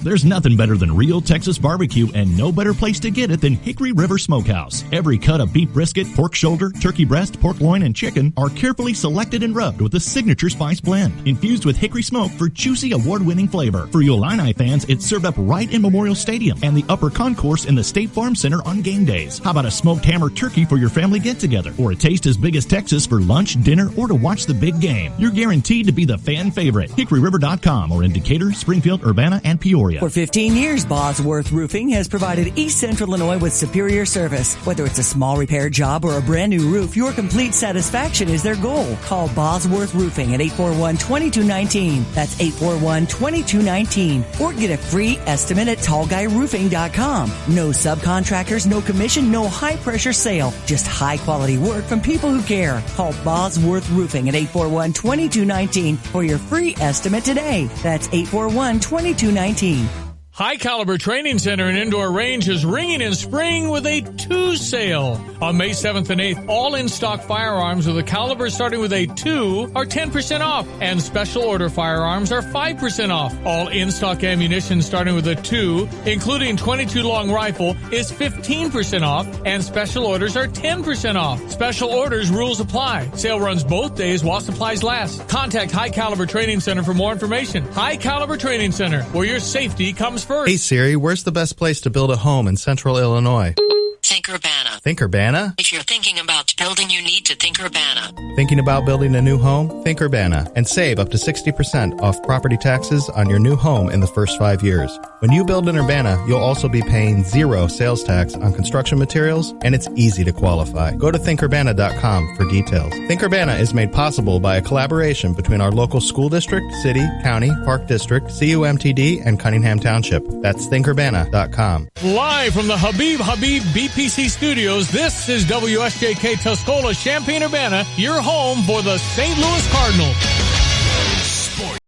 There's nothing better than real Texas barbecue, and no better place to get it than Hickory River Smokehouse. Every cut of beef brisket, pork shoulder, turkey breast, pork loin, and chicken are carefully selected and rubbed with a signature spice blend, infused with hickory smoke for juicy, award-winning flavor. For you Illini fans, it's served up right in Memorial Stadium and the upper concourse in the State Farm Center on game days. How about a smoked hammer turkey for your family get-together, or a taste as big as Texas for lunch, dinner, or to watch the big game? You're guaranteed to be the fan favorite. HickoryRiver.com or in Decatur, Springfield, Urbana, and Peoria. for you. For 15 years, Bosworth Roofing has provided East Central Illinois with superior service. Whether it's a small repair job or a brand new roof, your complete satisfaction is their goal. Call Bosworth Roofing at 841-2219. That's 841-2219. Or get a free estimate at tallguyroofing.com. No subcontractors, no commission, no high-pressure sale. Just high-quality work from people who care. Call Bosworth Roofing at 841-2219 for your free estimate today. That's 841-2219. High Caliber Training Center and Indoor Range is ringing in spring with a 2 sale. On May 7th and 8th, all in-stock firearms with a caliber starting with a 2 are 10% off, and special order firearms are 5% off. All in-stock ammunition starting with a 2, including 22 long rifle, is 15% off, and special orders are 10% off. Special orders rules apply. Sale runs both days while supplies last. Contact High Caliber Training Center for more information. High Caliber Training Center, where your safety comes first. Hey Siri, where's the best place to build a home in Central Illinois? Think Urbana. Think Urbana? If you're thinking about building, you need to think Urbana. Thinking about building a new home? Think Urbana and save up to 60% off property taxes on your new home in the first 5 years. When you build in Urbana, you'll also be paying 0 sales tax on construction materials, and it's easy to qualify. Go to thinkurbana.com for details. Think Urbana is made possible by a collaboration between our local school district, city, county, park district, CUMTD, and Cunningham Township. That's thinkurbana.com. Live from the Habib BPC Studios, this is WSJK Tuscola, Champaign-Urbana, your home for the St. Louis Cardinals.